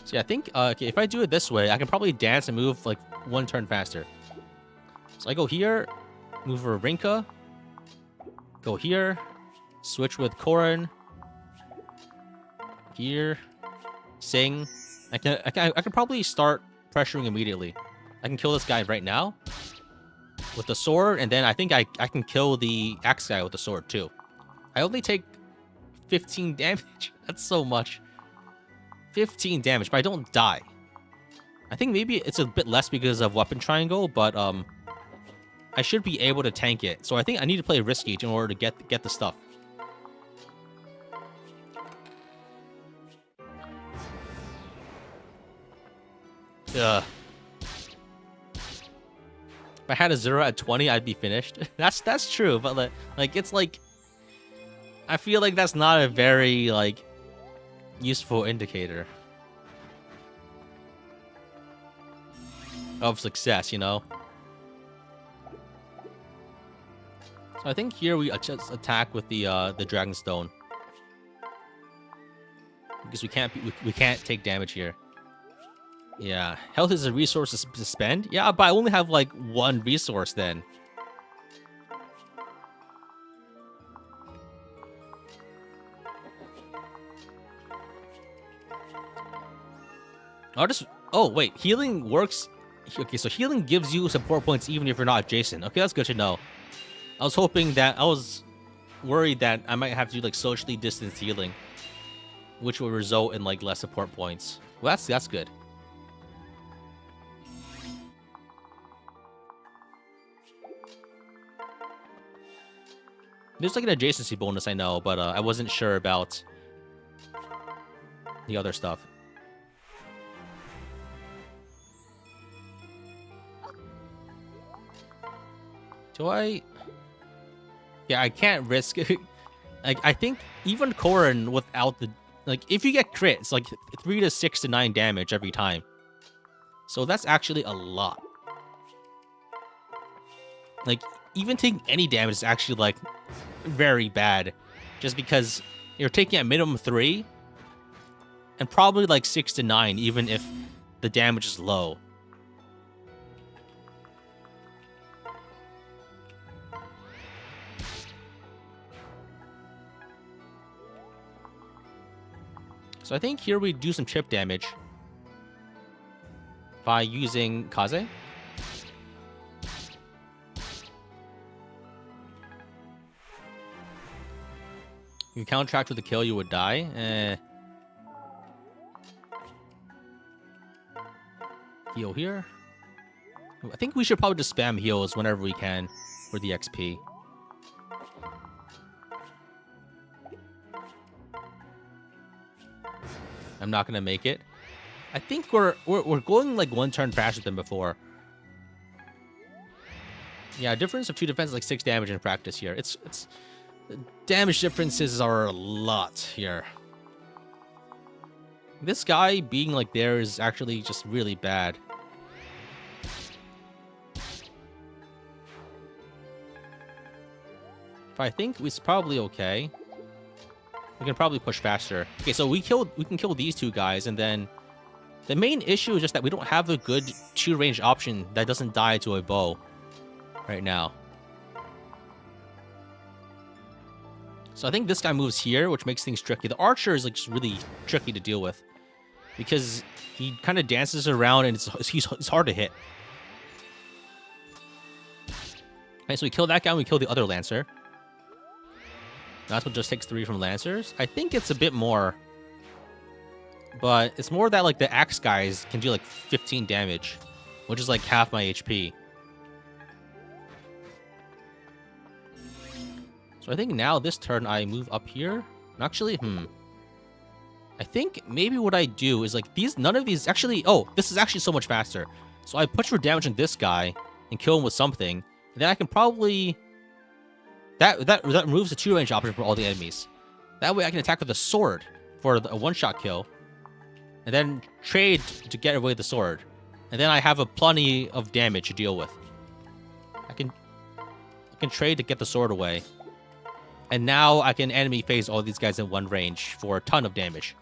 So yeah, I think okay, if I do it this way, I can probably dance and move like one turn faster. So I go here, move over Rinka, go here, switch with Corrin, here, sing. I can probably start pressuring immediately. I can kill this guy right now with the sword, and then I think I can kill the axe guy with the sword too. I only take 15 damage. That's so much. 15 damage, but I don't die. I think maybe it's a bit less because of weapon triangle, but I should be able to tank it. So I think I need to play risky in order to get the stuff. Ugh. If I had a 0 at 20, I'd be finished. That's true, but like it's like I feel like that's not a very like useful indicator of success, you know. So I think here we just attack with the Dragonstone because we can't take damage here. Yeah, health is a resource to spend. Yeah, but I only have like one resource then. Oh wait, healing works. Okay, so healing gives you support points even if you're not adjacent. Okay, that's good to know. I was worried that I might have to do like socially distanced healing, which will result in like less support points. Well, that's good. There's like an adjacency bonus, I know, but I wasn't sure about the other stuff. Do I? Yeah, I can't risk. Like I think even Corrin without the if you get crit, it's like 3 to 6 to 9 damage every time. So that's actually a lot. Like even taking any damage is actually like very bad, just because you're taking at minimum 3 and probably like 6 to 9 even if the damage is low. So I think here we do some chip damage by using Kaze. You counteract with a kill, you would die. Heal here. I think we should probably just spam heals whenever we can for the XP. I'm not gonna make it. I think we're going like one turn faster than before. Yeah, difference of 2 defense is like 6 damage in practice here. It's damage differences are a lot here. This guy being like there is actually just really bad. But I think it's probably okay. We can probably push faster. Okay, so we can kill these 2 guys, and then The main issue is just that we don't have a good 2-range option that doesn't die to a bow right now. So I think this guy moves here, which makes things tricky. The archer is like just really tricky to deal with because he kind of dances around and he's hard to hit. Okay, so we kill that guy and we kill the other lancer. That's what just takes 3 from lancers. I think it's a bit more, but it's more that like the axe guys can do like 15 damage, which is like half my HP. So I think now this turn I move up here. Actually, I think maybe what I do is like none of these actually, oh, this is actually so much faster. So I push for damage on this guy and kill him with something. And then I can probably, that removes the 2-range option for all the enemies. That way I can attack with a sword for a one-shot kill. And then trade to get away the sword. And then I have a plenty of damage to deal with. I can trade to get the sword away. And now I can enemy phase all these guys in one range for a ton of damage.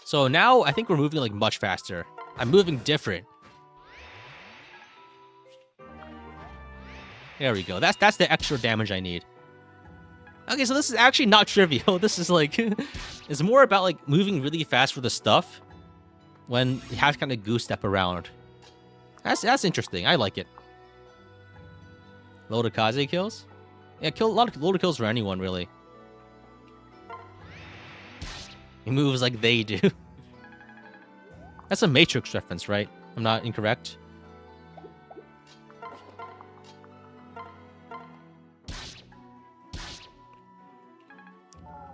So now I think we're moving like much faster. I'm moving different. There we go. That's the extra damage I need. Okay, so this is actually not trivial. This is like, it's more about like moving really fast for the stuff when you have to kind of goose step around. That's interesting. I like it. Load Kaze kills? Yeah, kill a lot of load kills for anyone, really. He moves like they do. That's a Matrix reference, right? I'm not incorrect.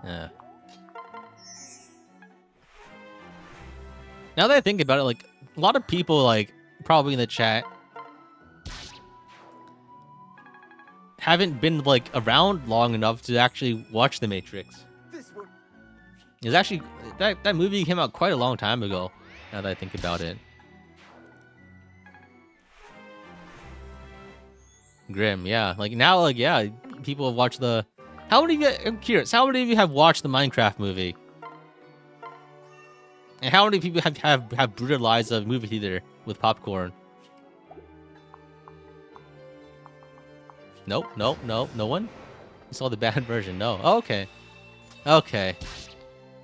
Yeah. Now that I think about it, like, a lot of people, like, probably in the chat haven't been, like, around long enough to actually watch The Matrix. It's actually, that movie came out quite a long time ago, now that I think about it. Grim, yeah. Like, now, like, yeah, people have watched the... How many of you, I'm curious, how many of you have watched the Minecraft movie? And how many people have brutalized a movie theater with popcorn? Nope, no one? You saw the bad version, no. Oh, okay. Okay.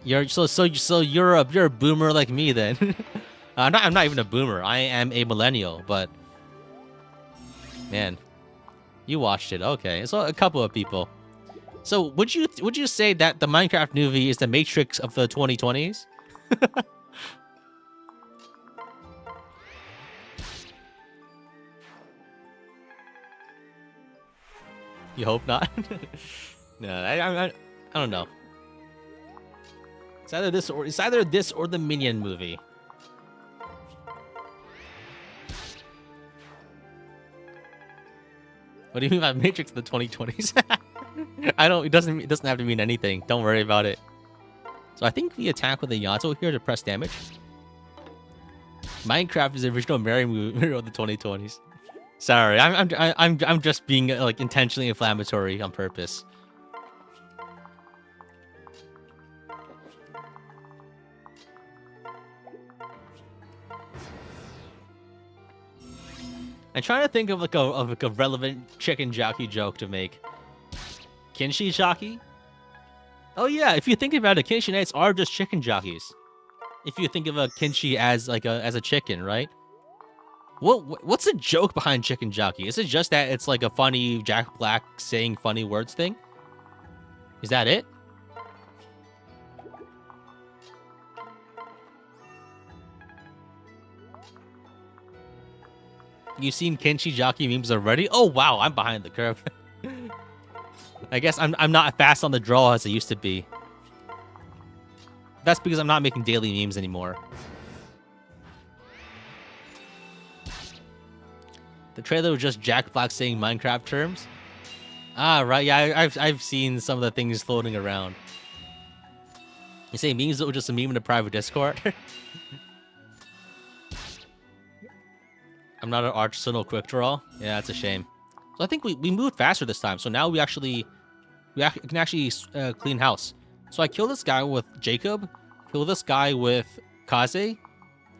You're a boomer like me then. I'm not even a boomer. I am a millennial, but man, you watched it. Okay. So a couple of people. So would you say that the Minecraft movie is the Matrix of the 2020s? You hope not. No, I don't know. It's either this or the Minion movie. What do you mean by Matrix of the 2020s? It doesn't have to mean anything. Don't worry about it. So I think we attack with a Yato here to press damage. Minecraft is the original Mario movie of the 2020s. Sorry, I'm just being like intentionally inflammatory on purpose. I'm trying to think of like a relevant chicken jockey joke to make. Kinshi jockey? Oh yeah, if you think about it, Kinshi Knights are just chicken jockeys. If you think of a Kinshi as like as a chicken, right? What's the joke behind chicken jockey? Is it just that it's like a funny Jack Black saying funny words thing? Is that it? You've seen Kinshi jockey memes already? Oh wow, I'm behind the curve. I guess I'm not fast on the draw as I used to be. That's because I'm not making daily memes anymore. The trailer was just Jack Black saying Minecraft terms. Ah, right. Yeah, I've seen some of the things floating around. You say memes that were just a meme in a private Discord? I'm not an artisanal quick draw. Yeah, that's a shame. So I think we moved faster this time. So now we can actually clean house. So I kill this guy with Jacob Kill this guy with Kaze.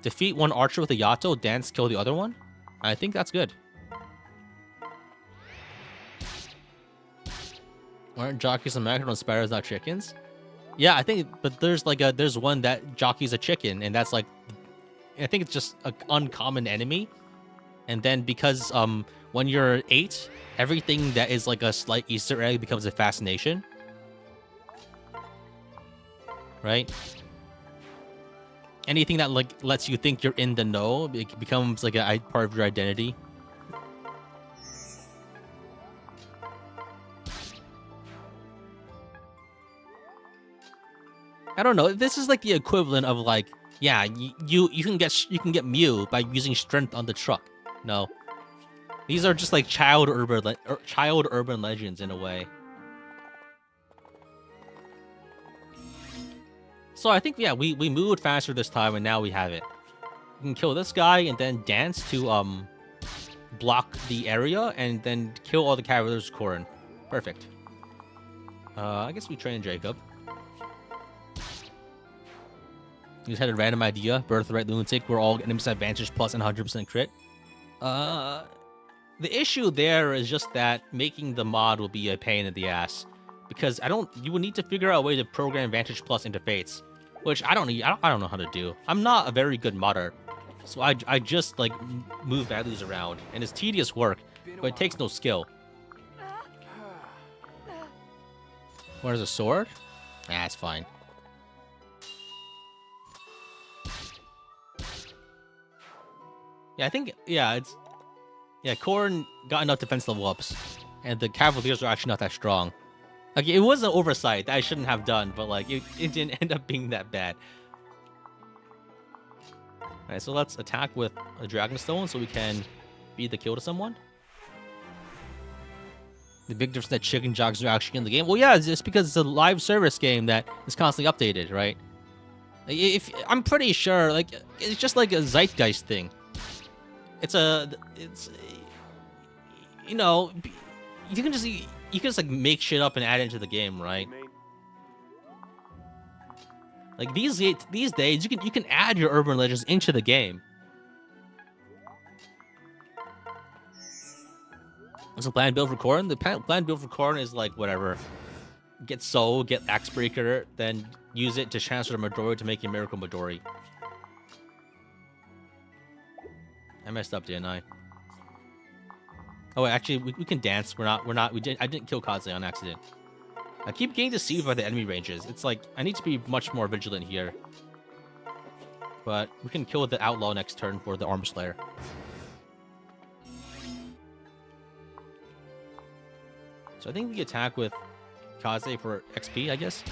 Defeat one archer with a Yato. Dance, kill the other one. I think that's good. Aren't jockeys American on sparrows, not chickens? Yeah, I think, but there's like there's one that jockey's a chicken, and that's like, I think it's just an uncommon enemy. And then because when you're 8, everything that is like a slight Easter egg becomes a fascination. Right? Anything that like lets you think you're in the know, it becomes like a part of your identity. I don't know. This is like the equivalent of like, yeah, you can get Mew by using strength on the truck. No, these are just like child urban legends in a way. So I think, yeah, we moved faster this time, and now we have it. We can kill this guy and then dance to block the area, and then kill all the cavaliers with Corrin. Perfect. I guess we train Jacob. You just had a random idea. Birthright Lunatic. We're all enemies advantage plus and 100% crit. The issue there is just that making the mod will be a pain in the ass, because you would need to figure out a way to program Vantage Plus into Fates, which I don't know how to do. I'm not a very good modder, so I just like move values around, and it's tedious work, but it takes no skill. Where's a sword? Ah, it's fine. Yeah, I think, yeah, Corrin got enough defense level ups, and the Cavaliers are actually not that strong. Like, it was an oversight that I shouldn't have done, but like, it didn't end up being that bad. Alright, so let's attack with a Dragonstone so we can feed the kill to someone. The big difference that chicken jogs are actually in the game. Well, yeah, it's just because it's a live service game that is constantly updated, right? If I'm pretty sure, like, it's just like a zeitgeist thing. It's you know, you can just like make shit up and add it into the game, right? Like these days, you can add your urban legends into the game. What's the plan build for Corrin? The plan build for Corrin is like whatever. Get Soul, get Axebreaker, then use it to transfer the Midori to make a Miracle Midori. I messed up, didn't I? Oh, wait, actually, we can dance. I didn't kill Kaze on accident. I keep getting deceived by the enemy ranges. It's like, I need to be much more vigilant here. But we can kill the Outlaw next turn for the Armor Slayer. So I think we attack with Kaze for XP, I guess.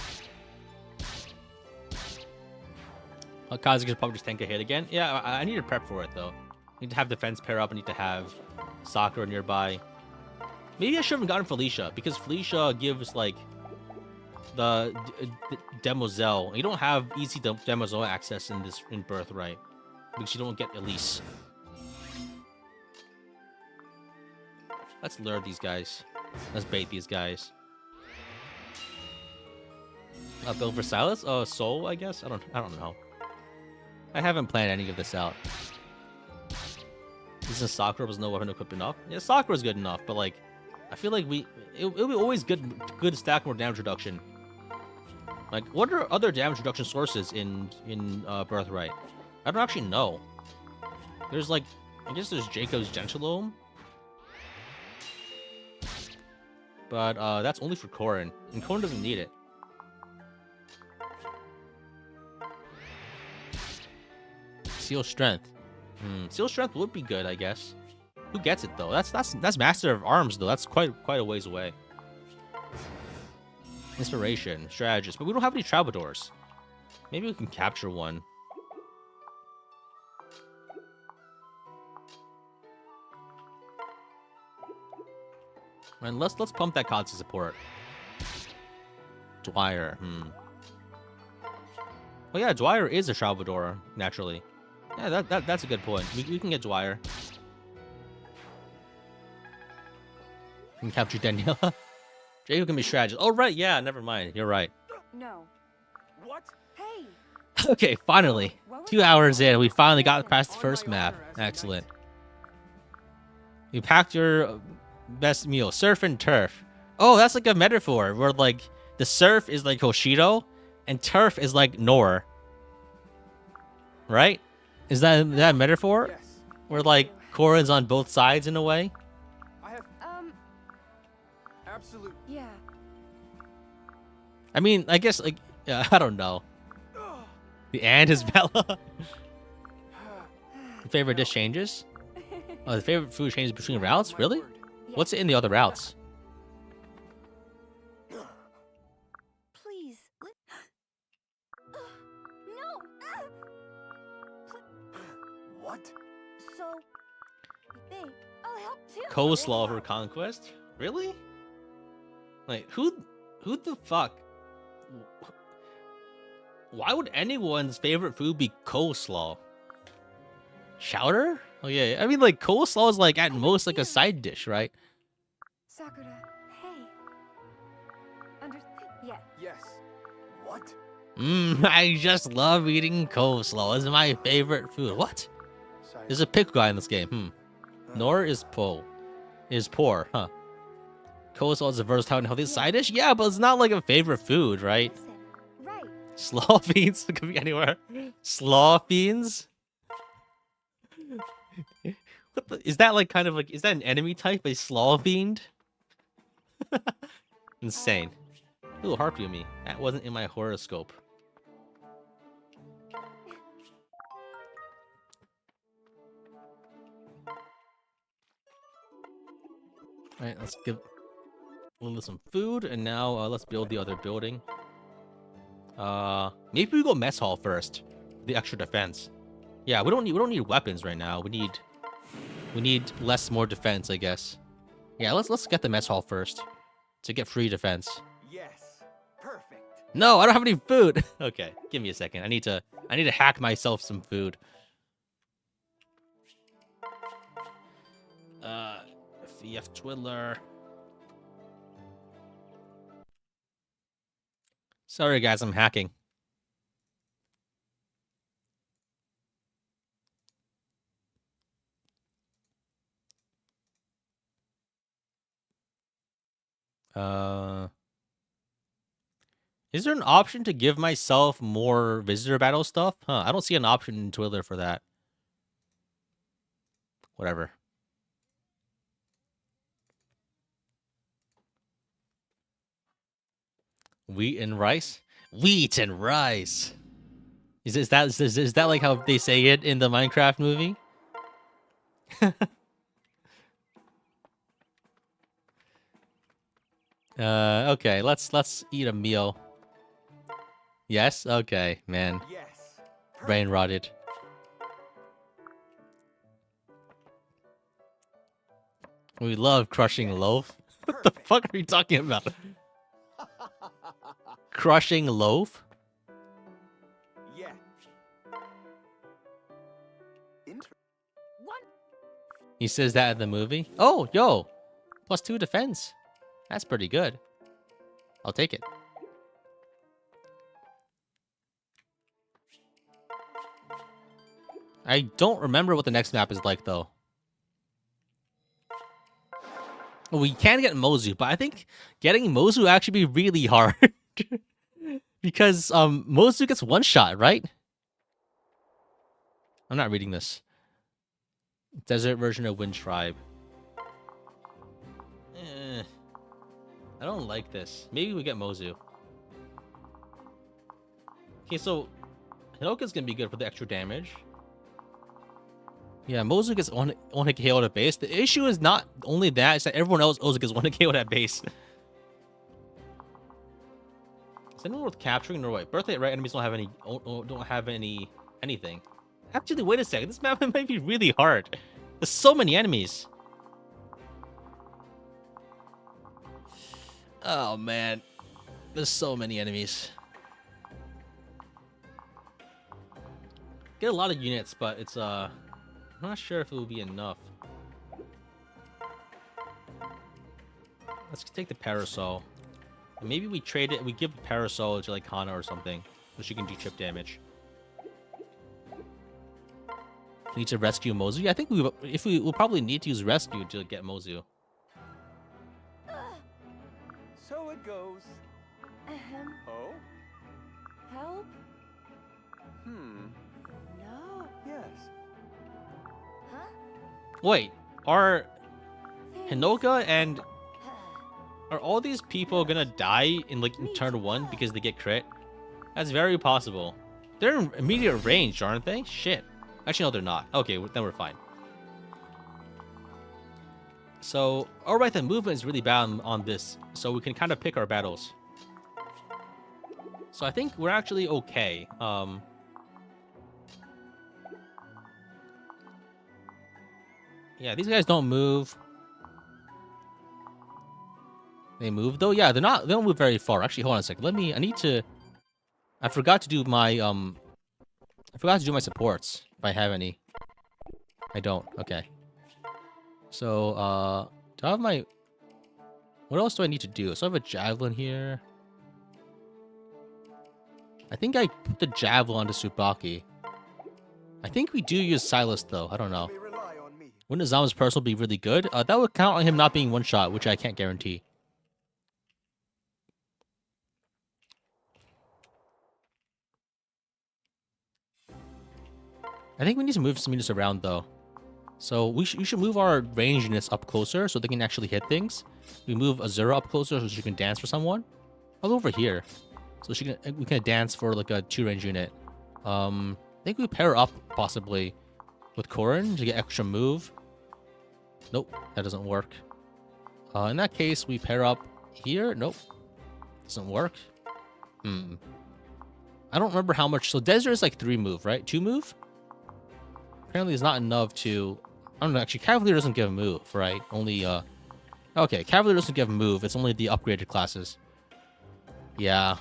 Kaze could probably just tank a hit again. Yeah, I need to prep for it, though. I need to have defense pair up. I need to have Sakura nearby. Maybe I should have gotten Felicia, because Felicia gives, like, the Demoiselle. You don't have easy Demoiselle access in Birthright, because you don't get Elise. Let's lure these guys. Let's bait these guys. Build for Silas? Oh, Soul, I guess? I don't know. I haven't planned any of this out. Isn't Sakura was no weapon equipped enough? Yeah, Sakura's good enough, but like, I feel like it'll be always good stack more damage reduction. Like, what are other damage reduction sources in Birthright? I don't actually know. There's like, I guess there's Jacob's Gentilome, but that's only for Corrin, and Corrin doesn't need it. Seal Strength. Seal Strength would be good, I guess. Who gets it though? That's Master of Arms though. That's quite a ways away. Inspiration, Strategist, but we don't have any Troubadours. Maybe we can capture one. And let's pump that Kaze support. Dwyer. Oh yeah, Dwyer is a Troubadour naturally. Yeah, that's a good point. We can get Dwyer. We can capture Daniela. Jacob can be strategist. Oh right, yeah, never mind. You're right. No. What? Hey. Okay, finally. What was 2 hours in, we finally got Listen, past the on first my map. honor as a Excellent. knight. You packed your best meal, surf and turf. Oh, that's like a metaphor where like the surf is like Hoshido and turf is like Nor. Right? Is that a metaphor? Yes, Where like Korin's on both sides in a way? I have absolute. Yeah. I mean, I guess like I don't know. The and is Bella. Favorite dish changes? Oh, the favorite food changes between routes? My Really? word. What's in the other routes? Please. No. What? So, you think I'll help too? Coleslaw for conquest? Really? Like who the fuck? Why would anyone's favorite food be coleslaw? Chowder? Oh yeah, I mean like coleslaw is like at most like a side dish, right? Sakura, hey. Understand? Yeah. Yes. What? I just love eating coleslaw. It's my favorite food. What? Sire. There's a pickle guy in this game. Nor is poor, huh? Coleslaw is a versatile and healthy side dish? Yeah, but it's not like a favorite food, right? Listen. Right. Slaw beans? It could be anywhere. Slaw beans? What the, is that like kind of like, is that an enemy type? A slaw fiend? Insane. Ooh, Harpy. That wasn't in my horoscope. Alright, let's give Lila some food, and now let's build the other building. Maybe we go mess hall first. The extra defense. Yeah, we don't need weapons right now. We need more defense, I guess. Yeah, let's get the mess hall first to get free defense. Yes. Perfect. No, I don't have any food. Okay, give me a second. I need to hack myself some food. FEF Twiddler. Sorry guys, I'm hacking. Is there an option to give myself more visitor battle stuff? Huh, I don't see an option in Twiddler for that. Whatever. Wheat and rice? Wheat and rice. Is that like how they say it in the Minecraft movie? Okay, let's eat a meal. Yes? Okay, man. Yes. Brain rotted. We love crushing loaf. What the fuck are you talking about? Crushing loaf? Yeah. What? He says that in the movie? Oh, yo! +2 defense. That's pretty good. I'll take it. I don't remember what the next map is like, though. Well, we can get Mozu, but I think getting Mozu would actually be really hard. Because Mozu gets one shot, right? I'm not reading this. Desert version of Wind Tribe. I don't like this. Maybe we get Mozu. Okay, so Hinoka's gonna be good for the extra damage. Yeah, Mozu gets one hit KO at base. The issue is not only that, it's that everyone else also gets one hit KO at base. Is anyone worth capturing or what? Birthright enemies don't have anything. Actually, wait a second. This map might be really hard. There's so many enemies. Oh man, there's so many enemies. Get a lot of units, but it's I'm not sure if it will be enough. Let's take the parasol. Maybe we trade it. We give the parasol to like Hana or something, so she can do chip damage. We need to rescue Mozu. Yeah, I think we'll probably need to use rescue to get Mozu. So it goes. Ahem. Oh? Help? No. Yes. Huh? Wait, are Thanks. Hinoka and are all these people gonna die in like in turn 1 because they get crit? That's very possible. They're in immediate range, aren't they? Shit. Actually, no, they're not. Okay, then we're fine. So, alright, the movement is really bad on this, so we can kind of pick our battles. So I think we're actually okay. Yeah, these guys don't move. They move though. Yeah, they don't move very far. Actually, hold on a second. I forgot to do my supports if I have any. I don't. Okay. So, do I have my... What else do I need to do? So I have a javelin here. I think I put the javelin onto Tsubaki. I think we do use Silas, though. I don't know. You may rely on me. Wouldn't Azama's personal be really good? That would count on him not being one-shot, which I can't guarantee. I think we need to move some units around, though. So we should move our range units up closer so they can actually hit things. We move Azura up closer so she can dance for someone. I'll go over here. So we can dance for like a 2-range unit. I think we pair up possibly with Korin to get extra move. Nope, that doesn't work. In that case, we pair up here. Nope, doesn't work. I don't remember how much. So Desert is like 3 move, right? 2 move? Apparently it's not enough to... I don't know, actually, Cavalier doesn't give a move, right? Only, Okay, Cavalier doesn't give a move. It's only the upgraded classes. Yeah.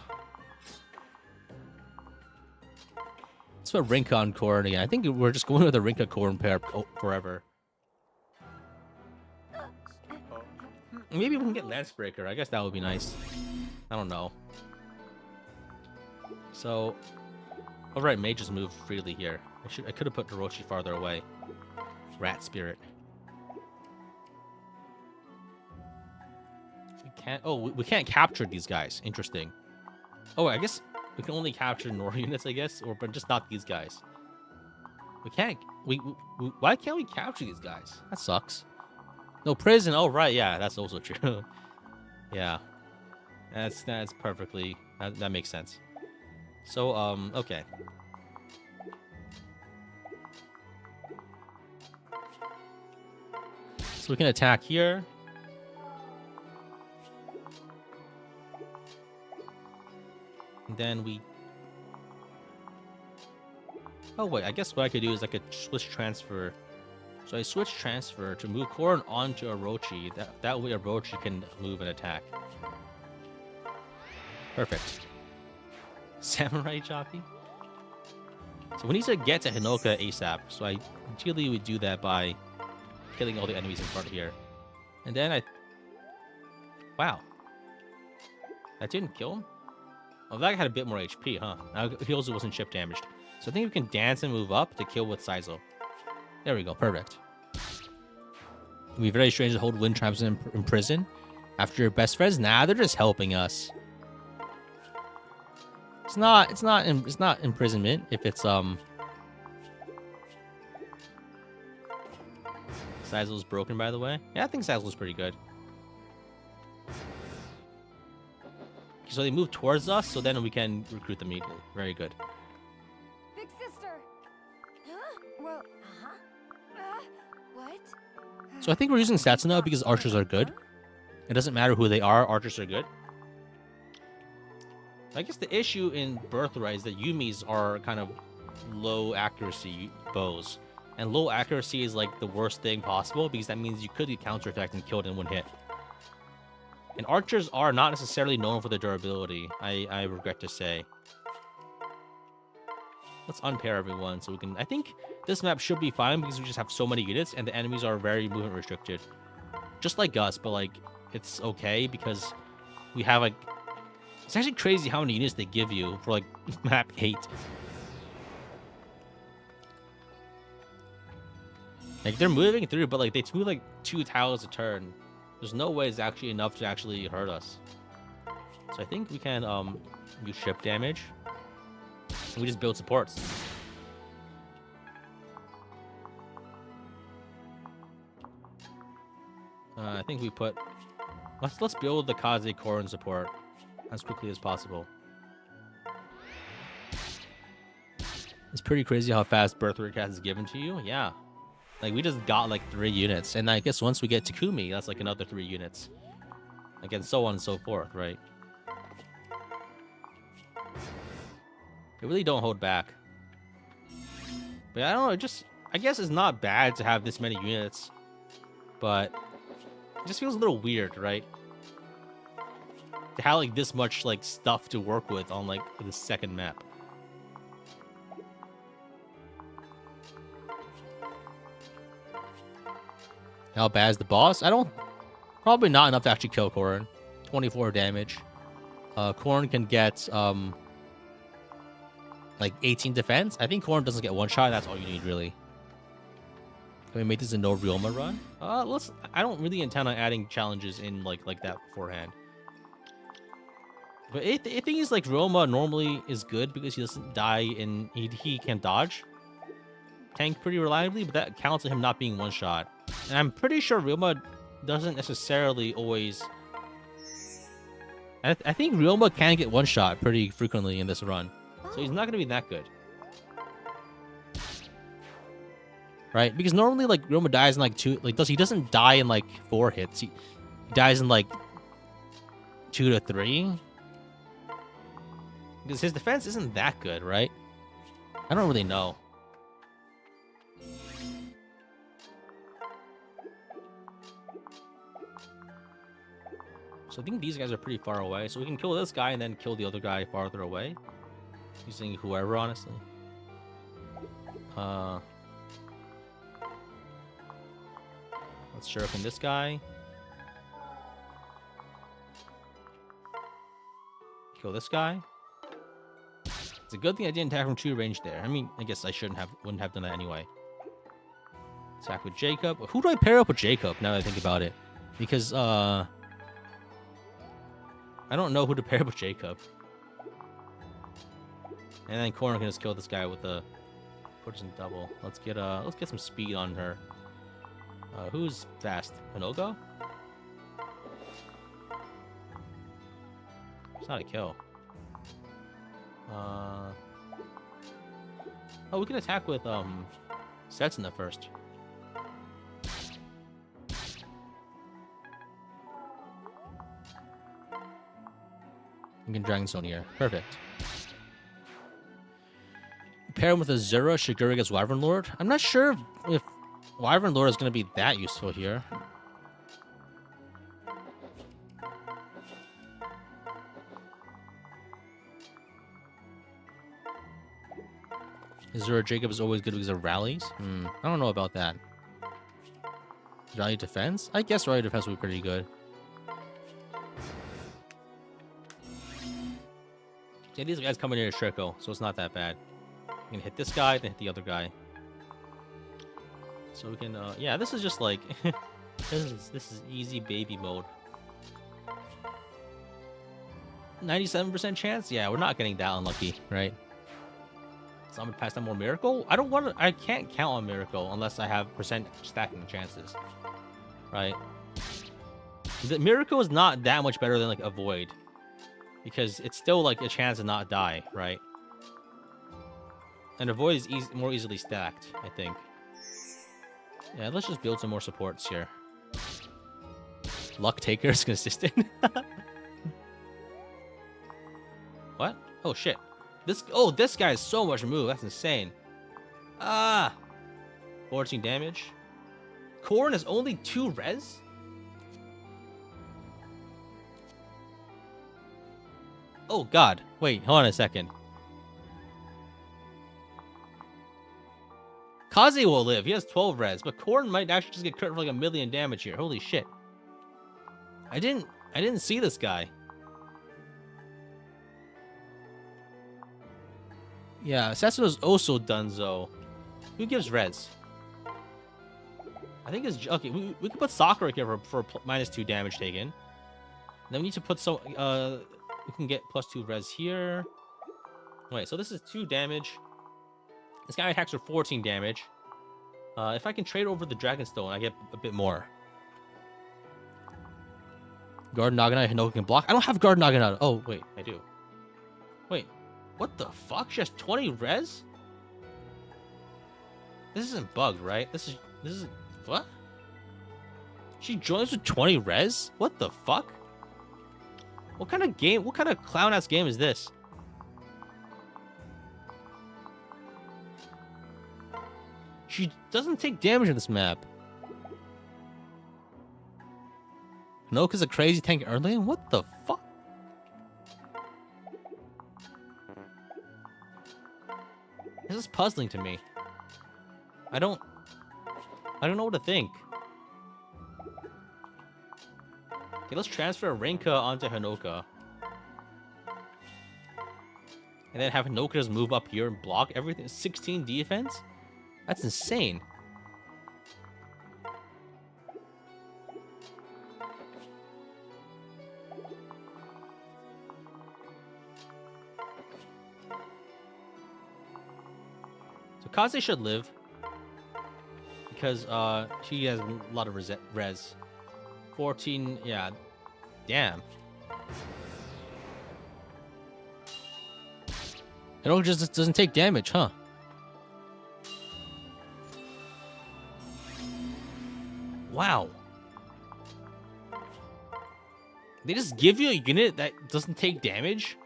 Let's put Rinka on Korin again. I think we're just going with the Rinka Korin pair forever. Maybe we can get Lancebreaker. I guess that would be nice. I don't know. So... Alright, mages move freely here. I could have put Orochi farther away. Rat Spirit. We can't... Oh, we can't capture these guys. Interesting. Oh, I guess we can only capture Nora units, I guess? But just not these guys. We can't... Why can't we capture these guys? That sucks. No, prison. Oh, right. Yeah, that's also true. Yeah. That's perfectly... That makes sense. So, okay. So we can attack here. And then we... Oh, wait. I guess what I could do is I could switch transfer. So I switch transfer to move Korin onto Orochi. That way Orochi can move and attack. Perfect. Samurai jockey? So we need to get to Hinoka ASAP. So ideally we do that by killing all the enemies in front here. And then Wow. That didn't kill him? Oh, that guy had a bit more HP, huh? Now he also wasn't chip damaged. So I think we can dance and move up to kill with Saizo. There we go. Perfect. It'd be very strange to hold wind tribes in prison after your best friends. Nah, they're just helping us. It's not imprisonment if it's Saizo's broken, by the way. Yeah, I think Saizo's pretty good. So they move towards us, so then we can recruit them immediately. Very good. Big sister. Huh? Well, what? So I think we're using Satsuno because archers are good. It doesn't matter who they are, archers are good. I guess the issue in Birthright is that Yumis are kind of low accuracy bows. And low accuracy is like the worst thing possible because that means you could get counterattacked and killed in one hit. And archers are not necessarily known for their durability, I regret to say. Let's unpair everyone so we can... I think this map should be fine because we just have so many units and the enemies are very movement restricted. Just like us, but like, it's okay because we have like... It's actually crazy how many units they give you for like map 8. Like they're moving through, but like they move like 2 tiles a turn. There's no way it's actually enough to actually hurt us. So I think we can use ship damage. And we just build supports. I think we put let's build the Kaze Korin support as quickly as possible. It's pretty crazy how fast Birthright Cast is given to you. Yeah. Like, we just got, like, 3 units. And I guess once we get Takumi, that's, like, another 3 units. Like, and so on and so forth, right? They really don't hold back. But I don't know, I guess it's not bad to have this many units. But it just feels a little weird, right? To have, like, this much, like, stuff to work with on, like, the second map. How bad is the boss? Probably not enough to actually kill Korin. 24 damage. Korin can get, like 18 defense. I think Korin doesn't get 1 shot. That's all you need, really. Can we make this a no Ryoma run? I don't really intend on adding challenges in like that beforehand. But I think he's like Ryoma normally is good because he doesn't die and he can dodge tank pretty reliably, but that counts on him not being 1 shot. And I'm pretty sure Ryoma doesn't necessarily always... I think Ryoma can get 1 shot pretty frequently in this run. So he's not going to be that good. Right? Because normally, like, Ryoma dies in, like, 2... Like, he doesn't die in, like, 4 hits. He dies in, like, 2 to 3. Because his defense isn't that good, right? I don't really know. So I think these guys are pretty far away. So we can kill this guy and then kill the other guy farther away. Using whoever, honestly. Let's shuriken this guy. Kill this guy. It's a good thing I didn't attack from 2 range there. I mean, I guess I wouldn't have done that anyway. Attack with Jacob. Who do I pair up with Jacob now that I think about it? Because, I don't know who to pair with Jacob. And then Korin can just kill this guy with a poison double. Let's get some speed on her. Who's fast? Hinogo? It's not a kill. Oh, we can attack with Setsuna first. We can Dragon Stone here. Perfect. Pair him with Azura, Shigure against Wyvern Lord. I'm not sure if Wyvern Lord is going to be that useful here. Azura Jacob is always good because of rallies. I don't know about that. Rally defense? I guess rally defense would be pretty good. Yeah, these guys come in here to trickle, so it's not that bad. We can hit this guy, then hit the other guy. So we can, yeah, this is just like, this is easy baby mode. 97% chance? Yeah, we're not getting that unlucky, right? So I'm gonna pass down more Miracle. I can't count on Miracle unless I have percent stacking chances, right? The Miracle is not that much better than like Avoid. Because it's still like a chance to not die, right? And Avoid is more easily stacked, I think. Yeah, let's just build some more supports here. Luck Taker is consistent. What? Oh shit. This guy has so much move. That's insane. 14 damage. Korin is only 2 res? Oh god. Wait, hold on a second. Kaze will live. He has 12 res, but Korin might actually just get crit for like 1,000,000 damage here. Holy shit. I didn't see this guy. Yeah, Sasuna's also Dunzo. Who gives res? I think it's okay. We can put Sakura here for -2 damage taken. Then we need to put some. We can get +2 res here. Wait, so this is 2 damage. This guy attacks for 14 damage. If I can trade over the Dragonstone, I get a bit more. Guard Naginata Hinoka can block. I don't have Guard Naginata. Oh, wait, I do. Wait, what the fuck? She has 20 res? This isn't bugged, right? This is what? She joins with 20 res? What the fuck? What kind of game? What kind of clown ass game is this? She doesn't take damage in this map. Hinoka's a crazy tank early? What the fuck? This is puzzling to me. I don't know what to think. Okay, let's transfer Rinka onto Hinoka. And then have Hinoka just move up here and block everything. 16 defense? That's insane. So Kaze should live. Because she has a lot of res. 14, yeah. Damn. Hinoka just doesn't take damage, huh? Wow. They just give you a unit that doesn't take damage?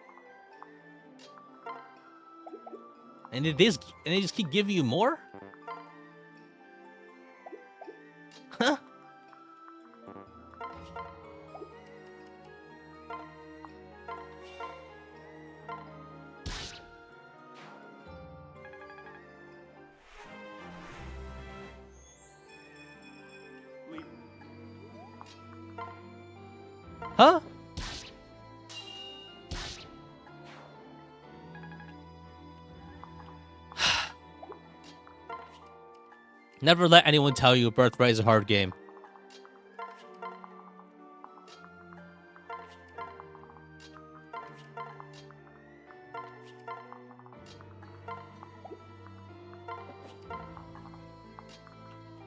And they just keep giving you more? Huh? Huh? Never let anyone tell you Birthright is a hard game.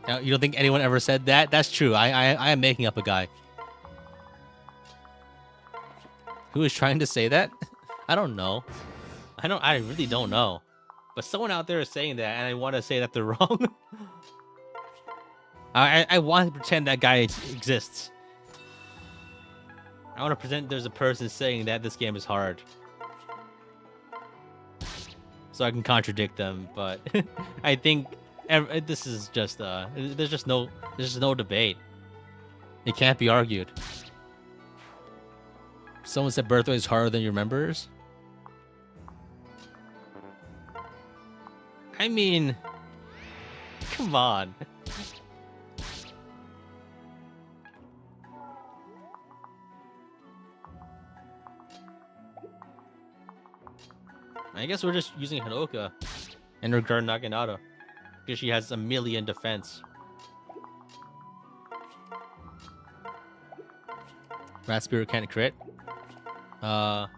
Now, you don't think anyone ever said that? That's true. I am making up a guy. Who is trying to say that? I don't know. I really don't know. But someone out there is saying that, and I want to say that they're wrong. I want to pretend that guy exists. I want to pretend there's a person saying that this game is hard. So I can contradict them, but I think this is just there's just no debate. It can't be argued. Someone said Birthright is harder than your members. I mean, come on. I guess we're just using Hinoka and her Guard Naginata because she has a million defense. Rat Spirit can't crit. Oh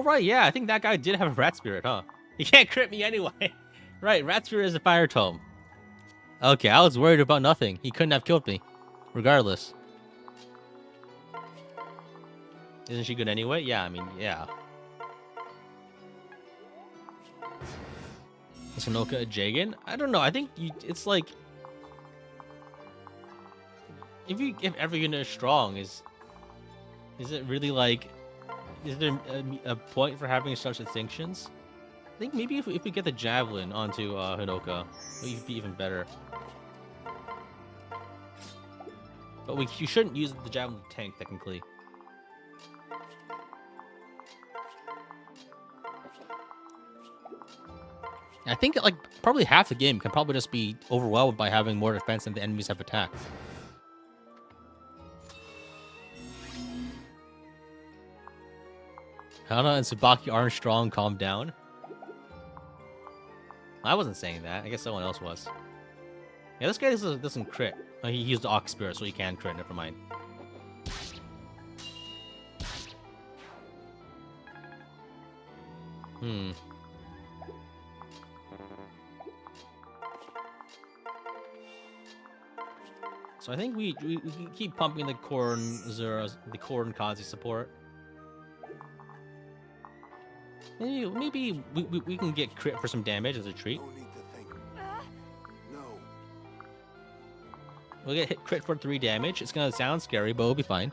right, yeah, I think that guy did have a Rat Spirit, huh? He can't crit me anyway. Right, Rat Spirit is a fire tome. Okay, I was worried about nothing. He couldn't have killed me, regardless. Isn't she good anyway? Yeah, I mean, yeah. Is Hinoka a Jagan? I don't know. I think it's like if every unit is strong, is it really like? Is there a point for having such distinctions? I think maybe if we get the Javelin onto Hinoka, it would be even better. But you shouldn't use the Javelin tank technically. I think like probably half the game can probably just be overwhelmed by having more defense than the enemies have attack. Hana and Tsubaki aren't strong, calm down. I wasn't saying that. I guess someone else was. Yeah, this guy doesn't crit. He used the Ox Spirit, so he can crit. Never mind. Hmm. So I think we keep pumping the Corn Zeros, the Corn Kazi support. Maybe we can get crit for some damage as a treat. No need to think. No. We'll get hit crit for 3 damage. It's gonna sound scary, but we'll be fine.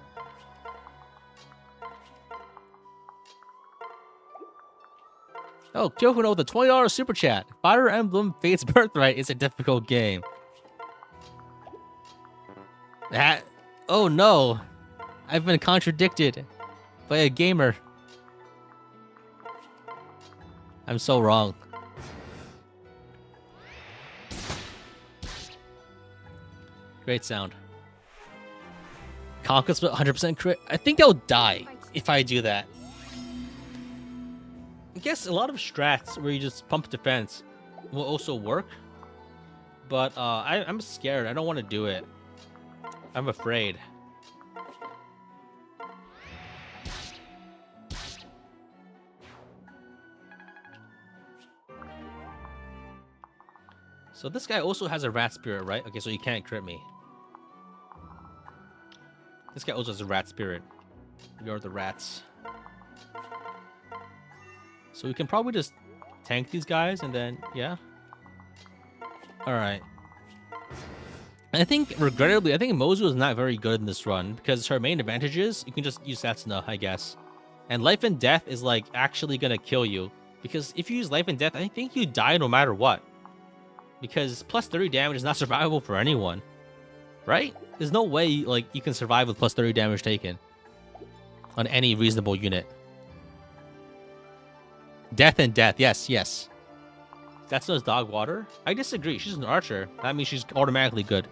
Oh, Kyofuno with the $20 super chat. Fire Emblem Fate's Birthright is a difficult game. That. Oh no. I've been contradicted by a gamer. I'm so wrong. Great sound. Conquest with 100% crit. I think I'll die if I do that. I guess a lot of strats where you just pump defense will also work. But I'm scared. I don't want to do it. I'm afraid. So this guy also has a rat spirit, right? Okay, so he can't crit me. This guy also has a rat spirit. We are the rats. So we can probably just tank these guys and then, yeah. Alright. And I think, regrettably, I think Mozu is not very good in this run because her main advantage is you can just use Setsuna, I guess. And Life and Death is, like, actually gonna kill you. Because if you use Life and Death, I think you die no matter what. Because plus 30 damage is not survivable for anyone. Right? There's no way, like, you can survive with plus 30 damage taken. On any reasonable unit. Death and Death, yes, yes. That's no dog water? I disagree. She's an archer. That means she's automatically good.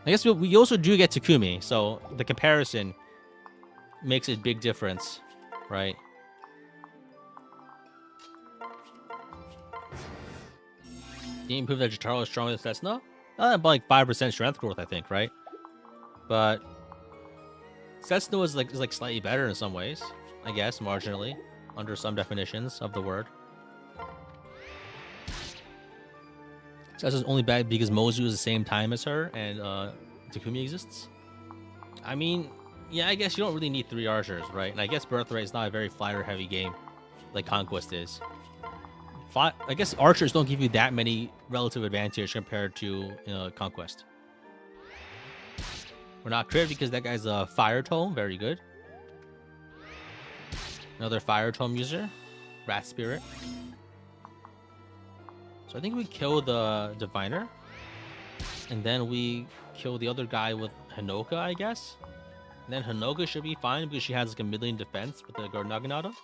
I guess we also do get Takumi, so the comparison makes a big difference, right? You improve that Jotaro is stronger than Setsuna? By like 5% strength growth, I think, right? But Setsuna is like slightly better in some ways, I guess, marginally, under some definitions of the word. Setsuna's only bad because Mozu is the same time as her and Takumi exists. I mean, yeah, I guess you don't really need 3 archers, right? And I guess Birthright is not a very fighter-heavy game like Conquest is. I guess archers don't give you that many relative advantage compared to Conquest. We're not crit because that guy's a fire tome. Very good. Another fire tome user. Rat spirit. So I think we kill the diviner. And then we kill the other guy with Hinoka, I guess. And then Hinoka should be fine because she has like a million defense with the Guard Naginata.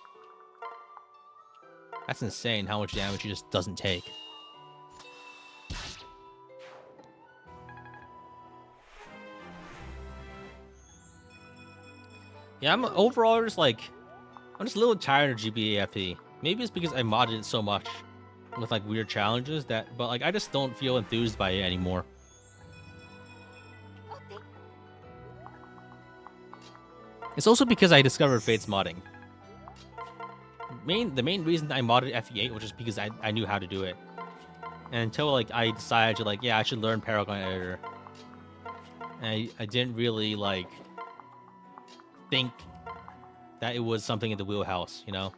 That's insane how much damage she just doesn't take. Yeah, I'm overall just like, I'm just a little tired of GBAFE. Maybe it's because I modded it so much with like weird challenges that, but like I just don't feel enthused by it anymore. Okay. It's also because I discovered Fate's modding. The main reason I modded FE8 was just because I knew how to do it. And until like I decided to like, yeah, I should learn Paragon Editor. And I didn't really like think that it was something in the wheelhouse, you know?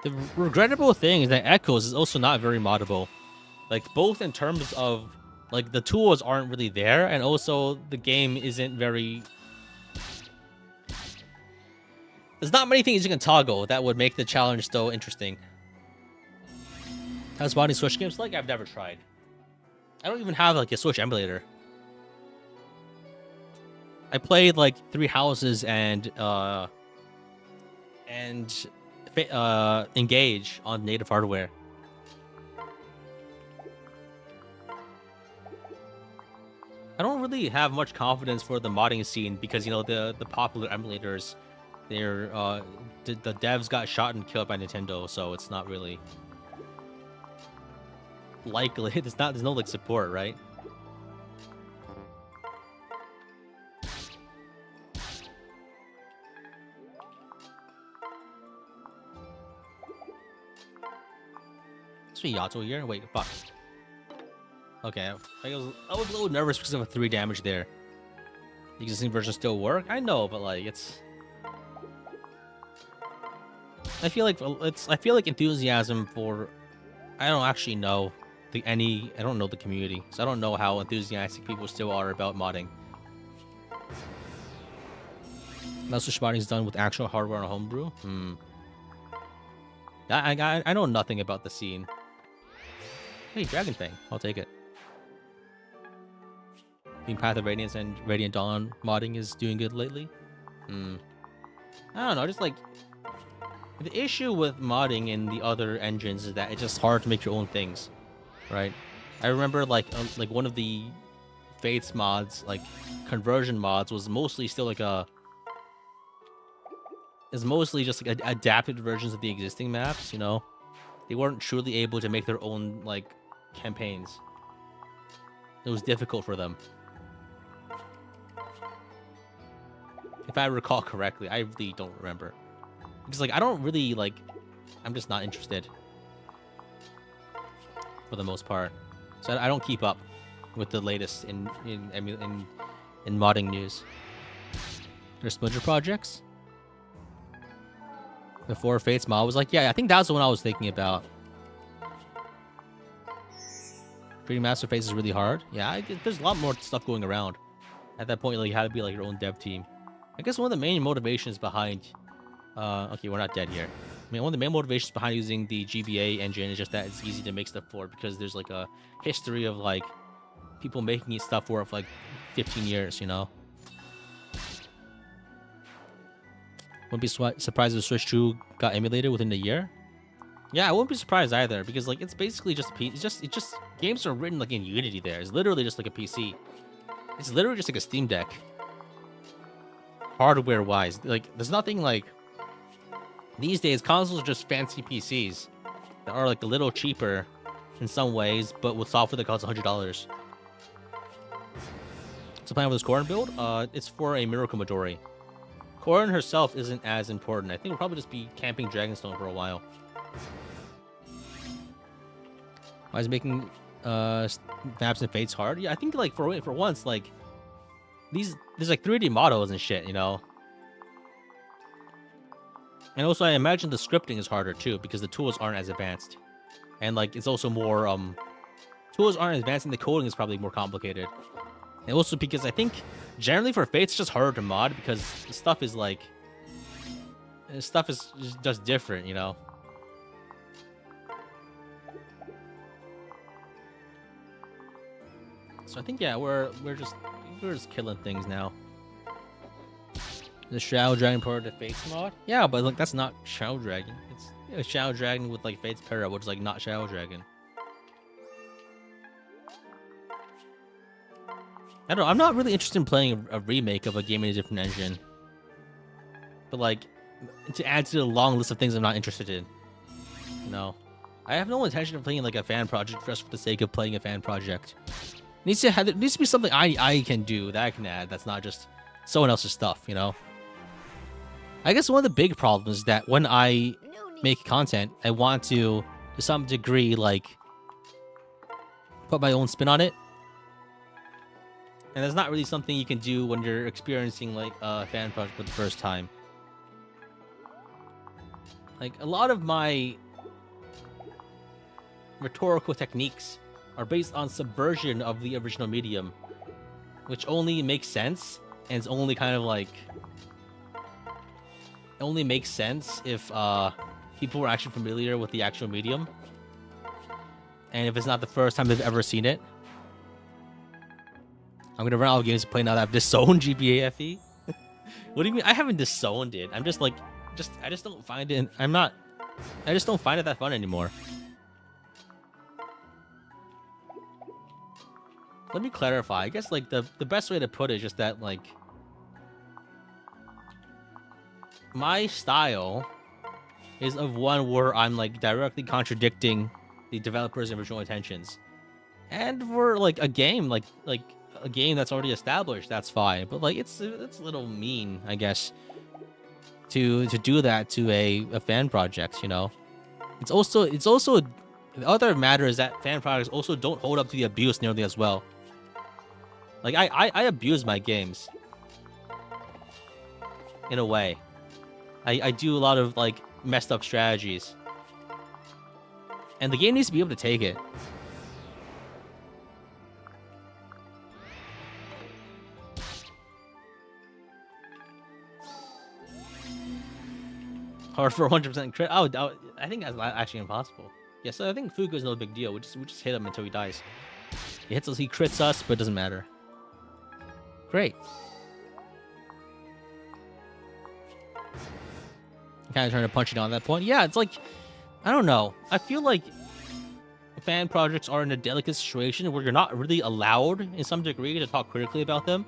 The regrettable thing is that Echoes is also not very moddable. Like both in terms of like the tools aren't really there and also the game isn't very... There's not many things you can toggle that would make the challenge so interesting. How's modding Switch games like? I've never tried. I don't even have like a Switch emulator. I played like 3 Houses and Engage on native hardware. I don't really have much confidence for the modding scene because you know the popular emulators, they're the devs got shot and killed by Nintendo, so it's not really likely. There's no like support, right? Is Yato here? Wait, fuck. Okay, I was a little nervous because of a 3 damage there. The existing version still work? I know, but like it's. I feel like enthusiasm for. I don't actually know I don't know the community, so I don't know how enthusiastic people still are about modding. Most of modding is done with actual hardware and homebrew. I know nothing about the scene. Hey, Dragon Fang, I'll take it. Being Path of Radiance and Radiant Dawn modding is doing good lately. I don't know, just like the issue with modding in the other engines is that it's just hard to make your own things, right? I remember like one of the Fates mods, like conversion mods, was mostly still like is mostly just like adapted versions of the existing maps. You know, they weren't truly able to make their own like campaigns. It was difficult for them. If I recall correctly, I really don't remember. Because like I don't really like, I'm just not interested for the most part. So I don't keep up with the latest in modding news. There's Splinter projects. Before Fates mod was like, yeah, I think that's the one I was thinking about. Creating Master Fates is really hard. Yeah, there's a lot more stuff going around. At that point, like you had to be like your own dev team. I guess one of the main motivations behind okay, we're not dead here. I mean, one of the main motivations behind using the GBA engine is just that it's easy to make stuff for, because there's like a history of like people making stuff for it for like 15 years, you know? Wouldn't be surprised if Switch 2 got emulated within a year. Yeah, I wouldn't be surprised either, because like it's basically just it's just games are written like in Unity there. It's literally just like a PC. It's literally just like a Steam Deck. Hardware wise, like there's nothing like. These days, consoles are just fancy PCs that are like a little cheaper in some ways, but with software that costs $100. So plan for this Corrin build? It's for a Miracle Midori. Corrin herself isn't as important. I think we'll probably just be camping Dragonstone for a while. Why is making maps and fates hard? Yeah, I think like for once, like there's like 3D models and shit, you know. And also, I imagine the scripting is harder too, because the tools aren't as advanced, and like it's also more tools aren't as advanced, and the coding is probably more complicated. And also because I think generally for Fates it's just harder to mod, because the stuff is like just different, you know. So I think yeah, we're just killing things now. The Shadow Dragon part of the Fates mod? Yeah, but like that's not Shadow Dragon. It's a Shadow Dragon with like Fates Para, which is like not Shadow Dragon. I don't know, I'm not really interested in playing a remake of a game in a different engine. But like, to add to the long list of things I'm not interested in. No. I have no intention of playing like a fan project just for the sake of playing a fan project. There needs to be something I can do that I can add that's not just someone else's stuff, you know? I guess one of the big problems is that when I make content, I want to some degree, like, put my own spin on it. And that's not really something you can do when you're experiencing, like, a fan project for the first time. Like, a lot of my rhetorical techniques are based on subversion of the original medium, which only makes sense, and it's only kind of like... It only makes sense if people were actually familiar with the actual medium, and if it's not the first time they've ever seen it. I'm gonna run out of games to play now that I've disowned GBA FE. What do you mean? I haven't disowned it. I'm just like, I just don't find it. I just don't find it that fun anymore. Let me clarify. I guess like the best way to put it is just that like, my style is of one where I'm like directly contradicting the developers' original intentions. And for like a game, like a game that's already established, that's fine. But like it's a little mean, I guess, to do that to a fan project. You know, it's also the other matter is that fan projects also don't hold up to the abuse nearly as well. Like I abuse my games in a way. I do a lot of like messed up strategies, and the game needs to be able to take it. Hard for 100% crit. Oh, I think that's actually impossible. Yeah, so I think Fugo is no big deal. We just hit him until he dies. He hits us, he crits us, but it doesn't matter. Great. Kind of trying to punch it on that point. Yeah, it's like, I don't know. I feel like fan projects are in a delicate situation where you're not really allowed, in some degree, to talk critically about them.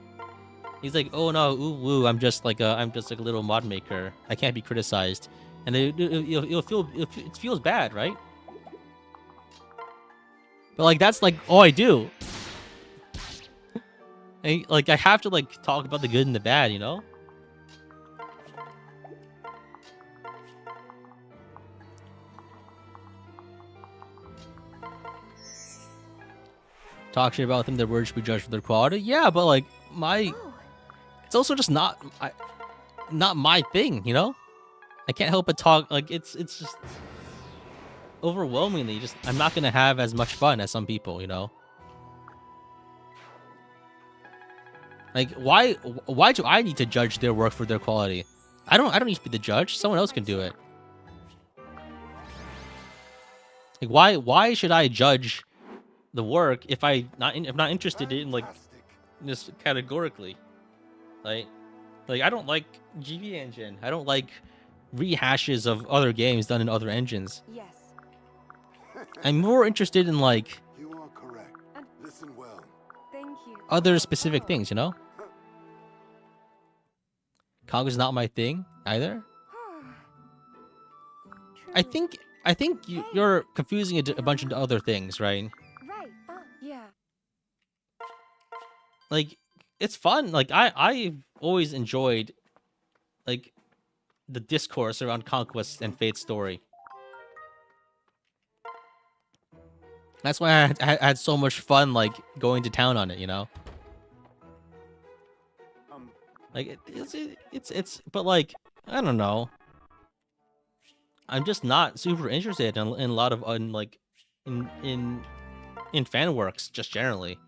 He's like, oh no, ooh, woo, I'm just like a little mod maker. I can't be criticized, and it feels bad, right? But like that's like all I do. And, like I have to like talk about the good and the bad, you know? Talk shit about them, their words should be judged for their quality. Yeah, but like it's also just not my thing, you know? I can't help but talk, like it's just overwhelmingly just I'm not gonna have as much fun as some people, you know? Like why do I need to judge their work for their quality? I don't need to be the judge. Someone else can do it. Like why should I judge the work if I'm not interested in like this categorically? Like I don't like GV engine. I don't like rehashes of other games done in other engines. Yes. I'm more interested in like You are correct. Listen well. Thank you. other specific things, you know? Cog is not my thing either. I think you're confusing a bunch of other things, right? Right. Yeah. Like it's fun. Like I've always enjoyed like the discourse around Conquest and Fate's story. That's why I had so much fun like going to town on it, you know? Like it's but like I don't know. I'm just not super interested in a lot of in fan works just generally.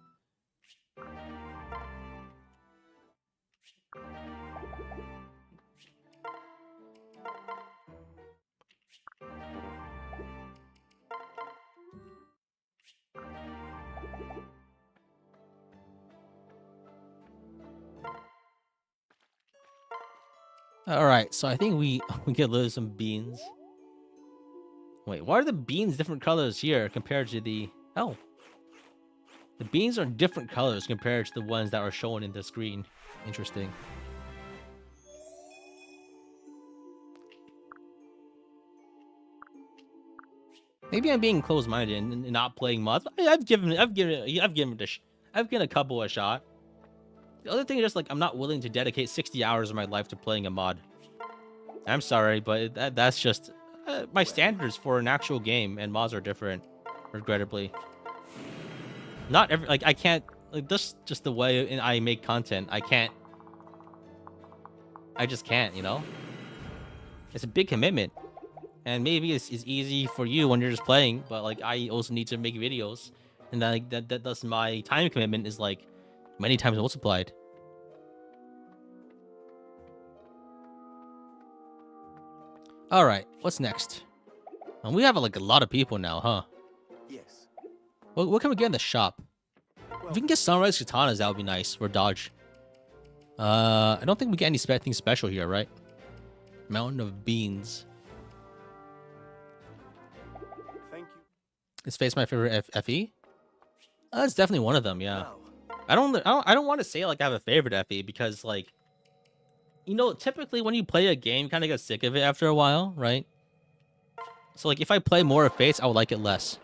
All right, so I think we can lose some beans. Wait, why are the beans different colors here compared to the... Oh. The beans are different colors compared to the ones that are shown in the screen. Interesting. Maybe I'm being closed-minded and not playing mods. I've given a couple a shot. The other thing is just like I'm not willing to dedicate 60 hours of my life to playing a mod. I'm sorry, but that's just my standards for an actual game, and mods are different, regrettably. Not every I can't like this just the way I make content. I just can't, you know. It's a big commitment, and maybe it's easy for you when you're just playing, but like I also need to make videos, and that thus my time commitment is like many times multiplied. All right, what's next? And we have like a lot of people now, huh? Yes. What can we get in the shop? If we can get sunrise katanas, that would be nice for dodge. I don't think we get anything special here, right? Mountain of beans. Thank you. Is Face my favorite FE? That's definitely one of them, yeah. Now, I don't want to say like I have a favorite FE because like, you know, typically when you play a game, you kind of get sick of it after a while, right? So like if I play more of Fates, I would like it less.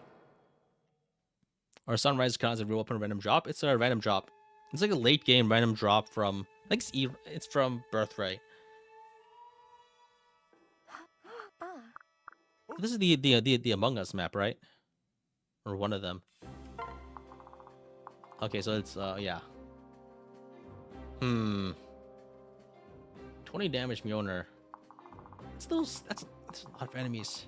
Or Sunrise counts as a real weapon random drop. It's a random drop. It's like a late game random drop from I think it's from Birthright. Ah. This is the Among Us map, right? Or one of them. Okay, so it's yeah. 20 damage Mjolnir. That's a lot of enemies.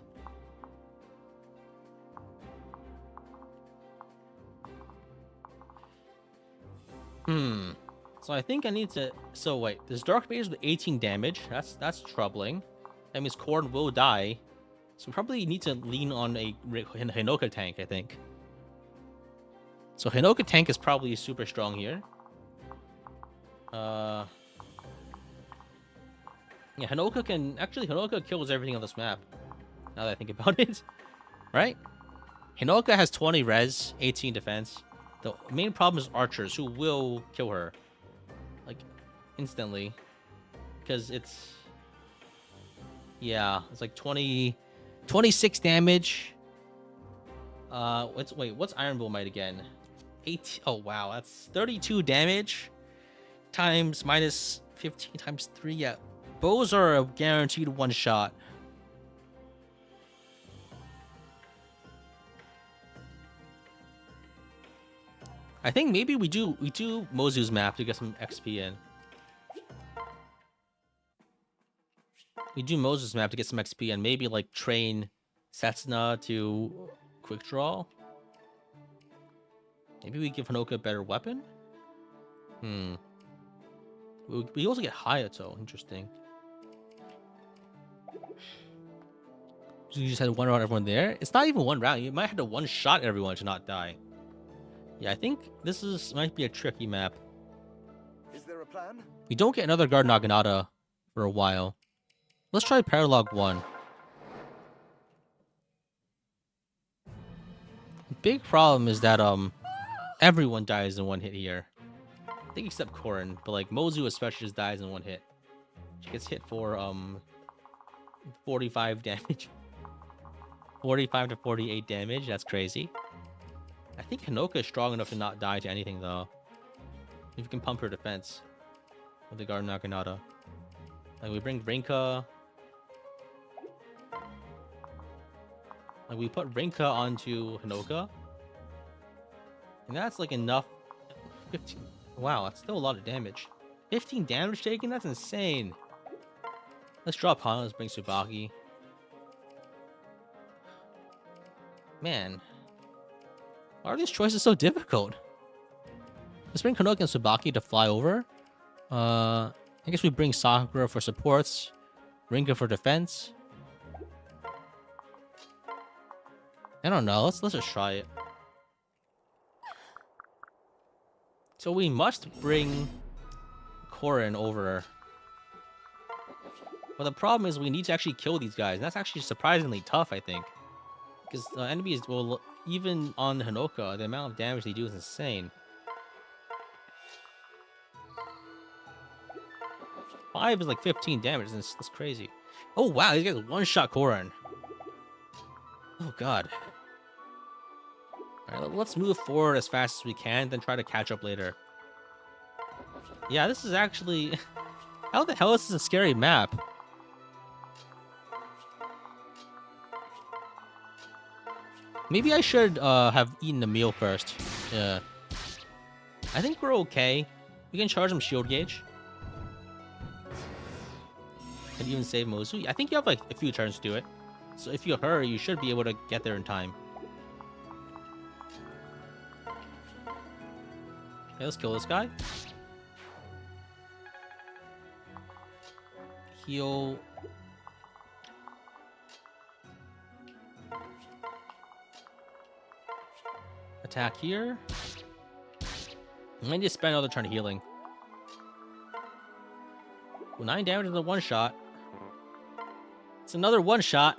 So I think I need to. So wait, there's Dark Mage with 18 damage. That's troubling. That means Korn will die. So we probably need to lean on a Hinoka tank, I think. So Hinoka tank is probably super strong here. Yeah, Hinoka kills everything on this map. Now that I think about it, right? Hinoka has 20 res, 18 defense. The main problem is archers who will kill her, like, instantly, because it's, yeah, it's like 26 damage. What's Iron Bull Might again? 8. Oh wow, that's 32 damage times minus 15 times 3. Yeah, bows are a guaranteed one shot. I think maybe we do Mozu's map to get some XP in. We do Mozu's map to get some XP and maybe like train Setsuna to quick draw. Maybe we give Hinoka a better weapon. We also get Hayato. Interesting. You just had one round everyone there. It's not even one round. You might have to one shot everyone to not die. Yeah, I think this might be a tricky map. Is there a plan? We don't get another Guard Naginata for a while. Let's try Paralog 1. Big problem is that everyone dies in one hit here. I think except Korin, but like Mozu especially just dies in one hit. She gets hit for 45 damage. 45 to 48 damage. That's crazy. I think Hinoka is strong enough to not die to anything, though. If you can pump her defense with the Guard Naginata. Like, we bring Rinka. Like, we put Rinka onto Hinoka. And that's, like, enough. 15. Wow, that's still a lot of damage. 15 damage taken? That's insane. Let's drop Hana. Let's bring Tsubaki. Man. Why are these choices so difficult? Let's bring Hinoka and Tsubaki to fly over. I guess we bring Sakura for supports. Rinka for defense. I don't know. Let's just try it. So we must bring Korin over. But the problem is we need to actually kill these guys. And that's actually surprisingly tough, I think. Because the enemies will... Even on Hinoka, the amount of damage they do is insane. 5 is like 15 damage. That's crazy. Oh, wow. These guys one-shot Korin. Oh, God. All right, let's move forward as fast as we can, then try to catch up later. Yeah, this is actually... How the hell is this a scary map? Maybe I should have eaten a meal first. Yeah. I think we're okay. We can charge him shield gauge. And even save Mozu. I think you have like a few turns to do it. So if you hurry, you should be able to get there in time. Okay, let's kill this guy. Heal. Attack here. I'm gonna just spend another turn healing. Well, 9 damage is a one-shot. It's another one-shot.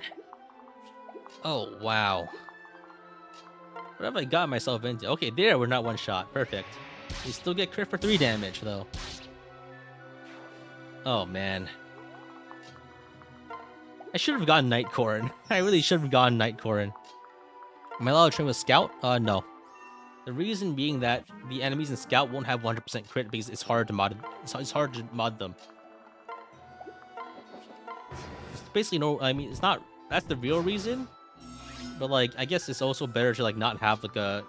Oh, wow. What have I got myself into? Okay, there, we're not one-shot. Perfect. We still get crit for 3 damage, though. Oh, man. I should have gotten Night Korin. I really should have gotten Night Korin. Am I allowed to train with Scout? No. The reason being that the enemies in Scout won't have 100% crit because it's hard to mod. It's hard to mod them. It's basically no. I mean, it's not. That's the real reason. But like, I guess it's also better to like not have like a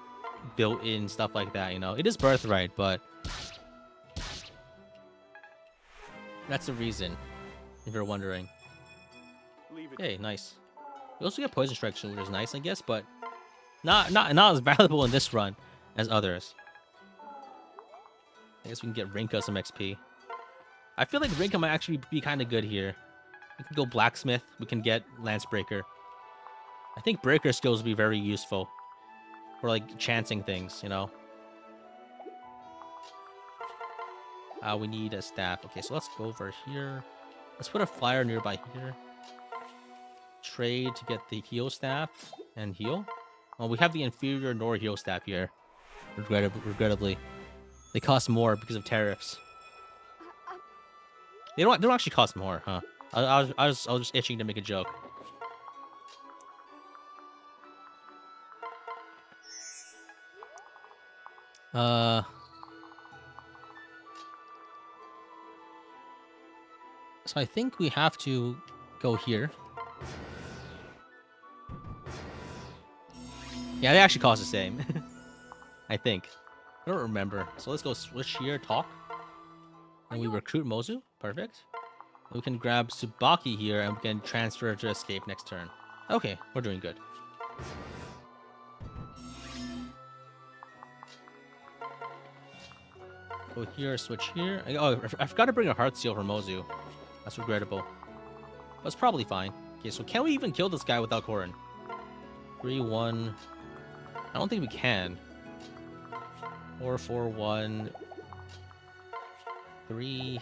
built-in stuff like that. You know, it is Birthright, but that's the reason. If you're wondering. Leave it. Hey, nice. We also get Poison Strike soon, which is nice, I guess, but not as valuable in this run as others. I guess we can get Rinka some XP. I feel like Rinka might actually be kind of good here. We can go Blacksmith. We can get Lance Breaker. I think Breaker skills would be very useful for like chancing things, you know. We need a staff. Okay, so let's go over here. Let's put a flyer nearby here. Trade to get the heal staff and heal. Well, we have the inferior nor heal staff here. Regrettably, they cost more because of tariffs. They don't actually cost more, huh? I was just itching to make a joke. So I think we have to go here. Yeah, they actually cost the same. I think. I don't remember. So let's go switch here, talk. And we recruit Mozu. Perfect. We can grab Tsubaki here and we can transfer to escape next turn. Okay, we're doing good. Go here, switch here. Oh, I forgot to bring a Heart Seal for Mozu. That's regrettable. But it's probably fine. Okay, so can we even kill this guy without Korin? 3-1. I don't think we can. 4-4-1. 3.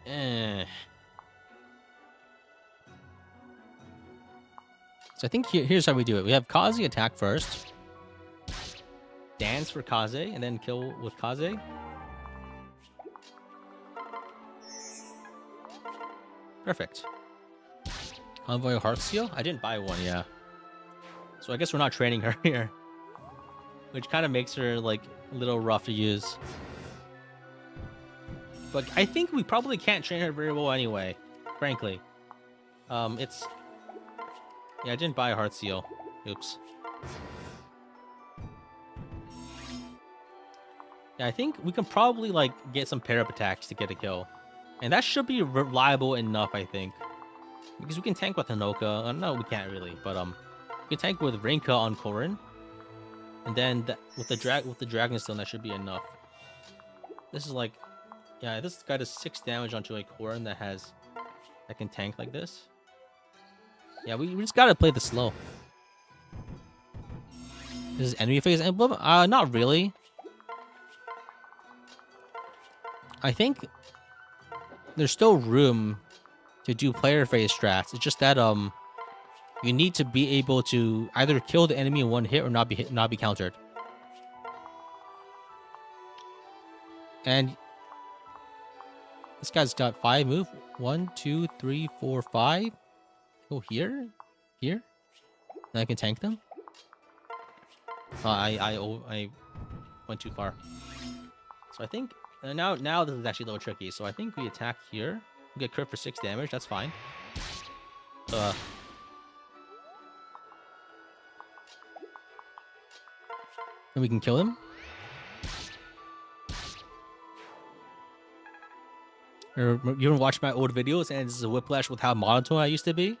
So I think here's how we do it. We have Kaze attack first. Dance for Kaze, and then kill with Kaze. Perfect. Envoy Heartsteel? I didn't buy one, yeah. So I guess we're not training her here. Which kind of makes her, like, a little rough to use. But I think we probably can't train her very well anyway. Frankly. It's... Yeah, I didn't buy a Heartsteel. Oops. Yeah, I think we can probably, like, get some pair-up attacks to get a kill. And that should be reliable enough, I think. Because we can tank with Hanoka. No, we can't really. But, we can tank with Rinka on Korin. And then with the Dragonstone, that should be enough. This is like... Yeah, this guy does 6 damage onto a Korin that can tank like this. Yeah, we just gotta play this slow. This is enemy phase emblem? Not really. I think there's still room to do player phase strats. It's just that you need to be able to either kill the enemy in one hit or not be countered. And this guy's got 5 move. 1, 2, 3, 4, 5. Go here, here. And I can tank them. I went too far. So I think now this is actually a little tricky. So I think we attack here. We get crit for 6 damage. That's fine. And we can kill him. Or you ever watch my old videos and this is a whiplash with how monotone I used to be?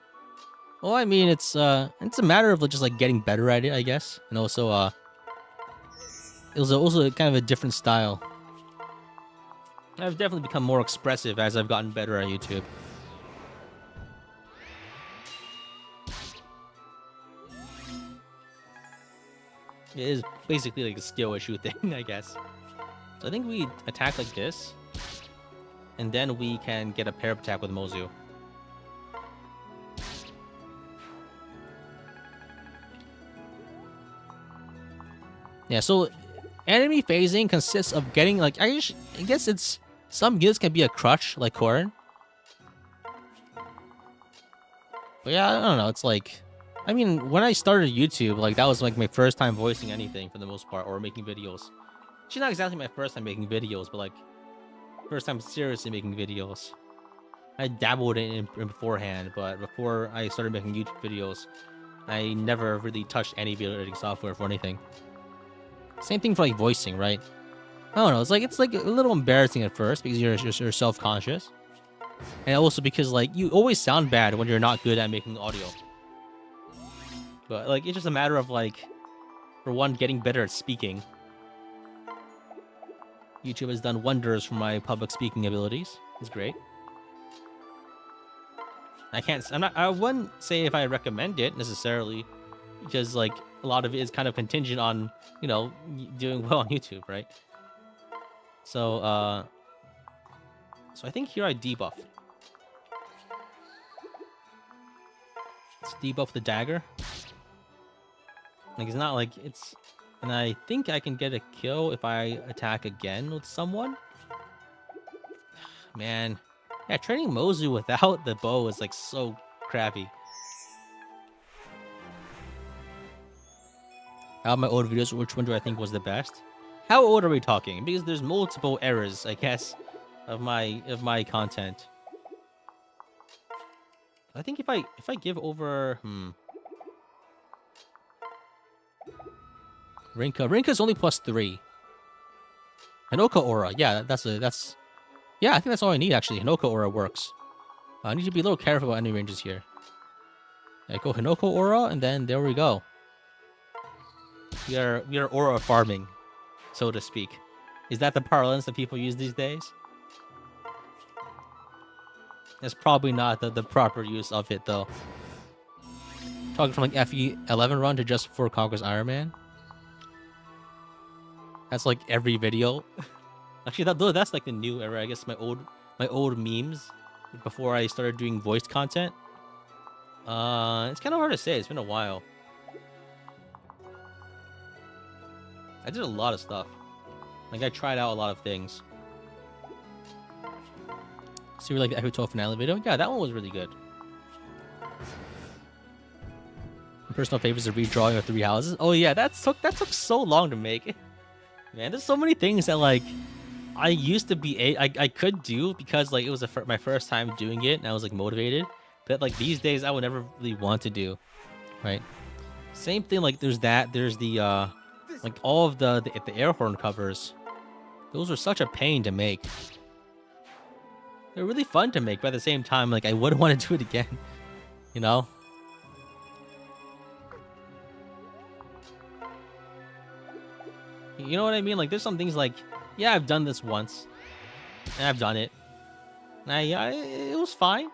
Well, I mean, it's a matter of just like getting better at it, I guess. And also, it was also kind of a different style. I've definitely become more expressive as I've gotten better at YouTube. It is basically like a skill issue thing, I guess. So I think we attack like this. And then we can get a pair-up attack with Mozu. Yeah, so enemy phasing consists of getting like I guess it's some units can be a crutch like Korin. But yeah, I don't know. It's like I mean, when I started YouTube, like that was like my first time voicing anything for the most part, or making videos. Actually, not exactly my first time making videos, but like first time seriously making videos. I dabbled in beforehand, but before I started making YouTube videos, I never really touched any video editing software for anything. Same thing for like voicing, right? I don't know. It's like a little embarrassing at first because you're self-conscious, and also because like you always sound bad when you're not good at making audio. But like it's just a matter of like, for one, getting better at speaking. YouTube has done wonders for my public speaking abilities. It's great. I wouldn't say if I recommend it necessarily, because like a lot of it is kind of contingent on, you know, doing well on YouTube, right? So so I think here I debuff. Let's debuff the dagger. Like it's not like it's, and I think I can get a kill if I attack again with someone. Man, yeah, training Mozu without the bow is like so crappy. Out of my old videos, which one do I think was the best? How old are we talking? Because there's multiple eras, I guess, of my content. I think if I give over Rinka's only +3. Hinoka Aura, yeah, that's yeah, I think that's all I need actually. Hinoka Aura works. I need to be a little careful about enemy ranges here. I go Hinoka Aura, and then there we go. We are aura farming, so to speak. Is that the parlance that people use these days? That's probably not the proper use of it, though. Talking from like FE11 run to just before Conquest Ironman. That's like every video. Actually, that's like the new era. I guess my old memes before I started doing voiced content. It's kind of hard to say. It's been a while. I did a lot of stuff. Like I tried out a lot of things. So you like the Epic 12 finale video? Yeah, that one was really good. My personal favorites are redrawing of 3 houses. Oh yeah, that took so long to make. Man, there's so many things that like I used to be I could do because like it was my first time doing it and I was like motivated. But like these days I would never really want to do. Right? Same thing, like there's the like all of the air horn covers. Those were such a pain to make. They're really fun to make, but at the same time, like I wouldn't want to do it again. You know? You know what I mean? Like there's some things like, yeah, I've done this once. And I've done it. And it was fine.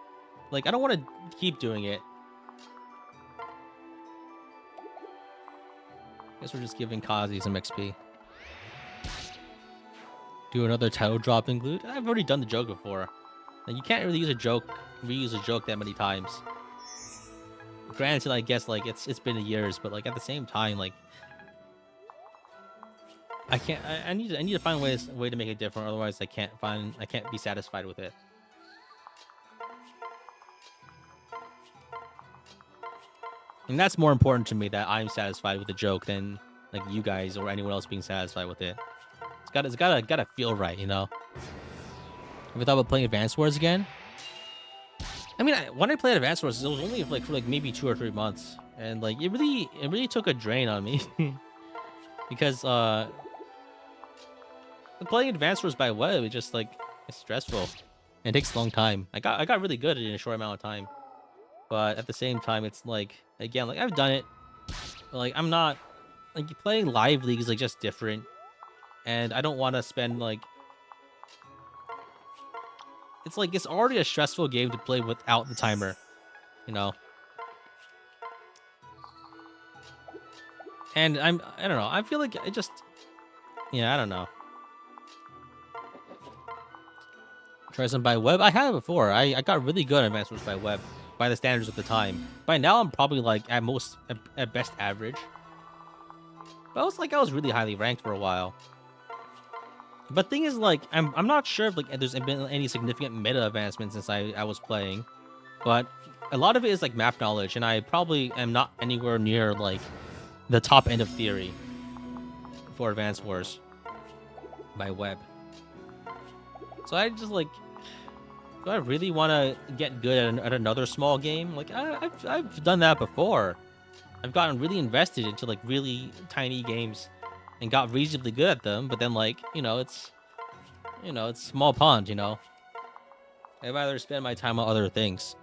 Like I don't want to keep doing it. Guess we're just giving Kazi some XP. Do another title drop include? I've already done the joke before. Like, you can't really reuse a joke that many times. Granted, I guess like it's been years, but like at the same time, like I need to find a way to make it different. Otherwise, I can't be satisfied with it. And that's more important to me, that I'm satisfied with the joke than like you guys or anyone else being satisfied with it. It's gotta feel right, you know. Have you thought about playing Advance Wars again? I mean, when I played Advance Wars, it was only like for like maybe 2 or 3 months, and like it really took a drain on me because playing Advance Wars by web is just like it's stressful and it takes a long time. I got really good at it in a short amount of time, but at the same time, it's like again like I've done it, but like I'm not like playing live league is like just different, and I don't want to spend like. It's like it's already a stressful game to play without the timer, you know. And I don't know. I feel like I just, yeah, I don't know. Try some by web. I had it before. I got really good at Advanced Wars by web by the standards of the time. By now I'm probably like at best average. But I was really highly ranked for a while. But thing is, like, I'm not sure if like there's been any significant meta advancements since I was playing, but a lot of it is like map knowledge, and I probably am not anywhere near like the top end of theory for Advance Wars by web. So I just like, do I really want to get good at another small game? Like I've done that before. I've gotten really invested into like really tiny games and got reasonably good at them, but then like, it's small pond, I'd rather spend my time on other things.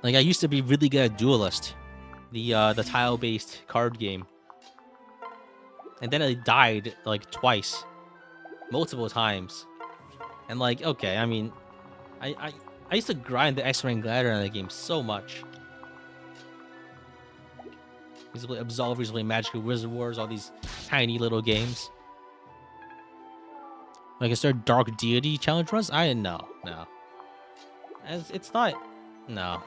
Like I used to be really good at Duelist, the tile-based card game. And then it died like twice, multiple times. And like, okay, I mean, I used to grind the X-Ring Glider in the game so much. I used to play Absolve, used to play Magical Wizard Wars, all these tiny little games. Like I started Dark Deity challenge runs. No. It's not. No.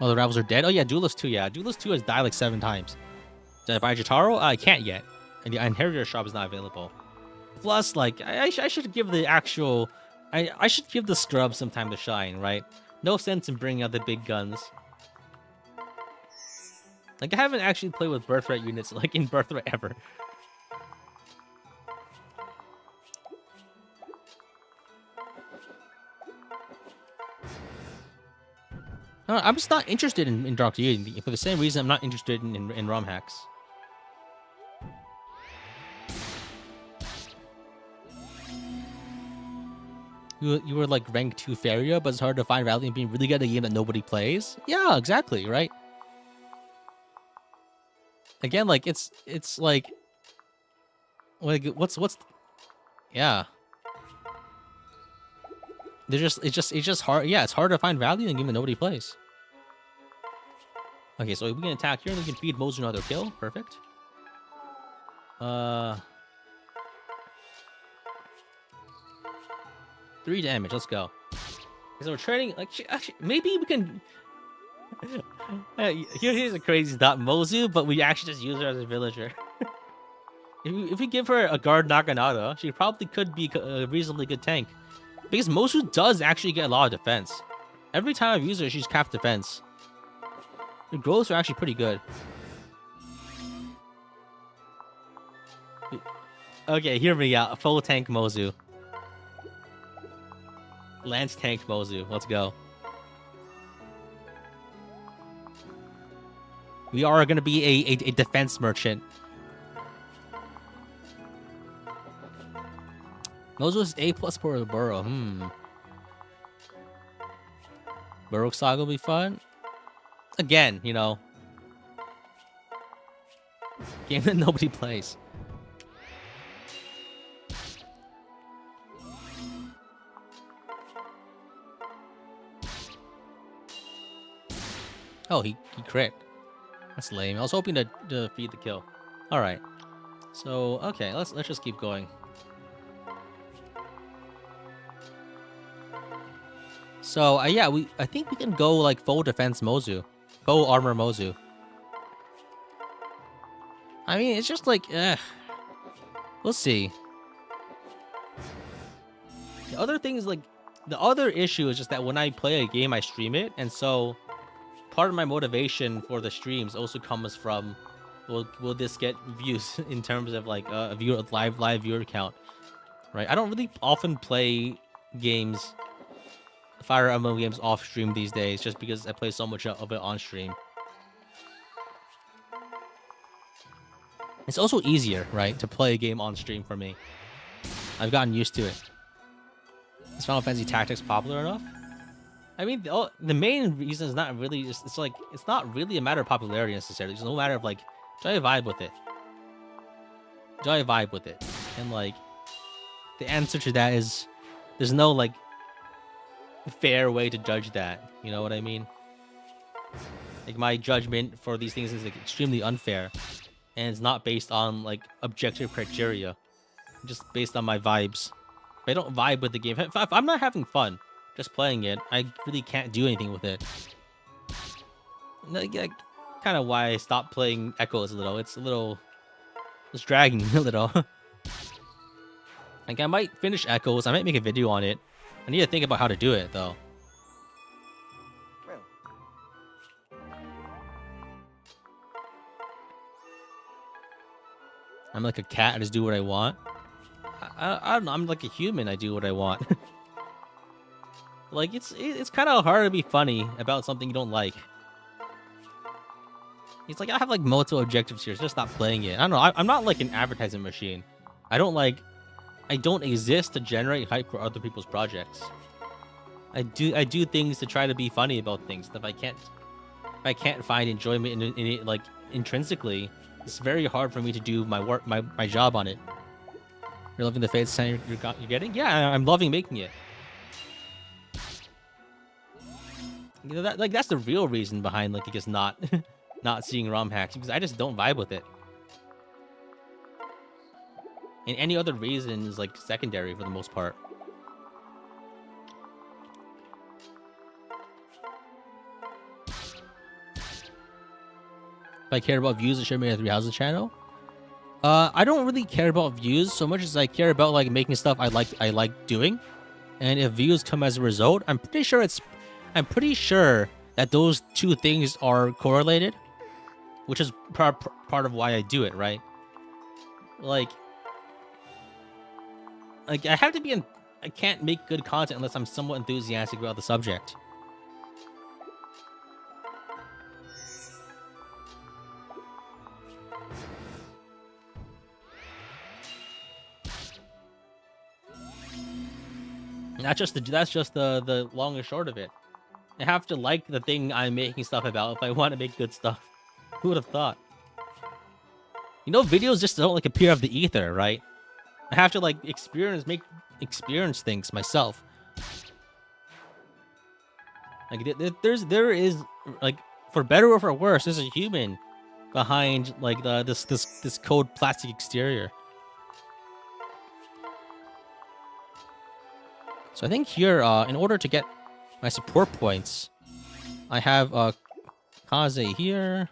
Oh, the rivals are dead. Oh yeah, Duelist 2. Yeah, Duelist 2 has died like 7 times. Did I buy Jotaro? I can't yet, and the Inheritor shop is not available. Plus, like I should give the actual. I should give the scrub some time to shine, right? No sense in bringing out the big guns. Like I haven't actually played with Birthright units like in Birthright ever. I'm just not interested in Dark Deity for the same reason I'm not interested in ROM hacks. You were like rank 2 Faria, but it's hard to find value in being really good at a game that nobody plays? Yeah, exactly, right? Again, like it's like what's yeah. It's just hard. Yeah, it's hard to find value in a game that nobody plays. Okay, so we can attack here and we can feed Mozu another kill. Perfect. 3 damage. Let's go. So we're trading. Like, actually, maybe we can. Here's a crazy thought, Mozu, but we actually just use her as a villager. If we give her a guard Naginata, she probably could be a reasonably good tank. Because Mozu does actually get a lot of defense. Every time I've used her, she's capped defense. The growths are actually pretty good. Okay, hear me out. Full tank Mozu. Lance tank Mozu. Let's go. We are going to be a defense merchant. Mozu's A+ for the Burrow. Burrow Saga will be fun. Again, game that nobody plays. Oh, he crit. That's lame. I was hoping to feed the kill. All right. So okay, let's just keep going. So yeah, I think we can go like full defense Mozu, full armor Mozu. I mean, it's just like, we'll see. The other thing is like, the other issue is just that when I play a game, I stream it, and so part of my motivation for the streams also comes from, will this get views in terms of like a live viewer count, right? I don't really often play games. Fire Emblem games off stream these days just because I play so much of it on stream. It's also easier, right, to play a game on stream for me. I've gotten used to it. Is Final Fantasy Tactics popular enough? I mean, the main reason is not really it's not really a matter of popularity necessarily. It's no matter of like, do I vibe with it? Do I vibe with it? And like, the answer to that is there's no like fair way to judge that. You know what I mean? Like, my judgment for these things is like extremely unfair, and it's not based on like objective criteria, just based on my vibes. If I don't vibe with the game, if I'm not having fun just playing it, I really can't do anything with it. Like kind of why I stopped playing Echoes a little. It's dragging a little. Like, I might finish Echoes. I might make a video on it. I need to think about how to do it, though. Well, I'm like a cat. I just do what I want. I don't know. I'm like a human. I do what I want. Like, it's kind of hard to be funny about something you don't like. It's like, I have like multiple objectives here. It's just not playing it. I don't know. I'm not like an advertising machine. I don't exist to generate hype for other people's projects. I do things to try to be funny about things. If I can't find enjoyment in it, like, intrinsically, it's very hard for me to do my work, my job on it. You're loving the face you're getting? Yeah, I'm loving making it. You know, that's the real reason behind, like, just not not seeing ROM hacks, because I just don't vibe with it. And any other reason is like secondary for the most part. If I care about views, it should be a 3 Houses channel. I don't really care about views so much as I care about like making stuff I like doing. And if views come as a result, I'm pretty sure that those two things are correlated, which is part of why I do it, right? Like I have to be I can't make good content unless I'm somewhat enthusiastic about the subject. That's just the long and short of it. I have to like the thing I'm making stuff about if I want to make good stuff. Who would have thought? You know, videos just don't like appear out of the ether, right? I have to like experience things myself. Like there is like, for better or for worse, there's a human behind like this cold plastic exterior. So I think here, in order to get my support points, I have Kaze here.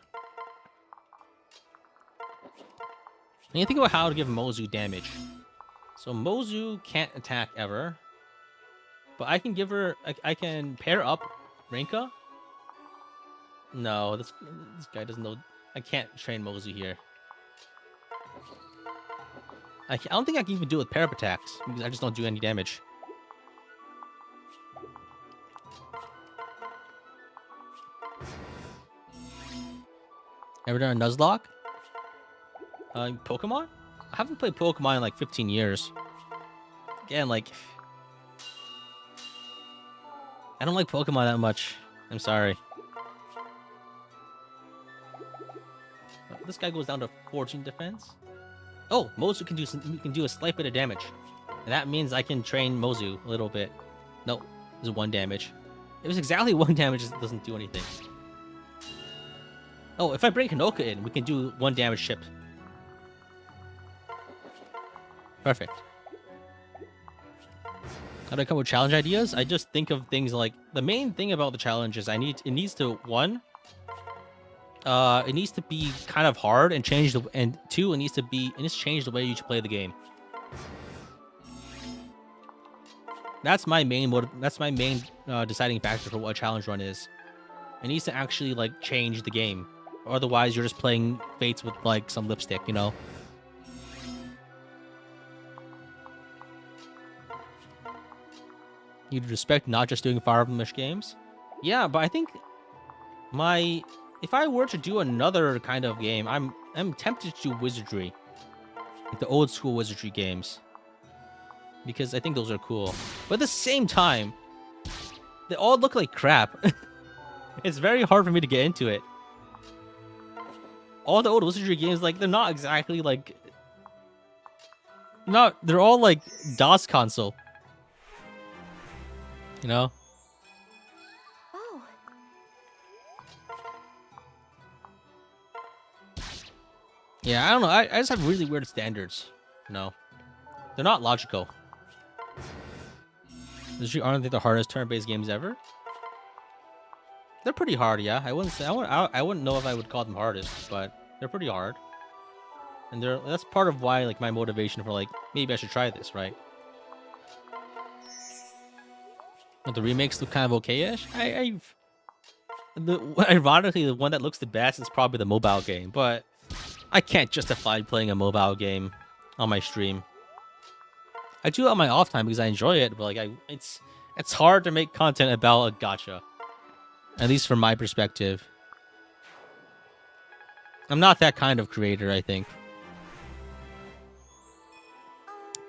And you think about how to give Mozu damage. So Mozu can't attack ever, but I can give her. I can pair up Rinka. No, this guy doesn't know. I can't train Mozu here. I don't think I can even do it with pair up attacks because I just don't do any damage. Ever done a Nuzlocke? Pokemon? I haven't played Pokemon in like 15 years. Again, like, I don't like Pokemon that much. I'm sorry. This guy goes down to 14 defense. Oh, Mozu can do a slight bit of damage. And that means I can train Mozu a little bit. Nope, it's 1 damage. It was exactly 1 damage, it doesn't do anything. Oh, if I bring Hinoka in, we can do 1 damage chip. Perfect. How do I come up with challenge ideas? I just think of things like, the main thing about the challenge is it needs to be kind of hard and change and 2, it needs to change the way you play the game. That's my main deciding factor for what a challenge run is. It needs to actually like change the game. Otherwise, you're just playing Fates with like some lipstick, you know. You'd respect not just doing Fire Emblem-ish games. Yeah, but I think if I were to do another kind of game, I'm tempted to do Wizardry, like the old school Wizardry games, because I think those are cool. But at the same time, they all look like crap. It's very hard for me to get into it. All the old Wizardry games, like, they're not exactly like, they're all like DOS console, you know. Oh. Yeah, I don't know. I just have really weird standards. No, they're not logical. Aren't they the hardest turn-based games ever? They're pretty hard, yeah. I wouldn't know if I would call them hardest, but they're pretty hard. And that's part of why, like, my motivation for like, maybe I should try this, right? But the remakes look kind of okay-ish. Ironically, the one that looks the best is probably the mobile game, but I can't justify playing a mobile game on my stream. I do it on my off time because I enjoy it, but like it's hard to make content about a gacha. At least from my perspective. I'm not that kind of creator, I think.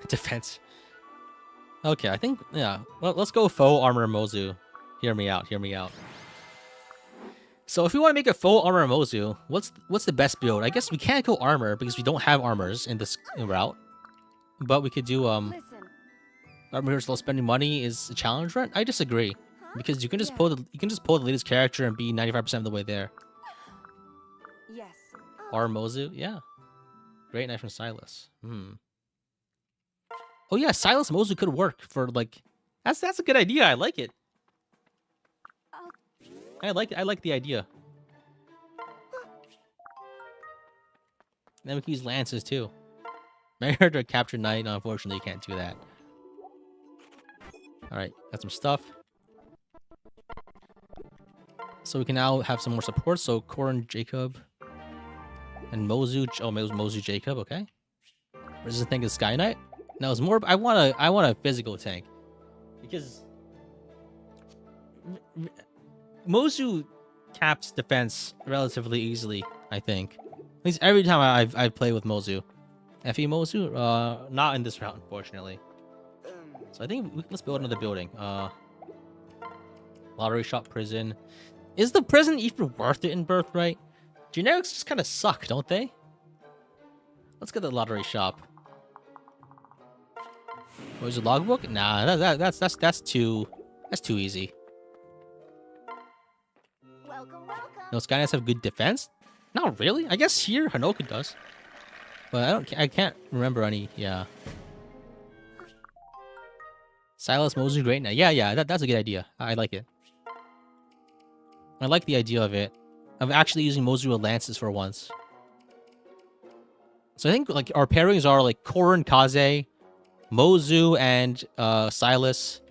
Defense. Okay, I think, yeah. Well, let's go faux armor Mozu. Hear me out, hear me out. So if we want to make a faux armor Mozu, what's the best build? I guess we can't go armor because we don't have armors in this route. But we could do, Listen. armor still spending money is a challenge run? I disagree. Huh? Because you can just Yeah. pull the latest character and be 95% of the way there. Yes. Or Mozu, yeah. Great knife from Silas. Oh yeah, Silas Mozu could work for like that's a good idea. I like it. Oh. I like the idea. Then we can use lances too. Married to capture knight, unfortunately you can't do that. Alright, got some stuff. So we can now have some more support. So Corin Jacob and Mozu. Oh, Mozu Jacob, okay. What does it think is Sky Knight? No, it's more I want a physical tank. Because Mozu caps defense relatively easily, I think. At least every time I've played with Mozu. FE Mozu? Not in this round, unfortunately. So I think let's build another building. Lottery shop prison. Is the prison even worth it in Birthright? Generics just kind of suck, don't they? Let's get the lottery shop. Oh, is it logbook? Nah, that's too easy. Welcome. No, Skynets have good defense? Not really. I guess here Hanoka does, but I can't remember any. Yeah. Silas Mozu great now. Yeah, that's a good idea. I like it. I like the idea of it. Of actually using Mozu with lances for once. So I think like our pairings are like Korin Kaze, Mozu, and Silas.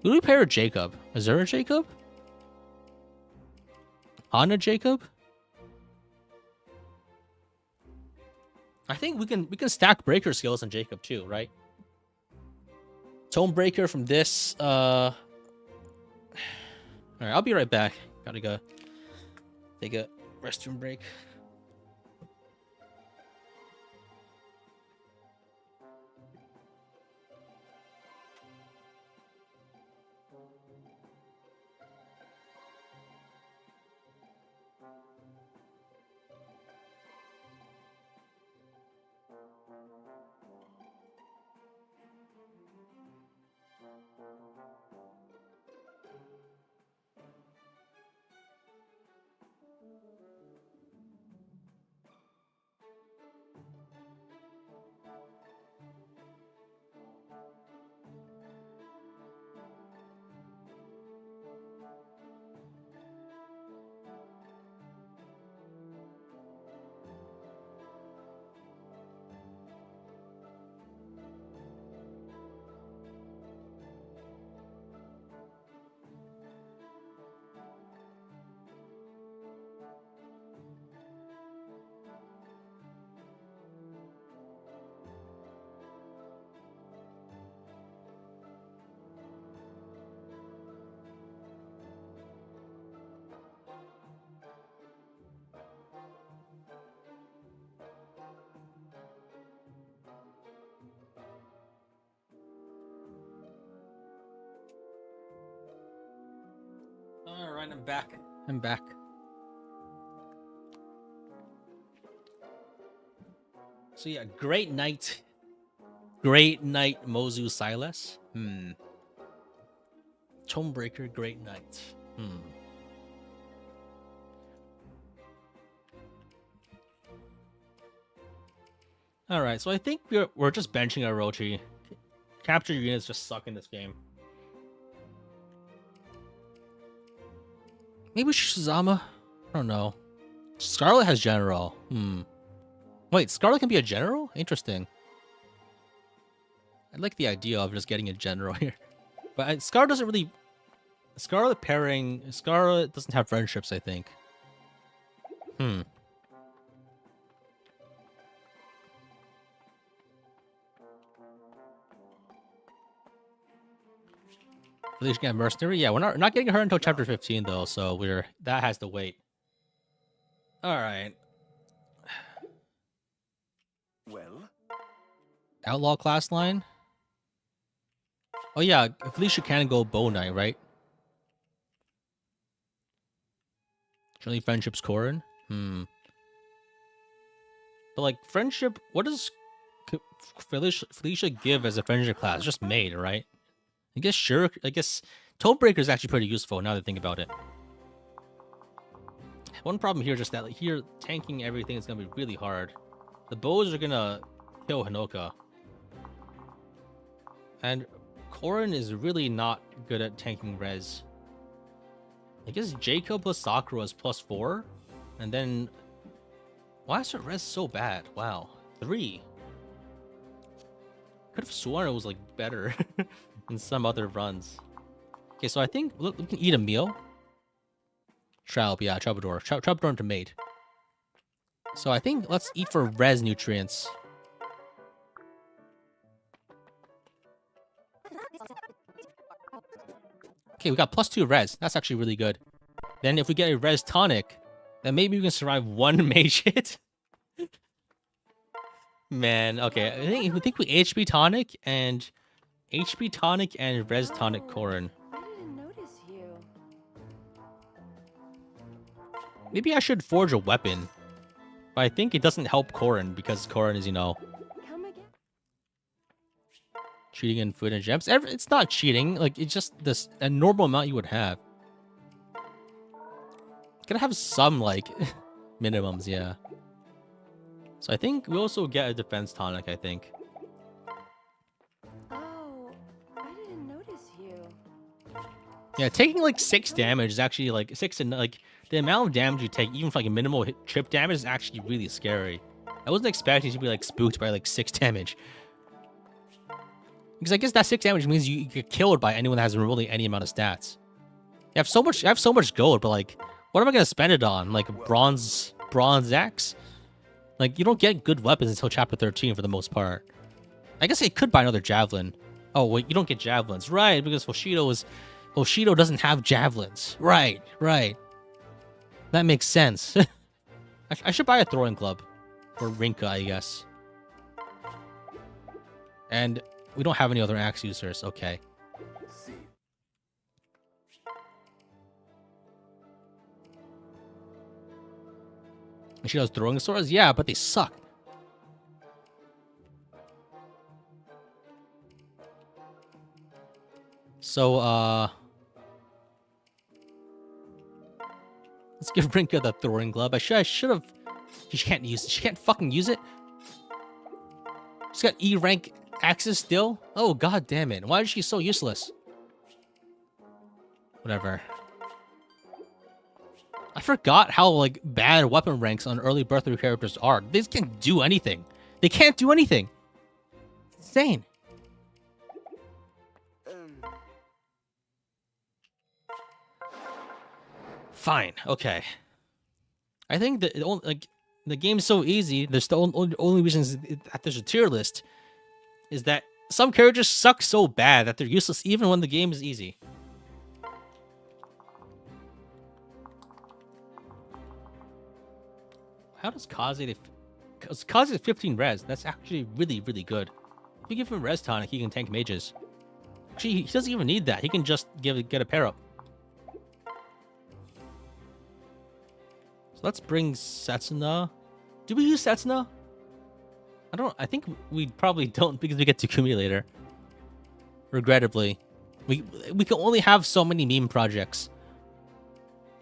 Who do we pair with Jacob? Is there a Jacob? Anna Jacob? I think we can stack breaker skills on Jacob too, right? Tome breaker from this. Alright, I'll be right back. Gotta go take a restroom break. Alright, I'm back. I'm back. So yeah, Great Knight. Great Knight Mozu Silas. Tomebreaker, Great Knight. Alright, so I think we're just benching Orochi. Capture units just suck in this game. Maybe Shizama? I don't know. Scarlet has General. Wait, Scarlet can be a General? Interesting. I like the idea of just getting a General here. But Scar doesn't really Scarlet pairing. Scarlet doesn't have friendships, I think. Felicia get mercenary. Yeah, we're not getting her until chapter 15 though, so that has to wait. All right. Well, Outlaw class line. Oh yeah, Felicia can go bow knight, right? Surely friendship's Corin. But like friendship, what does Felicia give as a friendship class? Just maid, right? I guess sure. I guess Tonebreaker is actually pretty useful now that I think about it. One problem here is just that like here tanking everything is gonna be really hard. The bows are gonna kill Hinoka. And Corin is really not good at tanking res. I guess Jacob plus Sakura is +4. And then why is her res so bad? Wow. 3. Could have sworn it was like better in some other runs. Okay, so I think look, we can eat a meal. Troubadour. Troubadour into maid. So I think let's eat for res nutrients. Okay, we got +2 res. That's actually really good. Then if we get a res tonic, then maybe we can survive 1 mage hit. Man, okay. I think we HP tonic and res tonic Corin. I didn't notice you. Maybe I should forge a weapon. But I think it doesn't help Corin because Corin is, you know, Come again? cheating in food and gems. It's not cheating. Like, it's just a normal amount you would have. Gotta have some, like, minimums, yeah. So I think we also get a defense tonic, I think. Oh, I didn't notice you. Yeah, taking, like, 6 damage is actually, like, 6 and, like, the amount of damage you take, even for, like, a minimal trip damage is actually really scary. I wasn't expecting to be, like, spooked by, like, 6 damage. Because I guess that 6 damage means you get killed by anyone that has really any amount of stats. I have so much gold, but, like, what am I gonna spend it on? Like, bronze axe? Like, you don't get good weapons until chapter 13 for the most part. I guess I could buy another javelin. Oh, wait, you don't get javelins. Right, because Hoshido doesn't have javelins. Right. That makes sense. I should buy a throwing club. Or Rinka, I guess. And we don't have any other axe users. Okay. see. And she does throwing swords? Yeah, but they suck. So, let's give Rinka the throwing club. I should have... She can't use it. She can't fucking use it. She's got E rank axes still? Oh, god damn it. Why is she so useless? Whatever. I forgot how, like, bad weapon ranks on early Birthright characters are. They just can't do anything. They can't do anything. It's insane. Fine. Okay. I think that the game's so easy. There's the only reason that there's a tier list is that some characters suck so bad that they're useless even when the game is easy. How does Kaze... Kaze is 15 res. That's actually really, really good. If you give him res tonic, he can tank mages. Actually, he doesn't even need that. He can just get a pair up. So let's bring Setsuna. Do we use Setsuna? I think we probably don't because we get Takumi later. Regrettably. We can only have so many meme projects.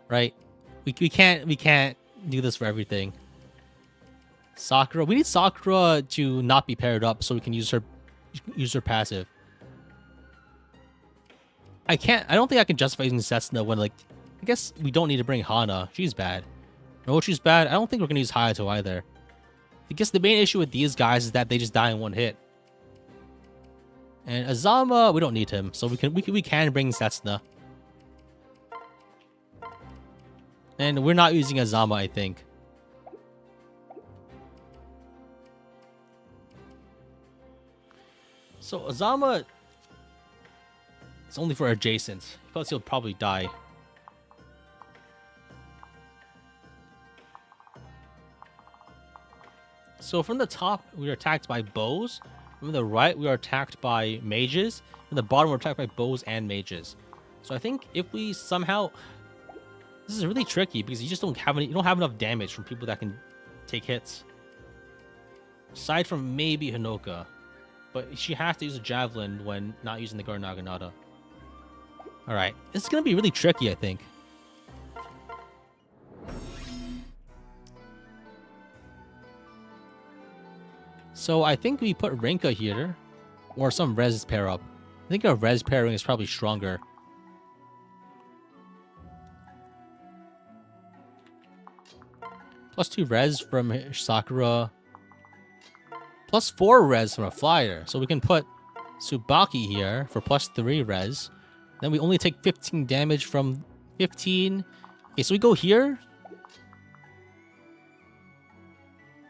Right? We can't do this for everything. Sakura. We need Sakura to not be paired up so we can use her passive. I don't think I can justify using Setsuna when, like, I guess we don't need to bring Hana. She's bad. No, she's bad. I don't think we're gonna use Hayato either. I guess the main issue with these guys is that they just die in one hit. And Azama, we don't need him, so we can bring Setsuna. And we're not using Azama, I think. So Azama, it's only for adjacent. Plus he'll probably die. So from the top, we are attacked by bows. From the right, we are attacked by mages. From the bottom, we're attacked by bows and mages. So I think if we somehow... This is really tricky because you just don't have you don't have enough damage from people that can take hits. Aside from maybe Hinoka. But she has to use a javelin when not using the Guard Naginata. Alright. This is going to be really tricky, I think. So I think we put Rinka here. Or some res pair up. I think a res pairing is probably stronger. Plus 2 res from Sakura. Plus 4 res from a flyer. So we can put Tsubaki here for plus 3 res. Then we only take 15 damage from 15. Okay, so we go here.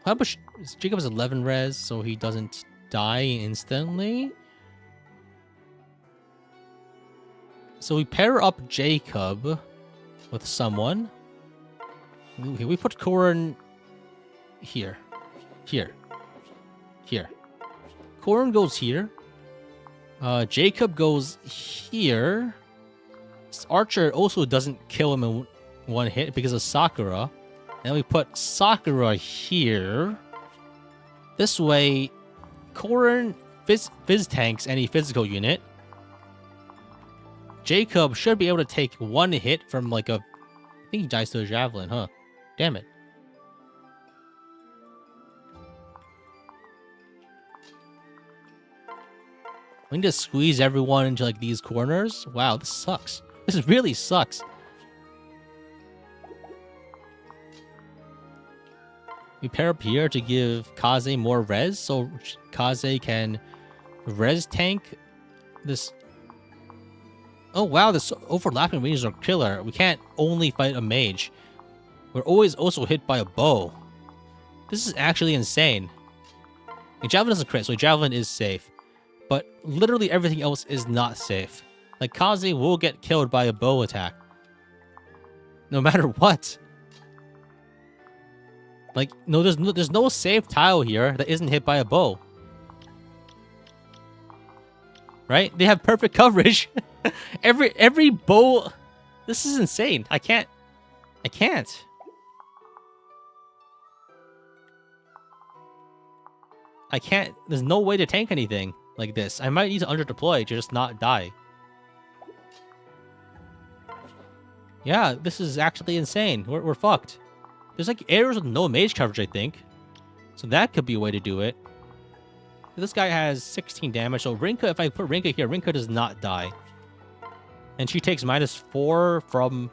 How much? Jacob has 11 res, so he doesn't die instantly. So we pair up Jacob with someone. Okay, we put Korin here. Here. Here. Korin goes here. Jacob goes here. This Archer also doesn't kill him in one hit because of Sakura. And we put Sakura here. This way, Korin phys tanks any physical unit. Jacob should be able to take one hit from like a... I think he dies to a javelin, huh? Damn it. We need to squeeze everyone into like these corners. Wow, this sucks. This really sucks. We pair up here to give Kaze more res, so Kaze can res tank this. Oh wow, this overlapping ranges are killer. We can't only fight a mage. We're always also hit by a bow. This is actually insane. A javelin doesn't crit, so a javelin is safe. But literally everything else is not safe. Like Kaze will get killed by a bow attack. No matter what. Like, no, there's no safe tile here that isn't hit by a bow. Right? They have perfect coverage. every bow. This is insane. I can't. There's no way to tank anything like this. I might need to under deploy to just not die. Yeah, this is actually insane. We're fucked. There's like arrows with no mage coverage, I think. So that could be a way to do it. This guy has 16 damage. So Rinka, if I put Rinka here, Rinka does not die. And she takes -4 from...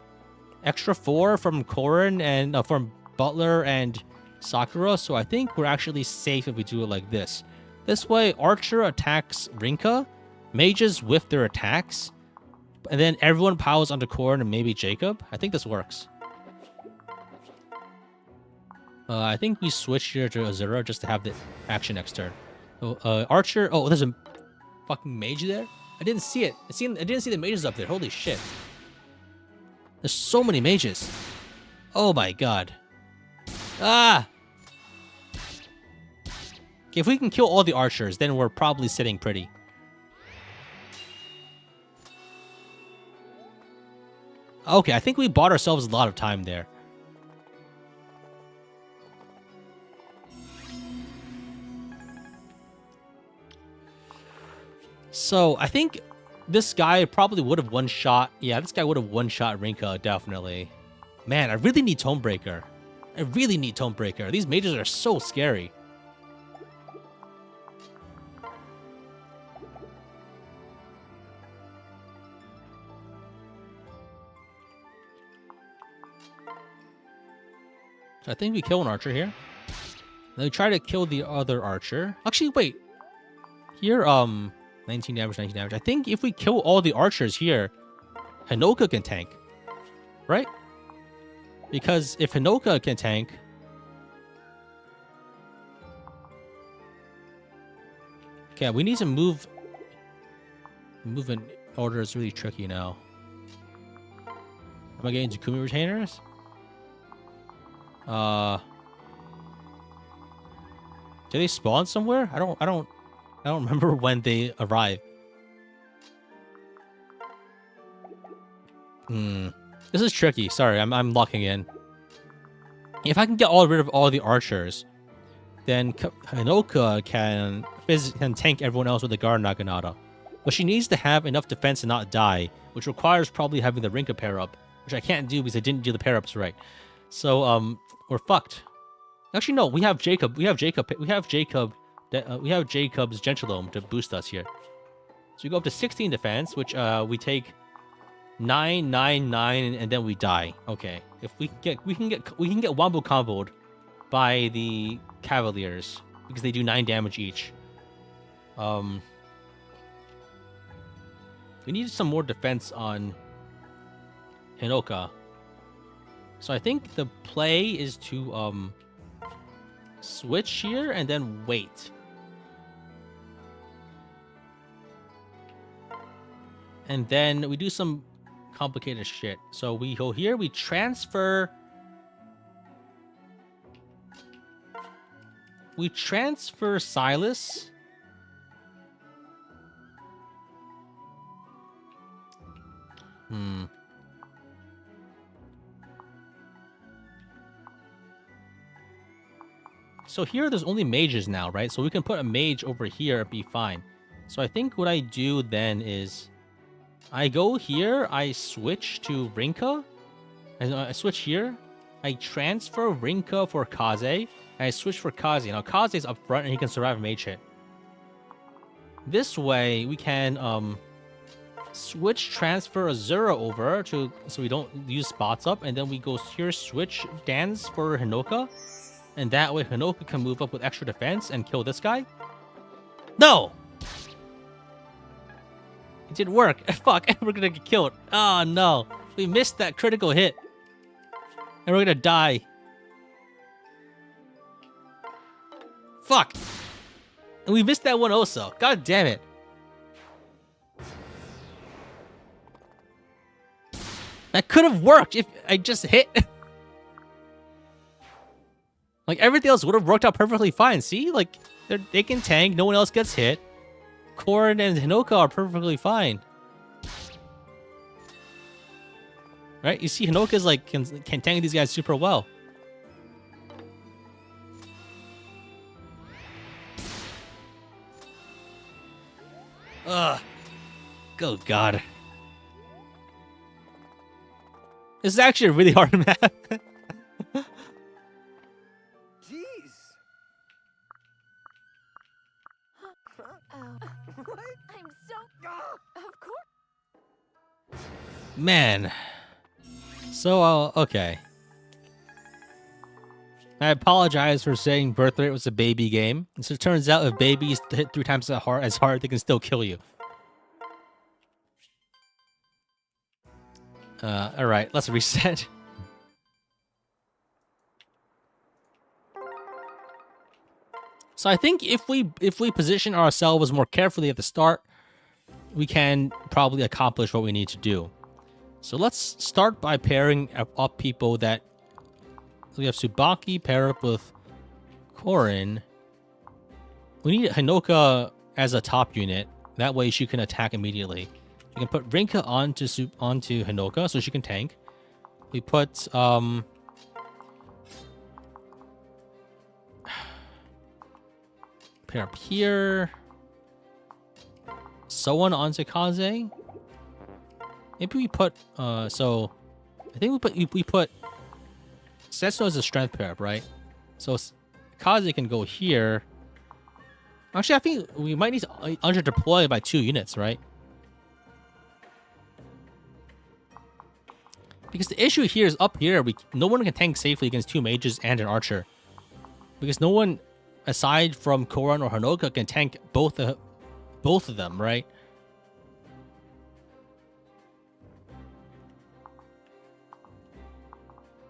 Extra 4 from Korin and... from Butler and Sakura. So I think we're actually safe if we do it like this. This way, Archer attacks Rinka. Mages whiff their attacks. And then everyone piles onto Korin and maybe Jacob. I think this works. I think we switch here to Azura just to have the action next turn. Archer. Oh, there's a fucking mage there. I didn't see it. I didn't see the mages up there. Holy shit. There's so many mages. Oh my god. Ah. Okay, if we can kill all the archers, then we're probably sitting pretty. Okay, I think we bought ourselves a lot of time there. So, I think this guy probably would have one-shot... Yeah, this guy would have one-shot Rinka, definitely. Man, I really need Tomebreaker. I really need Tomebreaker. These mages are so scary. So I think we kill an archer here. Then we try to kill the other archer. Actually, wait. Here, 19 damage, 19 damage. I think if we kill all the archers here, Hinoka can tank. Right? Because if Hinoka can tank... Okay, we need to move... Movement order is really tricky now. Am I getting Takumi retainers? Do they spawn somewhere? I don't remember when they arrive. This is tricky. Sorry, I'm locking in. If I can get rid of all the archers, then Hinoka can tank everyone else with the Guard Naginata. But she needs to have enough defense to not die, which requires probably having the Rinka pair up, which I can't do because I didn't do the pair ups right. So we're fucked. Actually, no, we have Jacob. We have Jacob's Gentilome to boost us here. So we go up to 16 defense, which we take 9, 9, 9, and then we die. Okay, if we can get wombo comboed by the Cavaliers because they do 9 damage each. We need some more defense on Hinoka. So I think the play is to switch here and then wait. And then we do some complicated shit. So we go here, we transfer... We transfer Silas. So here there's only mages now, right? So we can put a mage over here and be fine. So I think what I do then is I go here, I switch to Rinka. I switch here. I transfer Rinka for Kaze. And I switch for Kaze. Now Kaze's up front and he can survive a mage hit. This way we can switch transfer Azura over to so we don't use spots up, and then we go here switch Dance for Hinoka. And that way Hinoka can move up with extra defense and kill this guy. No! It didn't work. Fuck, we're gonna get killed. Oh no. We missed that critical hit. And we're gonna die. Fuck. And we missed that one also. God damn it. That could have worked if I just hit. Like, everything else would have worked out perfectly fine. See? Like, they can tank. No one else gets hit. Korn and Hinoka are perfectly fine. Right? You see, Hinoka's like, can tank these guys super well. Ugh. Oh, God. This is actually a really hard map. I'm so... Of course. Man. So, okay. I apologize for saying Birthright was a baby game. So it turns out if babies hit 3 times as hard, they can still kill you. Alright, let's reset. So I think if we position ourselves more carefully at the start, we can probably accomplish what we need to do. So let's start by pairing up people that... We have Tsubaki pair up with Korin. We need Hinoka as a top unit. That way she can attack immediately. We can put Rinka onto Hinoka so she can tank. We put... pair up here. Someone onto Kaze. Maybe we put so I think we put Setsuno as a strength pair up, right? So Kaze can go here. Actually, I think we might need to under deploy by 2 units, right? Because the issue here is up here, no one can tank safely against 2 mages and an archer. Because no one aside from Koran or Hinoka can tank both of them, right?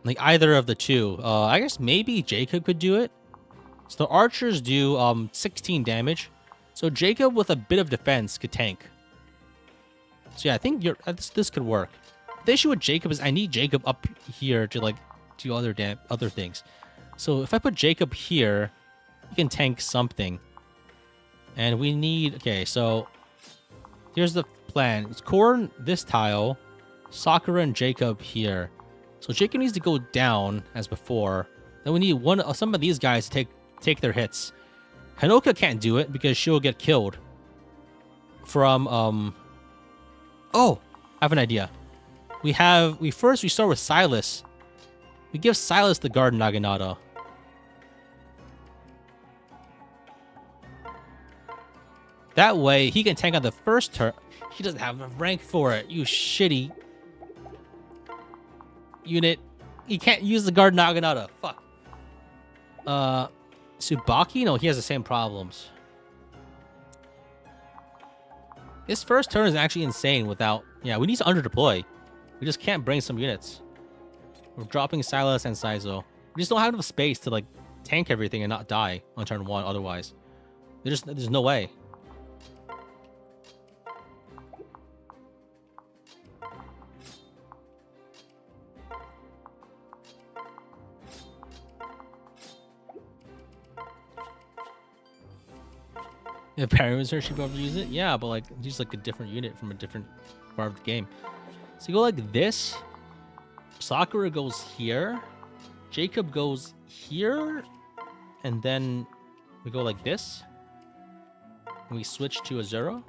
Like either of the two. I guess maybe Jacob could do it. So the archers do 16 damage. So Jacob with a bit of defense could tank. So yeah, I think this could work. The issue with Jacob is I need Jacob up here to like do other things. So if I put Jacob here, he can tank something. And we need... Okay, so here's the plan. It's Corn, this tile, Sakura, and Jacob here. So Jacob needs to go down as before. Then we need some of these guys to take their hits. Hinoka can't do it because she'll get killed from... Oh, I have an idea. We start with Silas. We give Silas the Guard Naginata. That way, he can tank on the first turn. He doesn't have a rank for it, you shitty unit. He can't use the Guard Naginata. Fuck. Tsubaki? No, he has the same problems. This first turn is actually insane without... Yeah, we need to underdeploy. We just can't bring some units. We're dropping Silas and Saizo. We just don't have enough space to, like, tank everything and not die on turn 1 otherwise. There's no way. If Barry was here, she'd be able to use it. Yeah, but like use like a different unit from a different part of the game. So you go like this. Sakura goes here. Jacob goes here. And then we go like this. And we switch to a 0.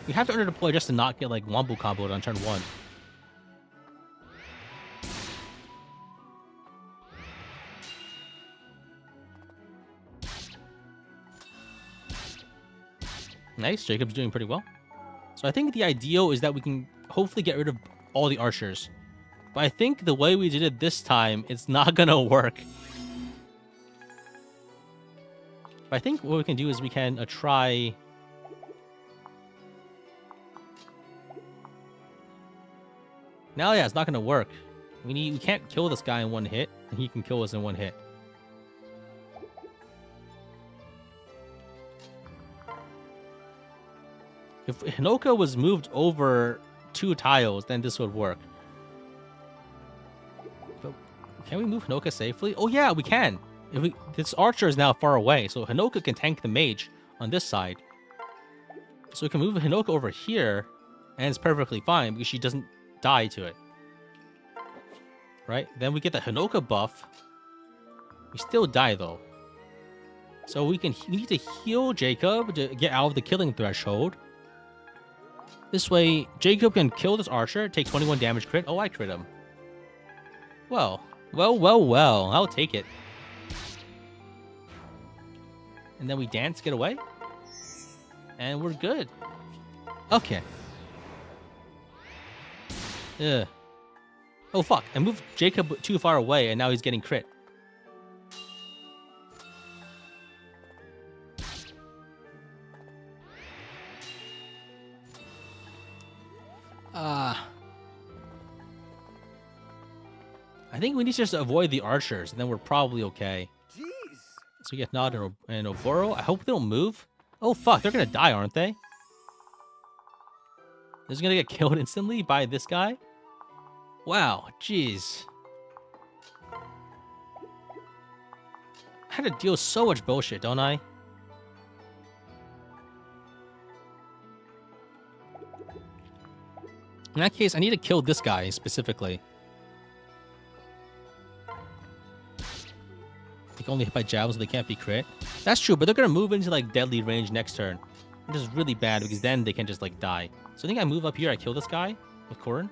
We have to underdeploy just to not get like Wombo comboed on turn 1. Nice, Jacob's doing pretty well. So I think the ideal is that we can hopefully get rid of all the archers. But I think the way we did it this time, it's not gonna work. But I think what we can do is we can try... Now, yeah, it's not gonna work. We can't kill this guy in one hit, and he can kill us in one hit. If Hinoka was moved over 2 tiles, then this would work. But can we move Hinoka safely? Oh yeah, we can. This archer is now far away, so Hinoka can tank the mage on this side. So we can move Hinoka over here, and it's perfectly fine because she doesn't die to it. Right? Then we get the Hinoka buff. We still die though. So we need to heal Jacob to get out of the killing threshold. This way, Jacob can kill this archer, take 21 damage crit. Oh, I crit him. Well. I'll take it. And then we dance, get away. And we're good. Okay. Ugh. Oh, fuck. I moved Jacob too far away, and now he's getting crit. I think we need to just avoid the archers, and then we're probably okay. Jeez. So we get Nod and Oboro. I hope they don't move. Oh, fuck. They're going to die, aren't they? They're just going to get killed instantly by this guy? Wow. Jeez. I had to deal with so much bullshit, don't I? In that case, I need to kill this guy specifically. They can only hit by javelins, so they can't be crit. That's true, but they're gonna move into like deadly range next turn, which is really bad because then they can just like die. So I think I move up here. I kill this guy with Korin.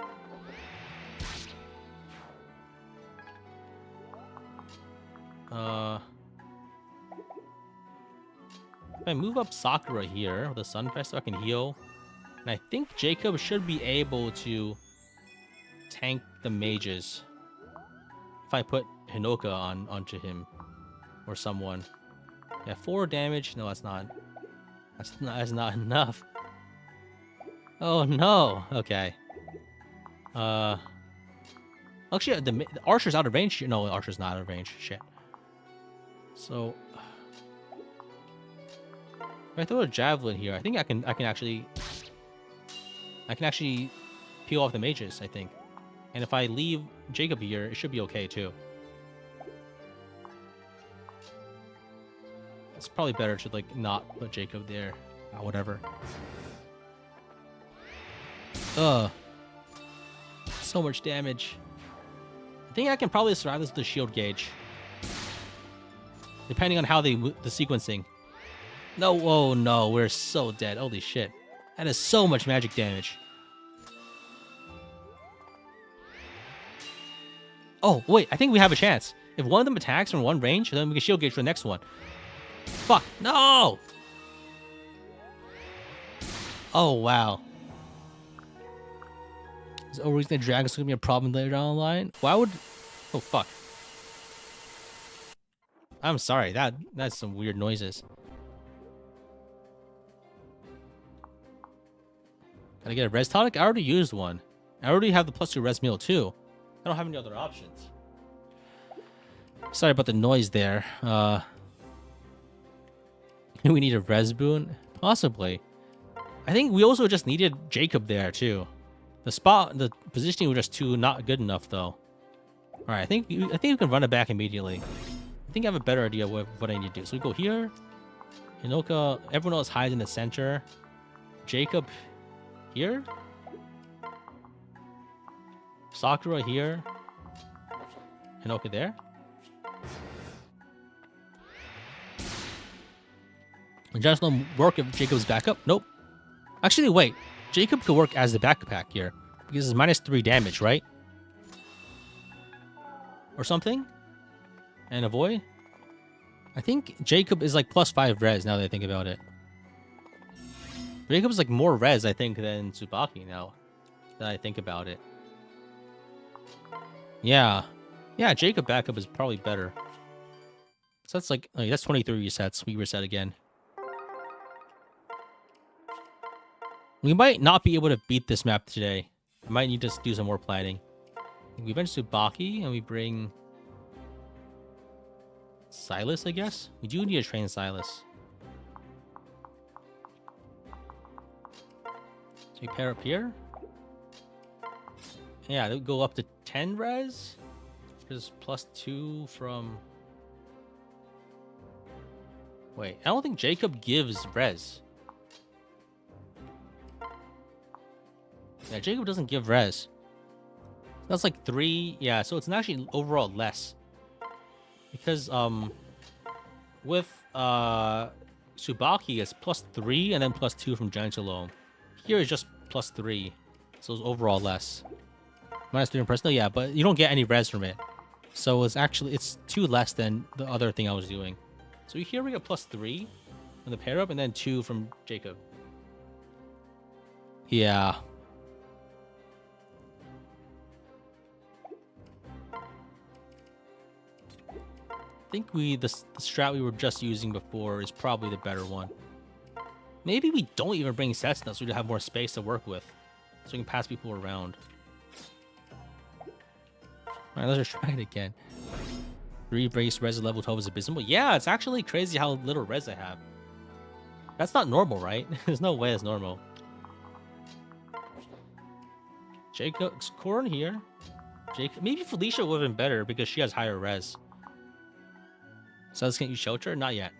If I move up Sakura here with the Sunfest, so I can heal. And I think Jacob should be able to tank the mages if I put Hinoka onto him or someone. Yeah, 4 damage. No, that's not enough. Oh no. Okay. Actually, the archer's out of range. No, the archer's not out of range. Shit. So, if I throw a javelin here, I think I can actually peel off the mages. I think, and if I leave Jacob here, it should be okay too. It's probably better to like not put Jacob there. Whatever. So much damage. I think I can probably survive this with the shield gauge. Depending on how the sequencing. No, oh no, we're so dead. Holy shit. That is so much magic damage. Oh, wait, I think we have a chance. If one of them attacks from one range, then we can shield gauge for the next one. Fuck, no! Oh, wow. Is the reason that dragon's gonna be a problem later down the line? Why would... Oh, fuck. I'm sorry, that's some weird noises. Can I get a res tonic? I already used one. I already have the +2 res meal too. I don't have any other options. Sorry about the noise there. We need a res boon? Possibly. I think we also just needed Jacob there too. The positioning was just not good enough though. All right, I think we can run it back immediately. I think I have a better idea of what I need to do. So we go here. Hinoka, everyone else hides in the center. Jacob here. Sakura here. Hinoka there. And just don't work if Jacob's backup. Nope. Actually, wait. Jacob could work as the backpack here. Because it's -3 damage, right? Or something? And avoid? I think Jacob is like +5 res now that I think about it. Jacob's like more res, I think, than Tsubaki now that I think about it. Yeah. Yeah, Jacob backup is probably better. So that's like, oh, that's 23 resets. We reset again. We might not be able to beat this map today. I might need to do some more planning. We bench Tsubaki and we bring Silas, I guess? We do need to train Silas. So we pair up here. Yeah, they'll go up to 10 res. There's +2 from... Wait, I don't think Jacob gives res. Yeah, Jacob doesn't give res. That's like 3. Yeah, so it's actually overall less. Because with Tsubaki it's +3 and then +2 from Giant Alone. Here is just +3. So it's overall less. -3 in personal, yeah, but you don't get any res from it. So it's 2 less than the other thing I was doing. So here we get +3 from the pair up and then 2 from Jacob. Yeah. I think the strat we were just using before is probably the better one. Maybe we don't even bring sets now so we have more space to work with. So we can pass people around. Alright, let's just try it again. 3 base res level 12 is abysmal. Yeah, it's actually crazy how little res I have. That's not normal, right? There's no way it's normal. Jacob's Corn here. Maybe Felicia would have been better because she has higher res. So let's get you shelter? Not yet.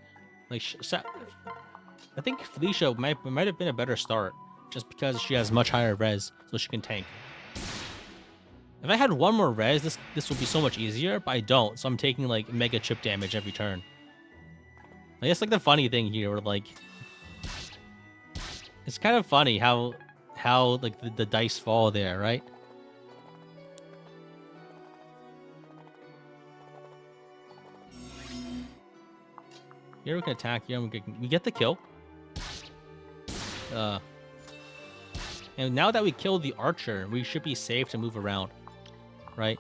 Like, I think Felicia might have been a better start just because she has much higher res, so she can tank. If I had one more res, this would be so much easier, but I don't, so I'm taking like mega chip damage every turn. I guess like the funny thing here, where like it's kind of funny how like the dice fall there, right? Here we can attack here, and we get the kill. And now that we killed the archer, we should be safe to move around, right?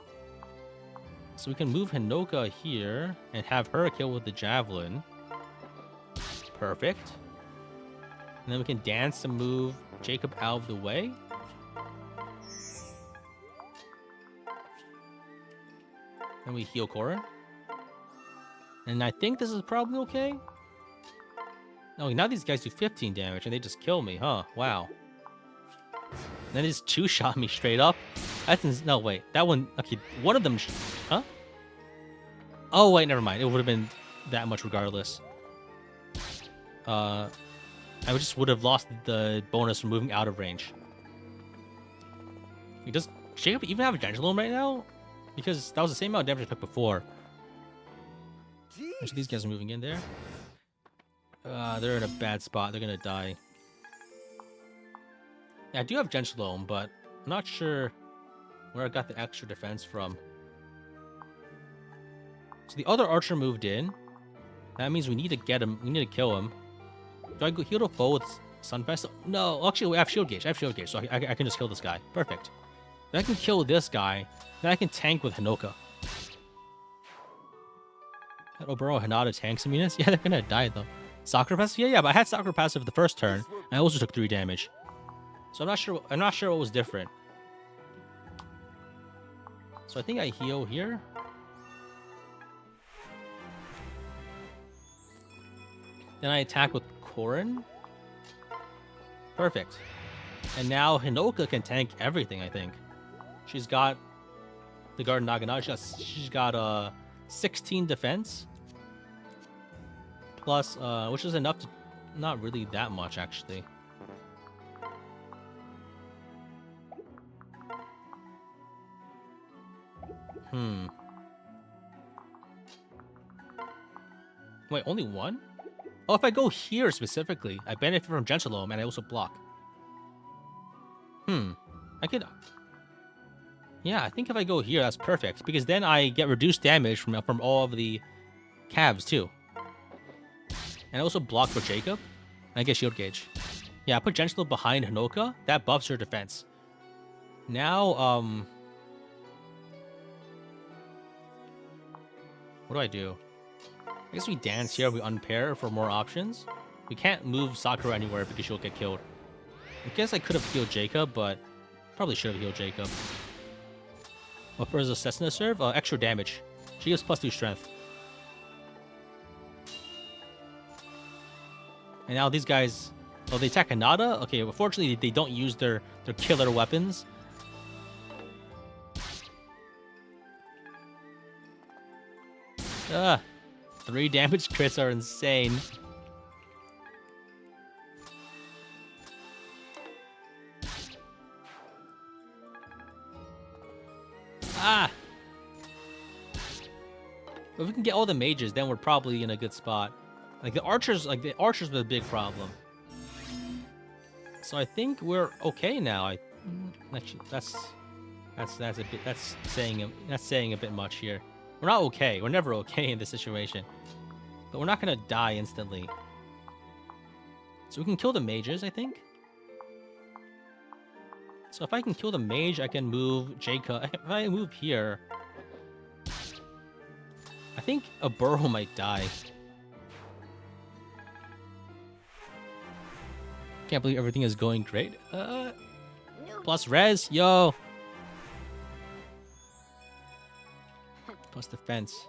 So we can move Hinoka here and have her kill with the javelin. Perfect. And then we can dance to move Jacob out of the way. Then we heal Korin. And I think this is probably okay. Oh, now these guys do 15 damage and they just kill me, huh? Wow. And then they just two-shot me straight up. No, wait. That one... Okay, one of them... Huh? Oh, wait, never mind. It would have been that much regardless. I just would have lost the bonus from moving out of range. Does Jacob even have a Gentilome right now? Because that was the same amount of damage I took before. Actually, these guys are moving in there. They're in a bad spot. They're gonna die. Yeah, I do have Gentilome, but I'm not sure where I got the extra defense from. So the other archer moved in. That means we need to get him. We need to kill him. Do I go heal the foe with Sunfest? No, actually, I have shield gauge. So I can just kill this guy. Perfect. Then I can kill this guy. Then I can tank with Hinoka. That Oboro Hinata tanks immunus? Yeah, they're gonna die though. Sakura passive? Yeah, but I had Sakura passive the first turn. I also took 3 damage. So I'm not sure what was different. So I think I heal here. Then I attack with Korin. Perfect. And now Hinoka can tank everything, I think. She's got the Garden Naginata. She's got 16 defense. Plus, which is enough to... Not really that much, actually. Wait, only one? Oh, if I go here specifically, I benefit from Gentilome and I also block. I could... Yeah, I think if I go here, that's perfect. Because then I get reduced damage from all of the calves, too. And I also block for Jacob. And I get shield gauge. Yeah, I put Gentilome behind Hinoka. That buffs her defense. Now, what do I do? I guess we dance here, we unpair for more options. We can't move Sakura anywhere because she'll get killed. I guess I could have healed Jacob, but probably should have healed Jacob. What does a Cessna serve? Extra damage. She gives +2 strength. And now these guys... Oh, they attack Hinata? Okay, unfortunately, they don't use their killer weapons. Ah, 3 damage crits are insane. Ah! If we can get all the mages, then we're probably in a good spot. Like the archers were the big problem. So I think we're okay now. Actually, that's saying a bit much here. We're not okay. We're never okay in this situation. But we're not gonna die instantly. So we can kill the mages, I think. So if I can kill the mage, I can move Jacob. If I move here, I think a burrow might die. Can't believe everything is going great. Plus res, yo. Plus defense.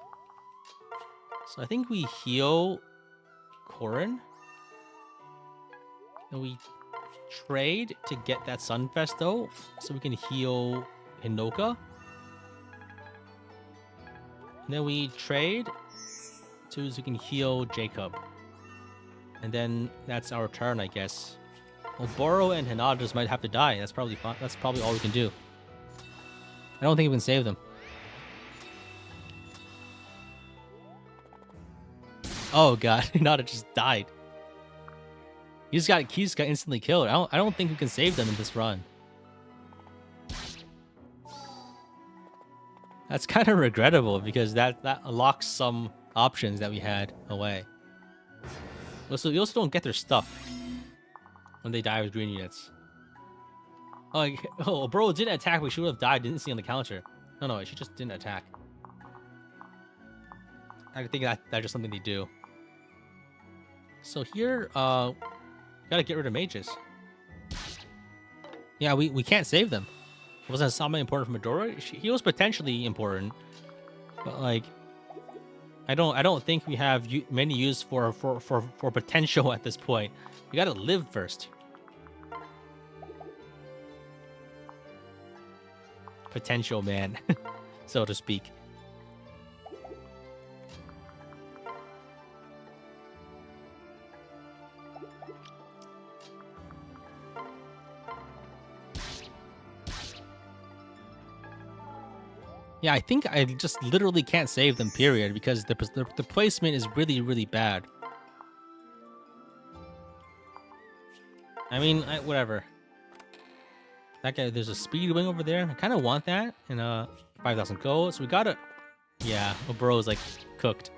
So I think we heal Korin. And we trade to get that Sunfest though. So we can heal Hinoka. And then we trade so we can heal Jacob. And then that's our turn, I guess. Well, Boro and Hinata just might have to die. That's probably fine. That's probably all we can do. I don't think we can save them. Oh god, Hinata just died. He just got instantly killed. I don't think we can save them in this run. That's kind of regrettable because that unlocks some options that we had away. Also, you also don't get their stuff when they die with green units. Oh, bro didn't attack, but she would have died. Didn't see on the counter. No, she just didn't attack. I think that's just something they do. So here, gotta get rid of mages. Yeah, we can't save them. Wasn't Asama important for Midori? He was potentially important. But like, I don't think we have many use for potential at this point. We gotta live first. Potential, man, so to speak. Yeah, I think I just literally can't save them, period, because the placement is really, really bad. I mean, whatever. That guy, there's a speed wing over there. I kind of want that. And 5,000 gold. So we gotta... Yeah, Obro's like cooked.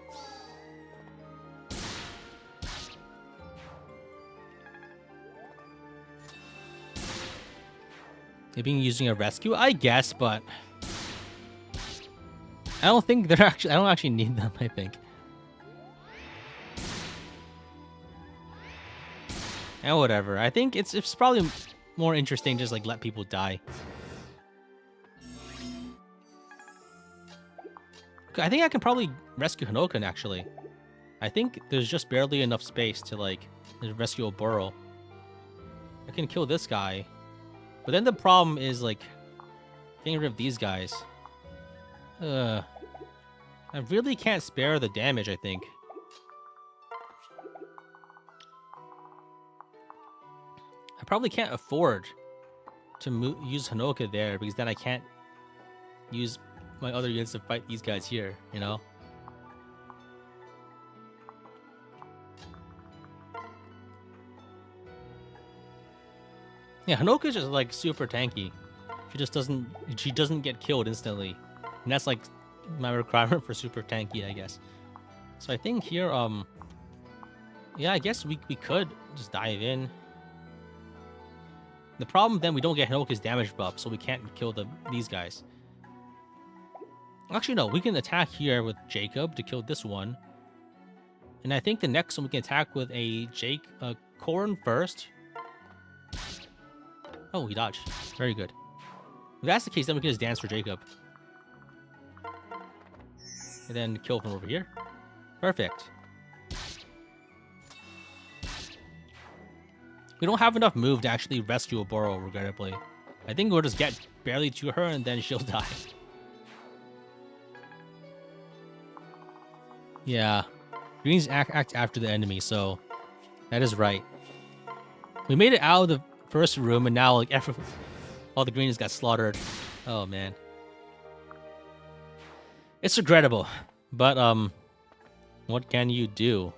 Maybe using a rescue, I guess, but... I don't think they're actually... I don't actually need them, I think. And whatever. I think it's probably more interesting just like let people die. I think I can probably rescue Hanokan, actually. I think there's just barely enough space to like rescue a burrow. I can kill this guy. But then the problem is like getting rid of these guys. I really can't spare the damage, I think. I probably can't afford to use Hanoka there because then I can't use my other units to fight these guys here, you know? Yeah, Hanoka's just like super tanky. She doesn't get killed instantly. And that's like my requirement for super tanky, I guess. So I think here, yeah, I guess we could just dive in. The problem then we don't get Hanoka's damage buff, so we can't kill these guys. Actually, no, we can attack here with Jacob to kill this one. And I think the next one we can attack with a Corn first. Oh, he dodged. Very good. If that's the case, then we can just dance for Jacob. And then kill from over here. Perfect. We don't have enough move to actually rescue a burrow, regrettably. I think we'll just get barely to her and then she'll die. Yeah. Greens act after the enemy, so that is right. We made it out of the first room and now like all the greens got slaughtered. Oh man. It's regrettable. But what can you do?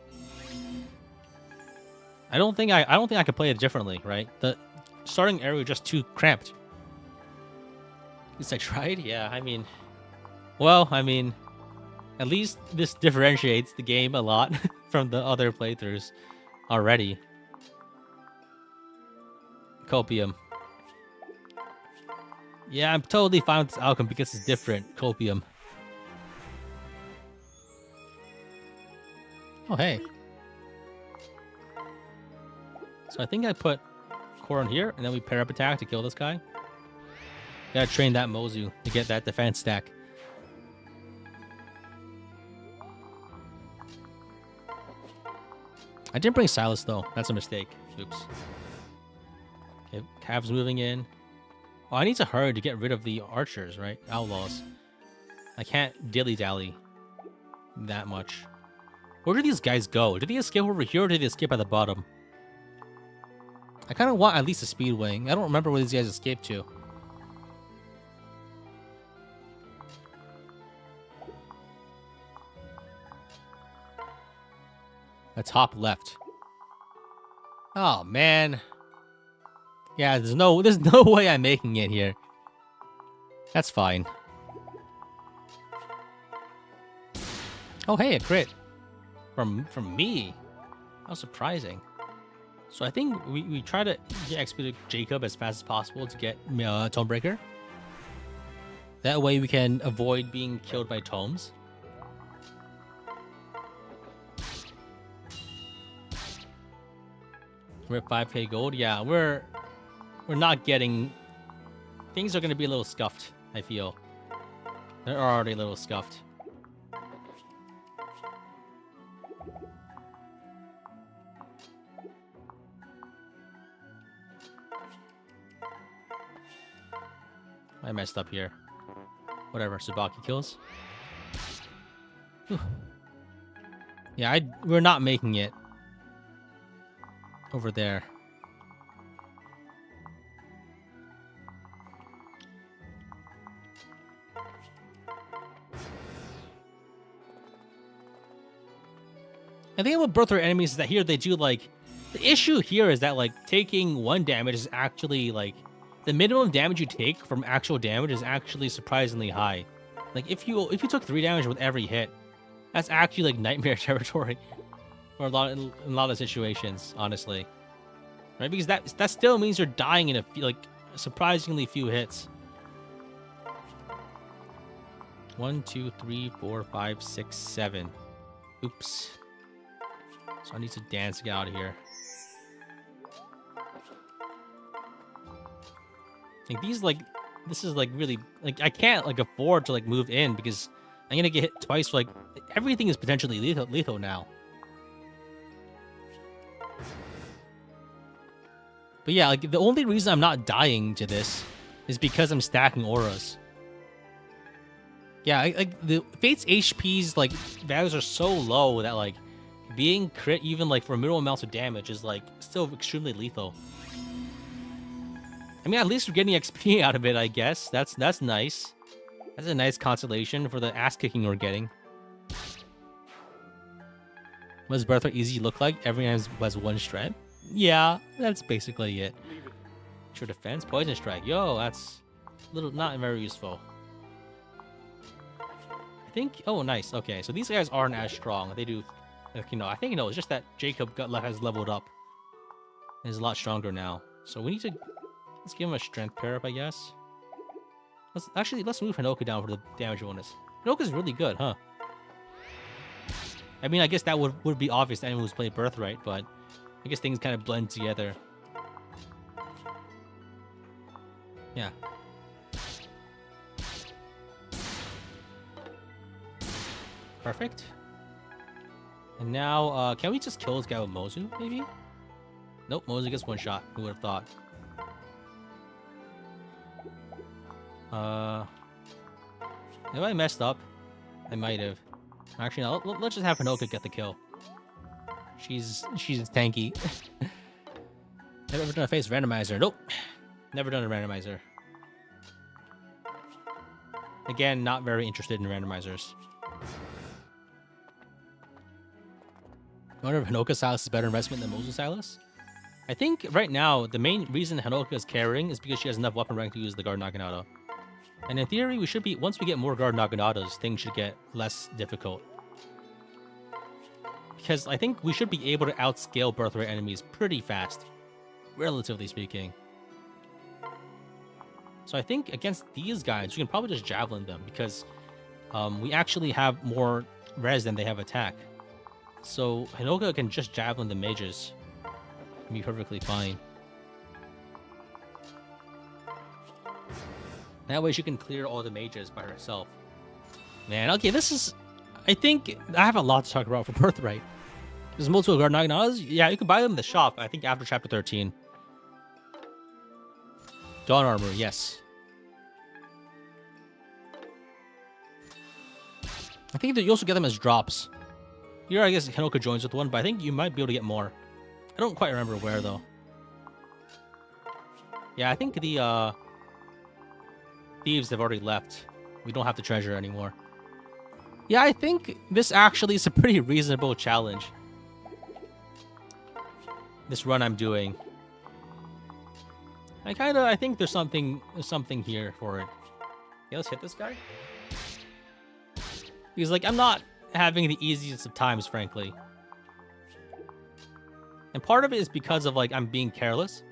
I don't think I could play it differently, right? The starting area was just too cramped. At least I tried. Yeah, I mean, well, I mean, at least this differentiates the game a lot from the other playthroughs already. Copium. Yeah, I'm totally fine with this outcome because it's different. Copium. Oh, hey. So I think I put Corn here, and then we pair up attack to kill this guy. Gotta train that Mozu to get that defense stack. I didn't bring Silas, though. That's a mistake. Oops. Okay, Cav's moving in. Oh, I need to hurry to get rid of the archers, right? Outlaws. I can't dilly-dally that much. Where do these guys go? Did they escape over here, or did they escape at the bottom? I kind of want at least a speed wing. I don't remember where these guys escaped to. The top left. Oh man. Yeah, there's no way I'm making it here. That's fine. Oh hey, a crit. From me. How surprising. So I think we try to get XP to Jacob as fast as possible to get Tomebreaker. That way we can avoid being killed by tomes. We're at 5k gold. Yeah, we're not getting... Things are going to be a little scuffed, I feel. They're already a little scuffed. I messed up here. Whatever, Tsubaki kills. Whew. Yeah, we're not making it over there. I think about Birthright enemies is that here they do like the issue here is that like taking 1 damage is actually like the minimum damage you take from actual damage is actually surprisingly high. Like if you took 3 damage with every hit, that's actually like nightmare territory for in a lot of situations, honestly. Right? Because that still means you're dying in like surprisingly few hits. 1, 2, 3, 4, 5, 6, 7. Oops. So I need to dance to get out of here. Like these, like this is like really like I can't like afford to like move in because I'm gonna get hit twice. Like everything is potentially lethal now. But yeah, like the only reason I'm not dying to this is because I'm stacking auras. Yeah, like the Fate's HP's like values are so low that like being crit even like for minimal amounts of damage is like still extremely lethal. I mean, at least we're getting XP out of it, I guess. That's nice. That's a nice consolation for the ass kicking we're getting. What does Birthright Easy look like? Everyone has 1 strength. Yeah, that's basically it. Sure defense, poison strike. Yo, that's a little not very useful. I think. Oh, nice. Okay, so these guys aren't as strong. They do, like, you know. I think it's just that Jacob has leveled up. He's a lot stronger now. So we need to. Let's give him a strength pair up, I guess. Let's move Hinoka down for the damage bonus. Hinoka's really good, huh? I mean, I guess that would be obvious to anyone who's played Birthright, but I guess things kind of blend together. Yeah. Perfect. And now, can we just kill this guy with Mozu, maybe? Nope, Mozu gets 1 shot. Who would have thought? Have I messed up? I might have. Actually, no. Let's just have Hinoka get the kill. She's tanky. Never done a face randomizer. Nope. Never done a randomizer. Again, not very interested in randomizers. I wonder if Hinoka Silas is better investment than Mozu Silas? I think right now, the main reason Hinoka is carrying is because she has enough weapon rank to use the Guard Naginata. And in theory, we should be, once we get more Guard Naginatas, things should get less difficult. Because I think we should be able to outscale Birthright enemies pretty fast, relatively speaking. So I think against these guys, we can probably just Javelin them, because we actually have more res than they have attack. So Hinoka can just Javelin the mages. Be perfectly fine. That way she can clear all the mages by herself. Man, okay, this is... I think I have a lot to talk about for Birthright. There's multiple Guard Naginatas. Yeah, you can buy them in the shop, I think, after Chapter 13. Dawn Armor, yes. I think that you also get them as drops. Here, I guess Hinoka joins with one, but I think you might be able to get more. I don't quite remember where, though. Yeah, I think the thieves have already left. We don't have the treasure anymore. Yeah, I think this actually is a pretty reasonable challenge. This run I'm doing. I think there's something here for it. Yeah, let's hit this guy. Because, like, I'm not having the easiest of times, frankly. And part of it is because of, like, I'm being careless.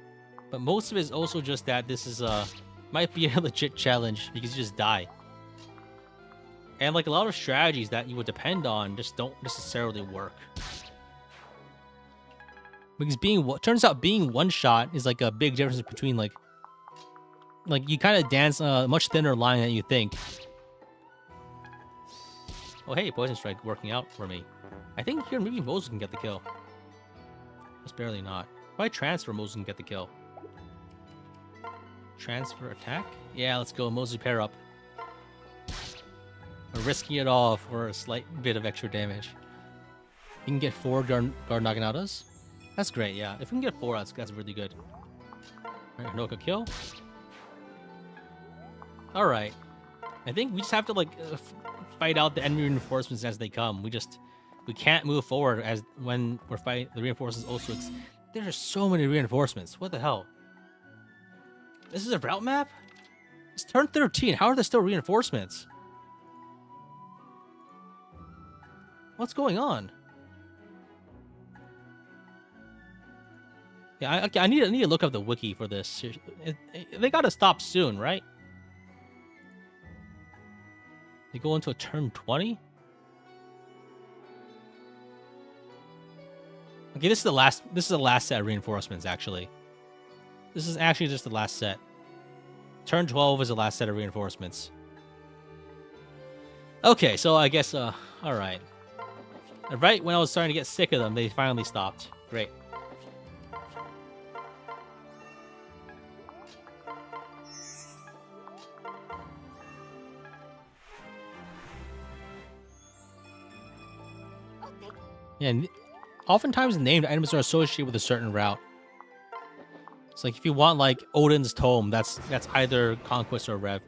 But most of it is also just that this is, might be a legit challenge because you just die. And, like, a lot of strategies that you would depend on just don't necessarily work. Because turns out being one shot is, like, a big difference between, like you kind of dance a much thinner line than you think. Oh, hey, Poison Strike working out for me. I think here maybe Moses can get the kill. Just barely not. If I transfer, Moses can get the kill. Transfer attack? Yeah, let's go. Mostly pair up. We're risking it all for a slight bit of extra damage. You can get 4 guard Naganatas. That's great, yeah. If we can get 4, that's really good. Alright, Hanoka kill. Alright. I think we just have to, like, fight out the enemy reinforcements as they come. We can't move forward as when we're fighting the reinforcements also. There are so many reinforcements. What the hell? This is a route map? It's turn 13. How are there still reinforcements? What's going on? Yeah, I need to look up the wiki for this. They gotta stop soon, right? They go into a turn 20? Okay, this is the last set of reinforcements, actually. This is actually just the last set. Turn 12 is the last set of reinforcements. Okay, so I guess, alright. Right when I was starting to get sick of them, they finally stopped. Great. Oh, thank Yeah, oftentimes named items are associated with a certain route. It's like if you want like Odin's Tome, that's either Conquest or Rev.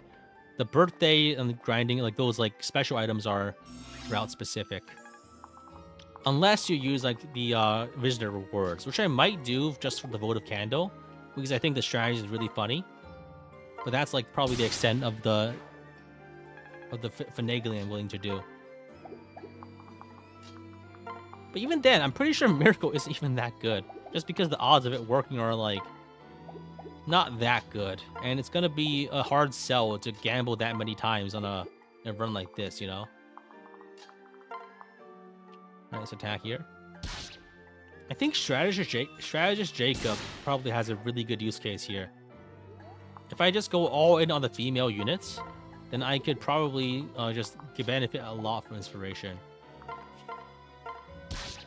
The birthday and the grinding, like those like special items are route specific. Unless you use like the visitor rewards, which I might do just for the votive candle, because I think the strategy is really funny. But that's like probably the extent of the finagling I'm willing to do. But even then, I'm pretty sure Miracle isn't even that good, just because the odds of it working are like not that good, and it's gonna be a hard sell to gamble that many times on a run like this, you know. Alright, let's attack here. I think Strategist Jacob probably has a really good use case here. If I just go all in on the female units, then I could probably just benefit a lot from inspiration.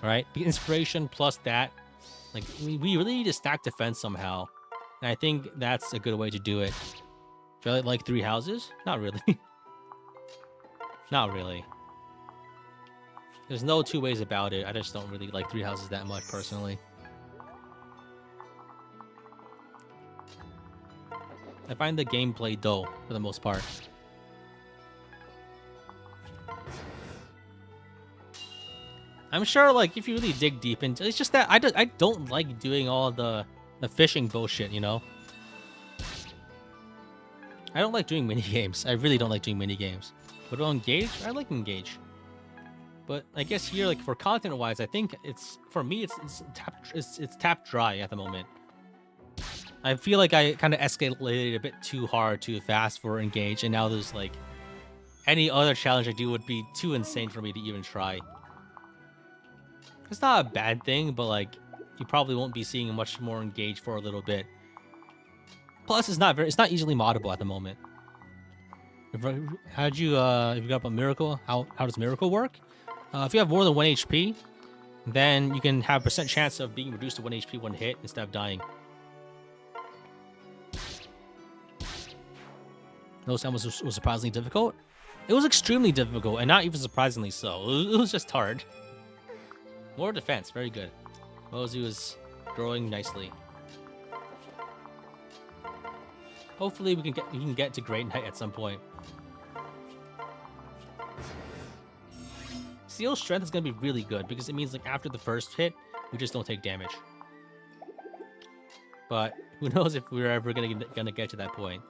Alright, the inspiration plus that, like we really need to stack defense somehow. And I think that's a good way to do it. Do I like 3 houses? Not really. Not really. There's no 2 ways about it. I just don't really like 3 houses that much, personally. I find the gameplay dull, for the most part. I'm sure, like, if you really dig deep into it's just that I don't like doing all the fishing bullshit, you know? I don't like doing mini games. I really don't like doing mini games. But on Engage, I like Engage. But I guess here, like, for content-wise, I think for me, it's tapped dry at the moment. I feel like I kind of escalated a bit too hard, too fast for Engage, and now there's, like, any other challenge I do would be too insane for me to even try. It's not a bad thing, but, like, you probably won't be seeing much more Engage for a little bit. Plus, it's not easily moddable at the moment. If you got up a Miracle, how does Miracle work? If you have more than 1 HP, then you can have a % chance of being reduced to 1 HP 1 hit instead of dying. Those times was surprisingly difficult. It was extremely difficult, and not even surprisingly so. It was just hard. More defense, very good. Mozu is growing nicely. Hopefully we can get to Great Knight at some point. Seal Strength is gonna be really good because it means like after the first hit, we just don't take damage. But who knows if we're ever gonna get to that point.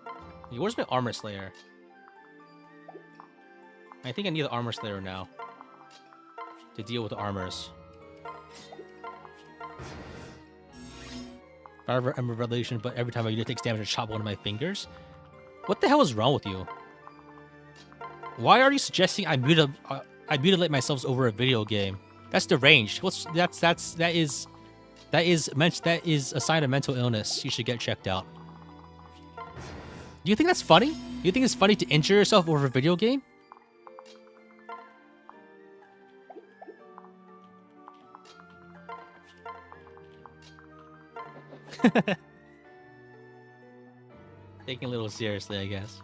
Where's my Armor Slayer? I think I need the Armor Slayer now to deal with the armors. Forever Ember Revelation, but every time I unit takes damage, I chop one of my fingers. What the hell is wrong with you? Why are you suggesting I mutilate myself over a video game? That's deranged. That is a sign of mental illness. You should get checked out. Do you think that's funny? Do you think it's funny to injure yourself over a video game? Taking a little seriously, I guess.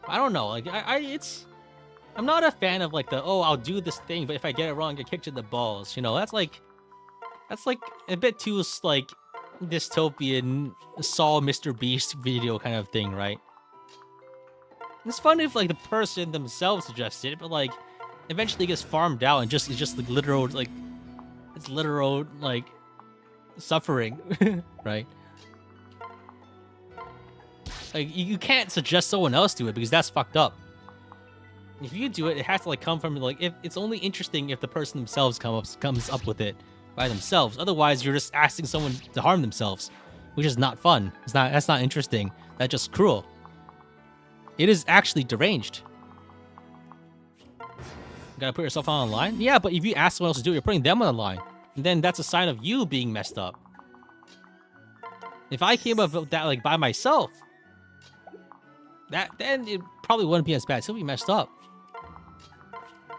I don't know. Like I'm not a fan of like the I'll do this thing, but if I get it wrong, I get kicked in the balls. You know, that's like a bit too like dystopian Saw Mr. Beast video kind of thing, right? It's fun if like the person themselves suggested it, but like eventually it gets farmed out and it's just like literal like suffering, right? Like you can't suggest someone else do it because that's fucked up. If you do it, it has to like come from like if it's only interesting if the person themselves comes up with it by themselves. Otherwise, you're just asking someone to harm themselves, which is not fun. That's not interesting. That's just cruel. It is actually deranged. You gotta put yourself on the line? Yeah, but if you ask someone else to do it, you're putting them on the line. And then that's a sign of you being messed up. If I came up with that like by myself, then it probably wouldn't be as bad. It'd still be messed up.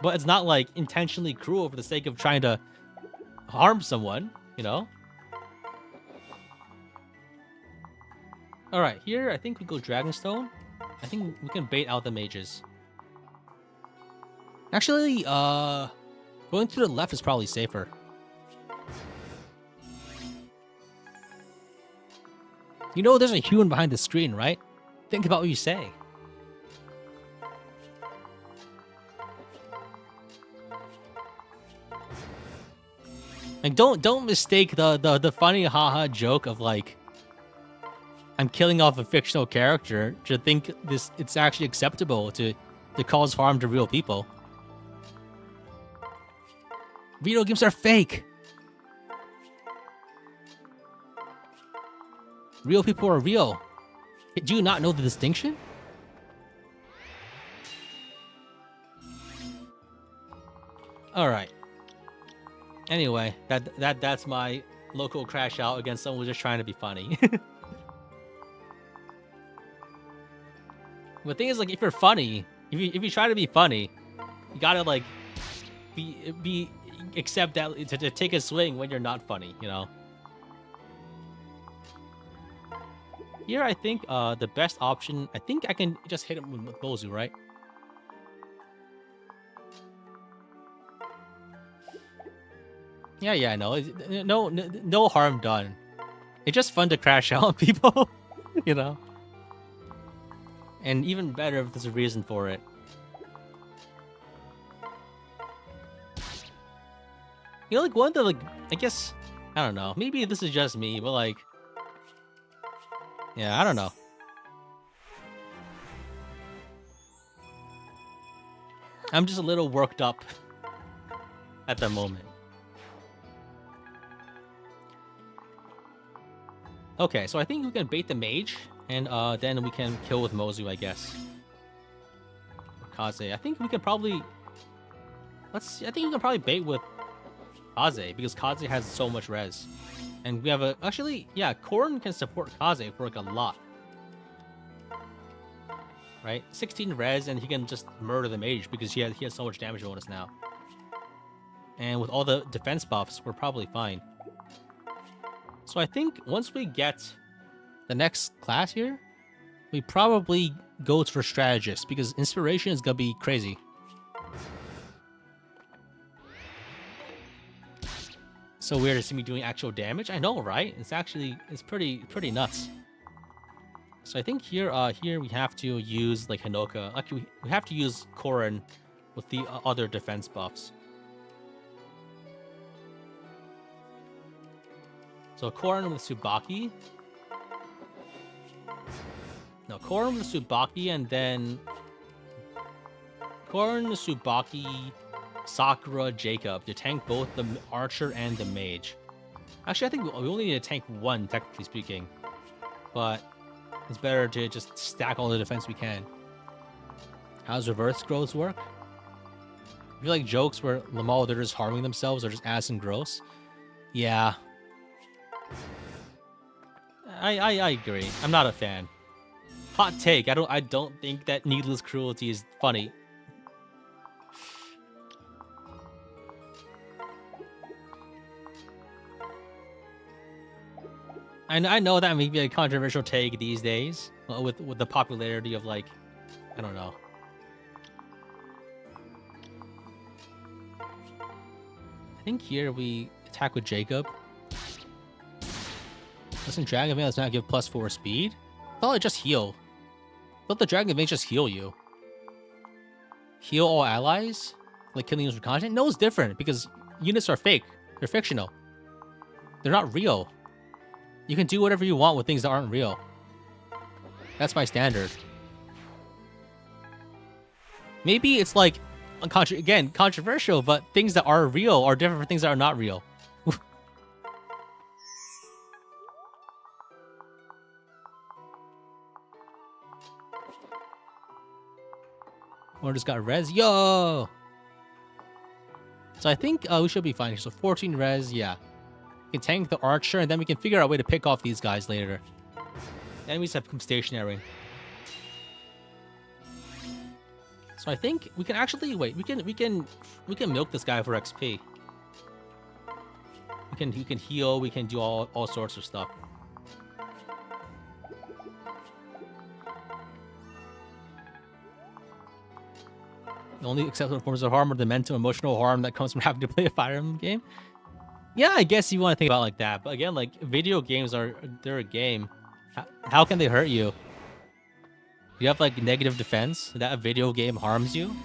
But it's not like intentionally cruel for the sake of trying to harm someone, you know? Alright, here I think we go Dragonstone. I think we can bait out the mages. Actually, going to the left is probably safer. You know there's a human behind the screen, right? Think about what you say. Like don't mistake the funny haha joke of like I'm killing off a fictional character to think it's actually acceptable to cause harm to real people. Video games are fake. Real people are real. Do you not know the distinction? All right. Anyway, that's my local crash out against someone who's just trying to be funny. The thing is, like, if you're funny, if you try to be funny, you gotta like accept that to take a swing when you're not funny, you know. Here, I think the best option. I think I can just hit him with Bozu, right? Yeah, I know. No harm done. It's just fun to crash out on people, you know. And even better if there's a reason for it. You know, like one of the I guess I don't know. Maybe this is just me, but like, yeah, I don't know. I'm just a little worked up at the moment. Okay, so I think we can bait the mage, and then we can kill with Mozu, I guess. Or Kaze. I think we can probably... Let's see, I think we can probably bait with Kaze, because Kaze has so much res. And we have a... Actually, yeah, Korn can support Kaze for like a lot. Right? 16 res, and he can just murder the mage, because he has so much damage bonus now. And with all the defense buffs, we're probably fine. So I think once we get the next class here, we probably go for strategist because inspiration is gonna be crazy. So weird to see me doing actual damage. I know, right? It's pretty nuts. So I think here we have to use like Hinoka. Actually, we have to use Korin with the other defense buffs. So Korin with Tsubaki. No, Korin with Tsubaki, and then Korin, Tsubaki, Sakura, Jacob to tank both the archer and the mage. Actually, I think we only need to tank one, technically speaking. But it's better to just stack all the defense we can. How does reverse growth work? I feel like jokes where Lamal, they're just harming themselves or just ass and gross. Yeah. I agree. I'm not a fan. Hot take. I don't think that needless cruelty is funny. I know that may be a controversial take these days with the popularity of like, I don't know. I think here we attack with Jacob. Doesn't Dragon Veil does not give +4 speed? I thought it just heal. I thought the Dragon Veil just heal you. Heal all allies? Like killing users for content? No, it's different because units are fake. They're fictional. They're not real. You can do whatever you want with things that aren't real. That's my standard. Maybe it's like, again, controversial, but things that are real are different from things that are not real. Or just got res. Yo! So I think we should be fine. So 14 res, yeah. We can tank the archer, and then we can figure out a way to pick off these guys later. Enemies have become stationary. So I think we can actually wait. We can milk this guy for XP. We can heal. We can do all sorts of stuff. The only acceptable forms of harm are the mental, emotional harm that comes from having to play a Fire Emblem game. Yeah, I guess you want to think about it like that. But again, like video games they're a game. How can they hurt you? You have like negative defense that a video game harms you.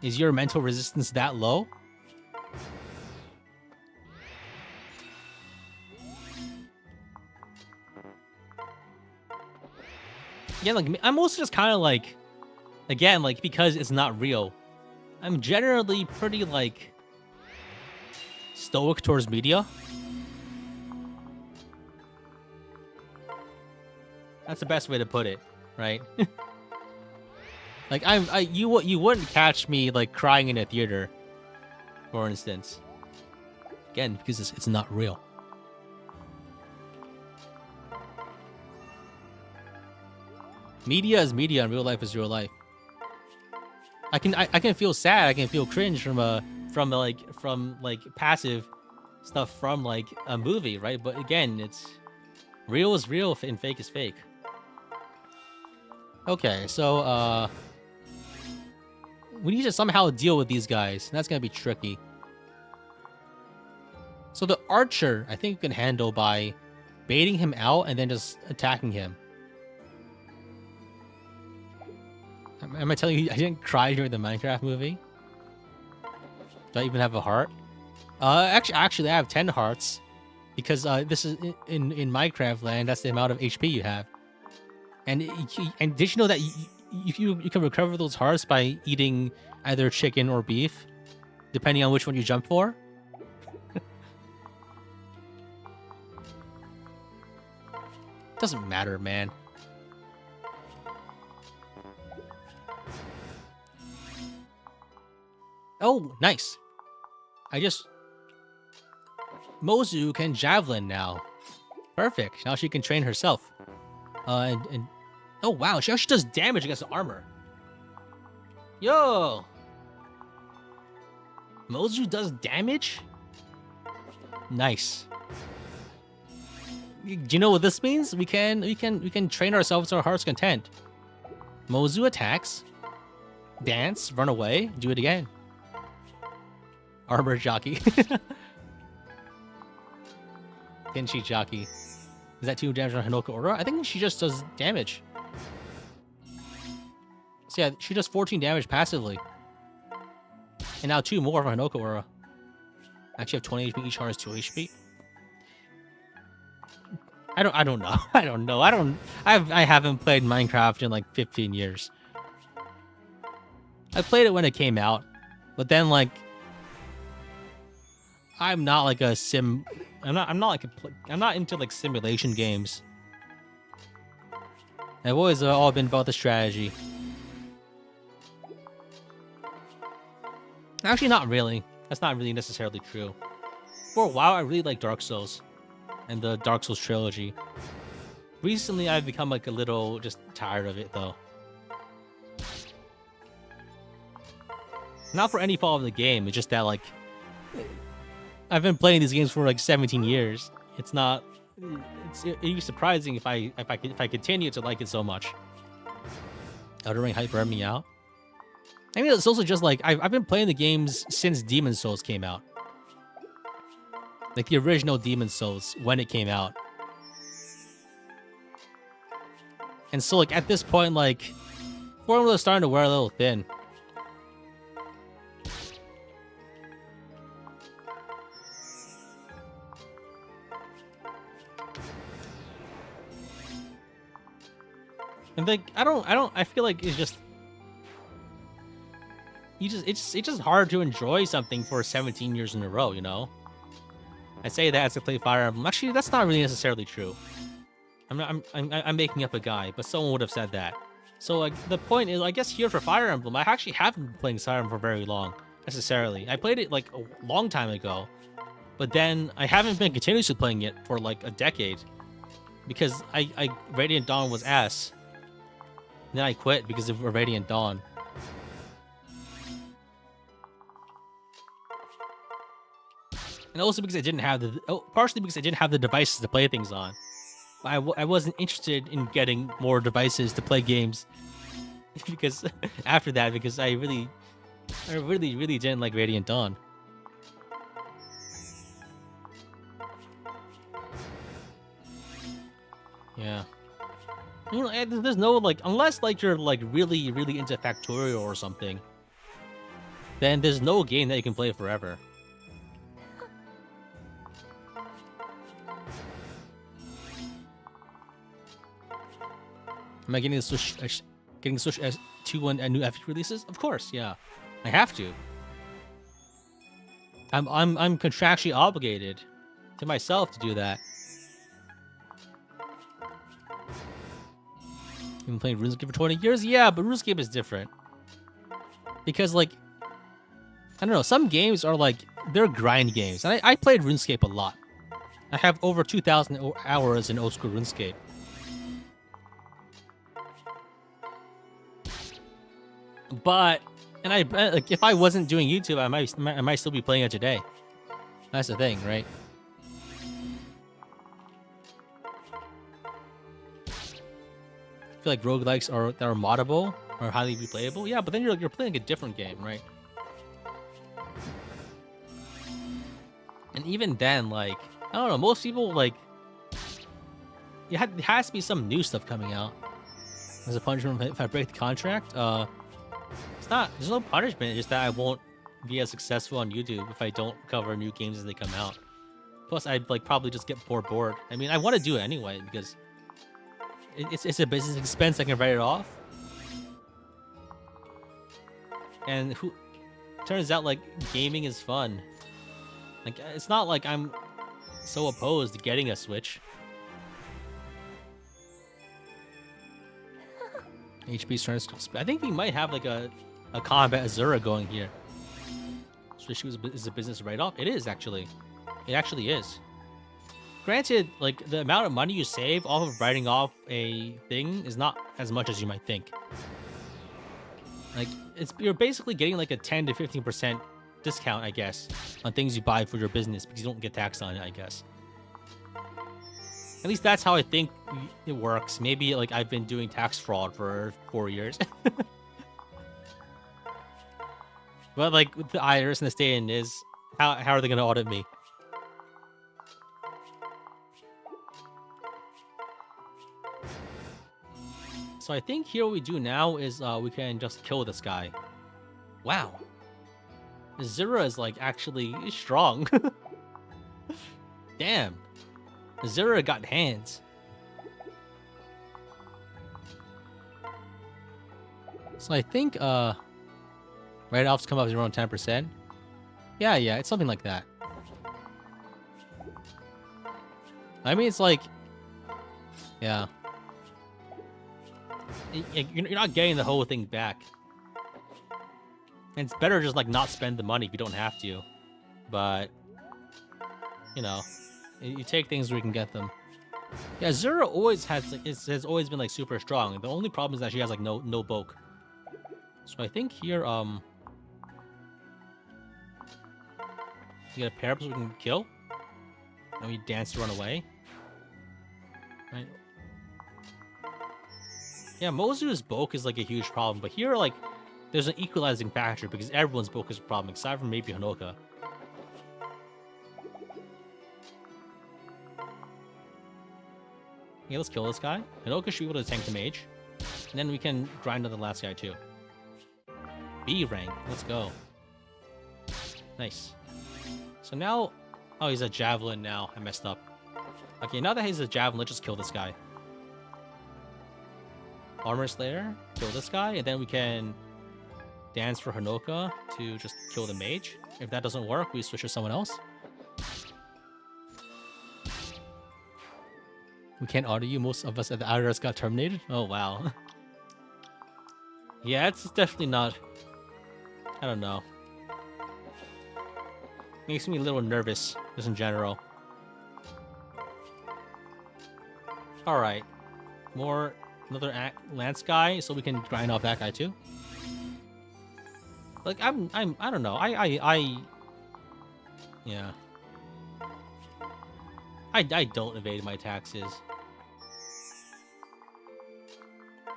Is your mental resistance that low? Yeah, like I'm also just kind of like, again, like because it's not real. I'm generally pretty like stoic towards media. That's the best way to put it, right? Like you wouldn't catch me like crying in a theater, for instance. Again, because it's not real. Media is media, and real life is real life. I can feel sad. I can feel cringe from passive stuff from like a movie, right? But again, it's real is real and fake is fake. Okay, so we need to somehow deal with these guys. That's gonna be tricky. So the archer, I think we can handle by baiting him out and then just attacking him. Am I telling you I didn't cry during the Minecraft movie? Do I even have a heart? Actually, I have 10 hearts because this is in Minecraft land. That's the amount of HP you have. And did you know that you can recover those hearts by eating either chicken or beef, depending on which one you jump for? Doesn't matter, man. Oh, nice. Mozu can javelin now. Perfect. Now she can train herself. And oh wow, she actually does damage against the armor. Yo! Mozu does damage? Nice. Do you know what this means? We can train ourselves to our heart's content. Mozu attacks, dance, run away, do it again. Armor jockey. Kenshi jockey. Is that 2 damage on Hinoka Ora? I think she just does damage. So yeah, she does 14 damage passively. And now 2 more from Hinoka Ora. Actually have 20 HP, each heart is 2 HP. I don't know. I don't know. I haven't played Minecraft in like 15 years. I played it when it came out, but then like I'm not like a sim. I'm not into like simulation games. I've always all been about the strategy. Actually, not really. That's not really necessarily true. For a while, I really liked Dark Souls and the Dark Souls trilogy. Recently, I've become like a little just tired of it though. Not for any fault of the game. It's just that like I've been playing these games for like 17 years. It's not. It'd be surprising if I continue to like it so much. Elden Ring hype burned me out. I mean, it's also just like I've been playing the games since Demon Souls came out, like the original Demon Souls when it came out. And so, like at this point, like formula's starting to wear a little thin. And like I feel like it's just it's just hard to enjoy something for 17 years in a row, you know? I say that as I play Fire Emblem. Actually, that's not really necessarily true. I'm making up a guy, but someone would have said that. So like the point is, I guess here for Fire Emblem, I actually haven't been playing Fire Emblem for very long necessarily. I played it like a long time ago, but then I haven't been continuously playing it for like a decade because I Radiant Dawn was ass. And then I quit because of Radiant Dawn. And also because I didn't have partially because I didn't have the devices to play things on. I wasn't interested in getting more devices to play games because after that, because I really didn't like Radiant Dawn. Yeah. You know, there's no like, unless like you're like really into Factorial or something, then there's no game that you can play forever. Am I getting the Switch? Getting the Switch S2 when a new FE releases? Of course, yeah. I have to. I'm contractually obligated to myself to do that. You've been playing RuneScape for 20 years? Yeah, but RuneScape is different. Because, like, I don't know, some games are like, they're grind games. And I played RuneScape a lot. I have over 2,000 hours in old school RuneScape. But, and I like, if I wasn't doing YouTube, I might still be playing it today. That's the thing, right? I feel like roguelikes that are moddable or highly replayable. Yeah, but then you're playing a different game, right? And even then, like, I don't know, most people like, there has to be some new stuff coming out. As a punishment if I break the contract. There's no punishment, it's just that I won't be as successful on YouTube if I don't cover new games as they come out. Plus, I'd like probably just get bored. I mean, I want to do it anyway because it's a business expense. I can write it off. And turns out like gaming is fun. Like it's not like I'm so opposed to getting a Switch. HP's trying to. I think we might have like a combat Azura going here. Switch is a business write-off. It is actually. It actually is. Granted, like the amount of money you save off of writing off a thing is not as much as you might think. Like you're basically getting like a 10 to 15% discount, I guess, on things you buy for your business because you don't get taxed on it, I guess. At least that's how I think it works. Maybe like I've been doing tax fraud for 4 years. But like with the IRS and the state and is, how are they going to audit me? So I think here what we do now is we can just kill this guy. Wow. Azura is like actually strong. Damn. Azura got hands. So I think write-offs come up to around 10%. Yeah, it's something like that. I mean, it's like, yeah. You're not getting the whole thing back. And it's better just like not spend the money if you don't have to. But, you know, you take things where you can get them. Yeah, Azura always has always been like super strong. The only problem is that she has like no bulk. So I think here We get a pair up so we can kill. And we dance to run away. Right. Yeah, Mozu's bulk is like a huge problem, but here like there's an equalizing factor because everyone's bulk is a problem, aside from maybe Hanoka. Okay, let's kill this guy. Hanoka should be able to tank the mage. And then we can grind on the last guy too. B rank, let's go. Nice. So now, oh, he's a javelin now. I messed up. Okay, now that he's a javelin, let's just kill this guy. Armor Slayer, kill this guy, and then we can dance for Hanoka to just kill the mage. If that doesn't work, we switch to someone else. We can't auto you. Most of us at the IRS got terminated. Oh, wow. Yeah, it's definitely not... I don't know. Makes me a little nervous, just in general. Alright. Another Lance guy, so we can grind off that guy too. Like, I don't know. Yeah. I don't evade my taxes.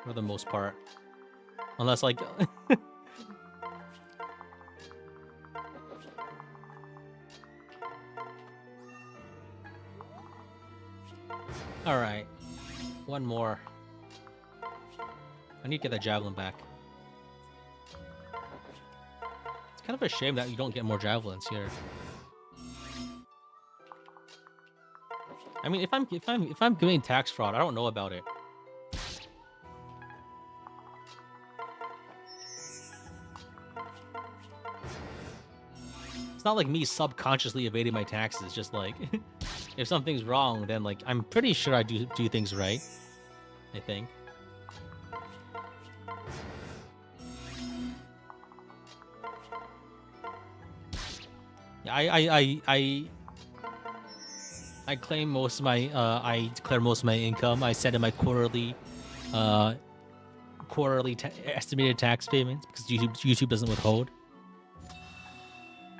For the most part. Unless, like... Alright. One more. I need to get that javelin back. It's kind of a shame that you don't get more javelins here. I mean, if I'm doing tax fraud, I don't know about it. It's not like me subconsciously evading my taxes, just like if something's wrong, then like I'm pretty sure I do things right. I think. Yeah, I claim most of my I declare most of my income. I send in my quarterly estimated tax payments because YouTube doesn't withhold.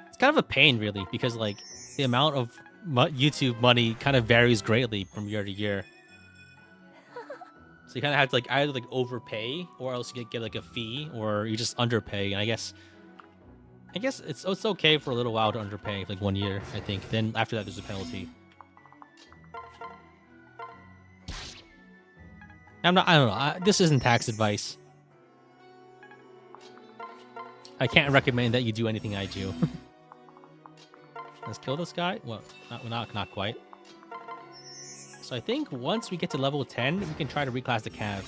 It's kind of a pain, really, because like the amount of YouTube money kind of varies greatly from year to year. So you kind of have to like either like overpay or else you get like a fee, or you just underpay. And I guess it's okay for a little while to underpay, like 1 year, I think. Then after that, there's a penalty. I don't know. This isn't tax advice. I can't recommend that you do anything I do. Let's kill this guy. Well, not quite. So I think once we get to level 10, we can try to reclass the cav.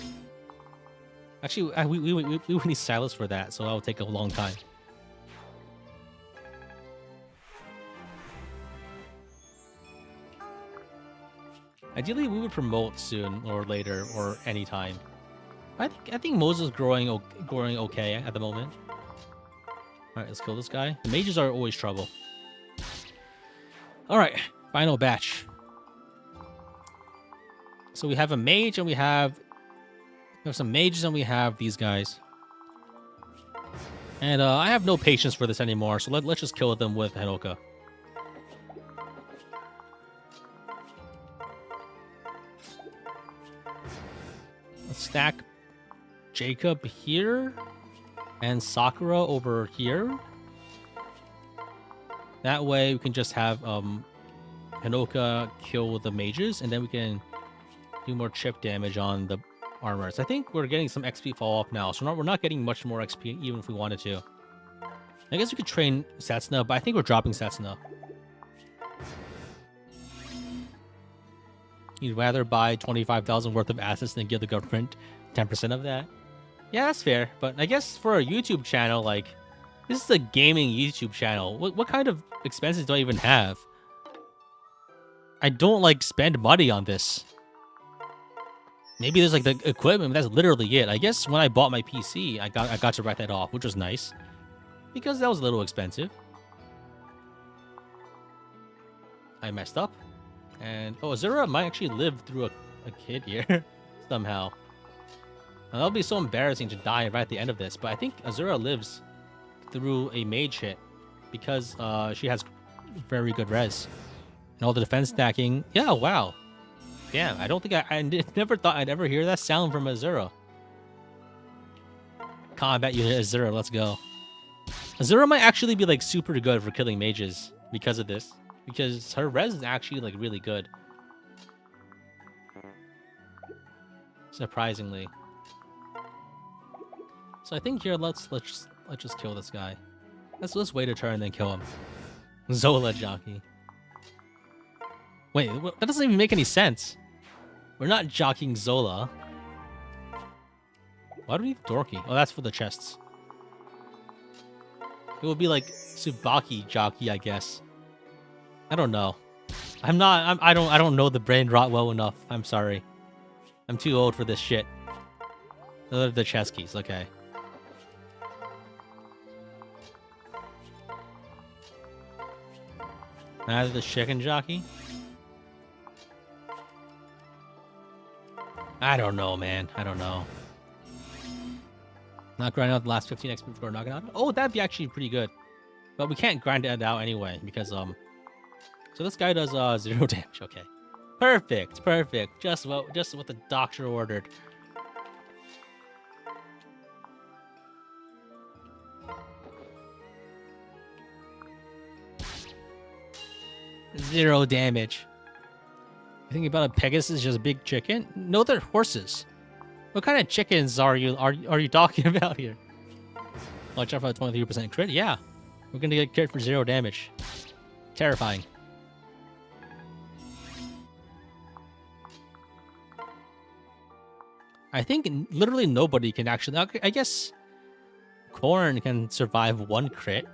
Actually, we would need Silas for that, so that will take a long time. Ideally, we would promote soon or later or anytime. I think Moses is growing okay at the moment. All right, let's kill this guy. The mages are always trouble. All right, final batch. So we have a mage and we have some mages and we have these guys. And I have no patience for this anymore, so let's just kill them with Hanoka. Let's stack Jacob here and Sakura over here. That way we can just have Hanoka kill the mages, and then we can do more chip damage on the armors. I think we're getting some XP fall off now, so we're not getting much more XP even if we wanted to. I guess we could train Setsuna, but I think we're dropping Setsuna. You'd rather buy 25,000 worth of assets than give the government 10% of that? Yeah, that's fair. But I guess for a YouTube channel, like, this is a gaming YouTube channel. What kind of expenses do I even have? I don't, like, spend money on this. Maybe there's, like, the equipment, but that's literally it. I guess when I bought my PC, I got to write that off, which was nice. Because that was a little expensive. I messed up. And, oh, Azura might actually live through a kid here. Somehow. Now, that'll be so embarrassing to die right at the end of this. But I think Azura lives through a mage hit. Because she has very good res. And all the defense stacking. Yeah, wow. Damn, I don't think never thought I'd ever hear that sound from Azura. Combat unit Azura, let's go. Azura might actually be like super good for killing mages because of this. Because her res is actually like really good. Surprisingly. So I think here let's just kill this guy. Let's wait a turn and then kill him. Zola jockey. Wait, that doesn't even make any sense. We're not jockeying Zola. Why do we need Dorky? Oh, that's for the chests. It would be like Tsubaki jockey, I guess. I don't know. I don't know the brain rot well enough. I'm sorry. I'm too old for this shit. Those are the chest keys, okay. Now the chicken jockey? I don't know, man. I don't know. Not grinding out the last 15 XP before knocking out. Oh, that'd be actually pretty good. But we can't grind it out anyway because so this guy does 0 damage. Okay, perfect. Just what the doctor ordered. Zero damage. You think about a Pegasus just a big chicken? No, they're horses. What kind of chickens are you talking about here? Watch out for a 23% crit. Yeah, we're gonna get crit for 0 damage. Terrifying. I think literally nobody can actually. I guess Corn can survive 1 crit,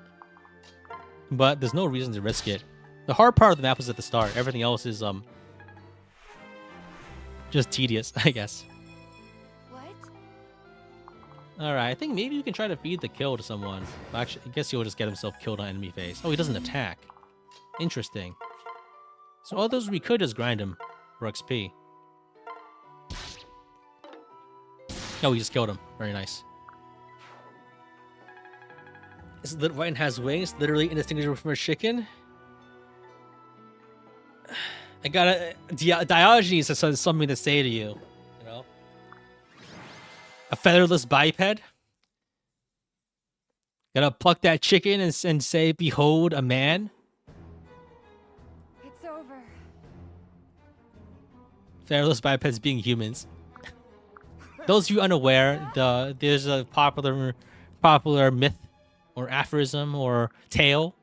but there's no reason to risk it. The hard part of the map was at the start. Everything else is just tedious, I guess. What? All right, I think maybe we can try to feed the kill to someone. Actually, I guess he'll just get himself killed on enemy phase. Oh, he doesn't attack. Interesting. So others we could just grind him for XP. Oh, we just killed him. Very nice. This little White has wings, literally indistinguishable from a chicken. I gotta Diogenes has something to say to you. You know, a featherless biped. Gotta pluck that chicken and say, "Behold, a man." It's over. Featherless bipeds being humans. Those of you unaware, there's a popular myth or aphorism or tale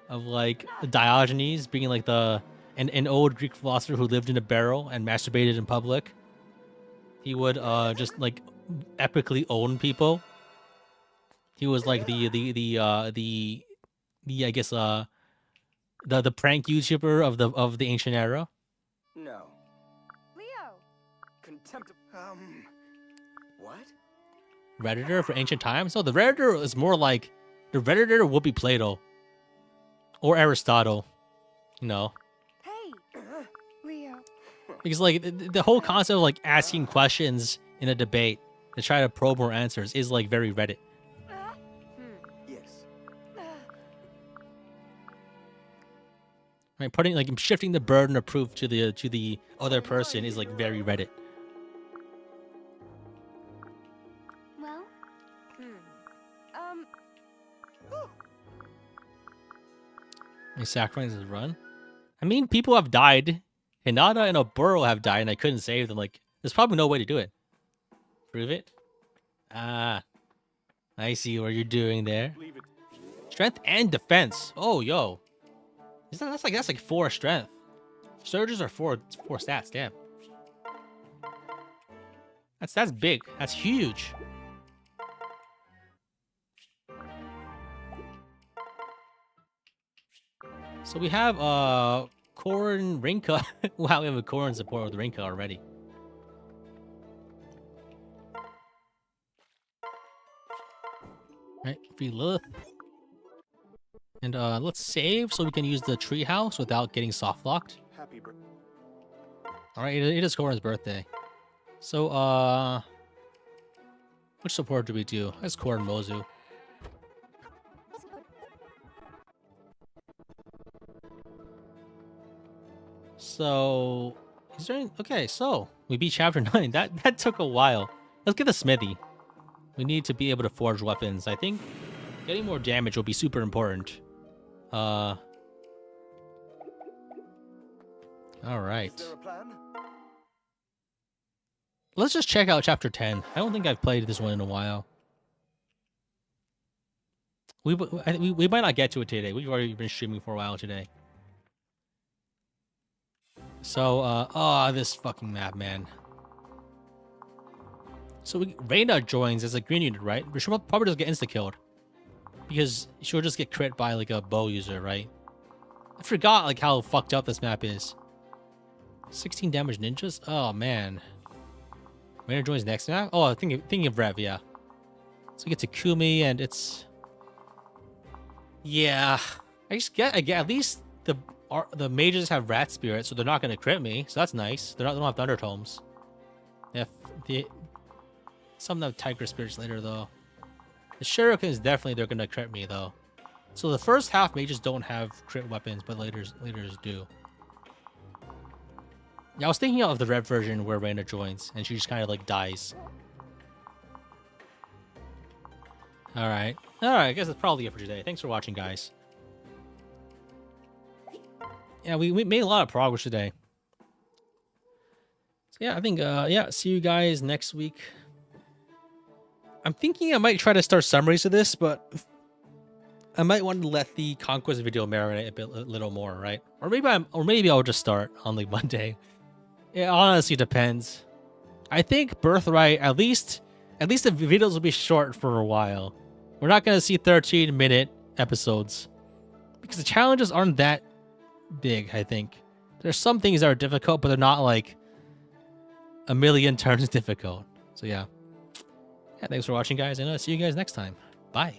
of like Diogenes being like an old Greek philosopher who lived in a barrel and masturbated in public. He would just like epically own people. He was like the I guess the prank YouTuber of the ancient era. No. Leo. Contempt. What? Redditor for ancient times? No, the Redditor is more like the Redditor would be Plato or Aristotle, you know, Hey. Leo. because like the whole concept of like asking questions in a debate to try to probe more answers is like very Reddit. Yes. Right, putting like shifting the burden of proof to the other person is like very Reddit. Well. He sacrifices run. I mean, people have died. Hinata and Oboro have died, and I couldn't save them. Like, there's probably no way to do it. Prove it. Ah, I see what you're doing there. Leave it. Strength and defense. Oh, yo, that's like 4 strength. Surges are 4 stats. Damn. That's big. That's huge. So we have Corrin Rinka. Wow, we have a Corrin support with Rinka already. Right, free Lilith. And let's save so we can use the treehouse without getting soft locked. Happy birthday. Alright, it is Corrin's birthday. So which support do we do? Let's Corrin Mozu. So, is there any, okay, so we beat chapter 9. That took a while. Let's get the smithy. We need to be able to forge weapons. I think getting more damage will be super important. All right. Is there a plan? Let's just check out chapter 10. I don't think I've played this one in a while. We might not get to it today. We've already been streaming for a while today. So, this fucking map, man. So Reyna joins as a green unit, right? But she'll probably just get insta-killed. Because she'll just get crit by, like, a bow user, right? I forgot, like, how fucked up this map is. 16 damage ninjas? Oh, man. Reyna joins next map? Oh, thinking of Rev, yeah. So we get to Kumi, and it's... Yeah. I get at least the mages have rat spirit, so they're not gonna crit me. So that's nice. They don't have thunder tomes. Some have tiger spirits later though. The shurikens definitely they're gonna crit me though. So the first half mages don't have crit weapons, but later's do. Yeah, I was thinking of the red version where Reyna joins and she just kind of like dies. All right. I guess that's probably it for today. Thanks for watching, guys. Yeah, we made a lot of progress today. So yeah, I think yeah, see you guys next week. I'm thinking I might try to start summaries of this, but I might want to let the conquest video marinate a little more, right? Or maybe I'll just start on like Monday. It honestly depends. I think Birthright at least the videos will be short for a while. We're not gonna see 13-minute episodes because the challenges aren't that big. I think there's some things that are difficult, but they're not like a million turns difficult. So yeah, thanks for watching, guys, and I'll see you guys next time. Bye.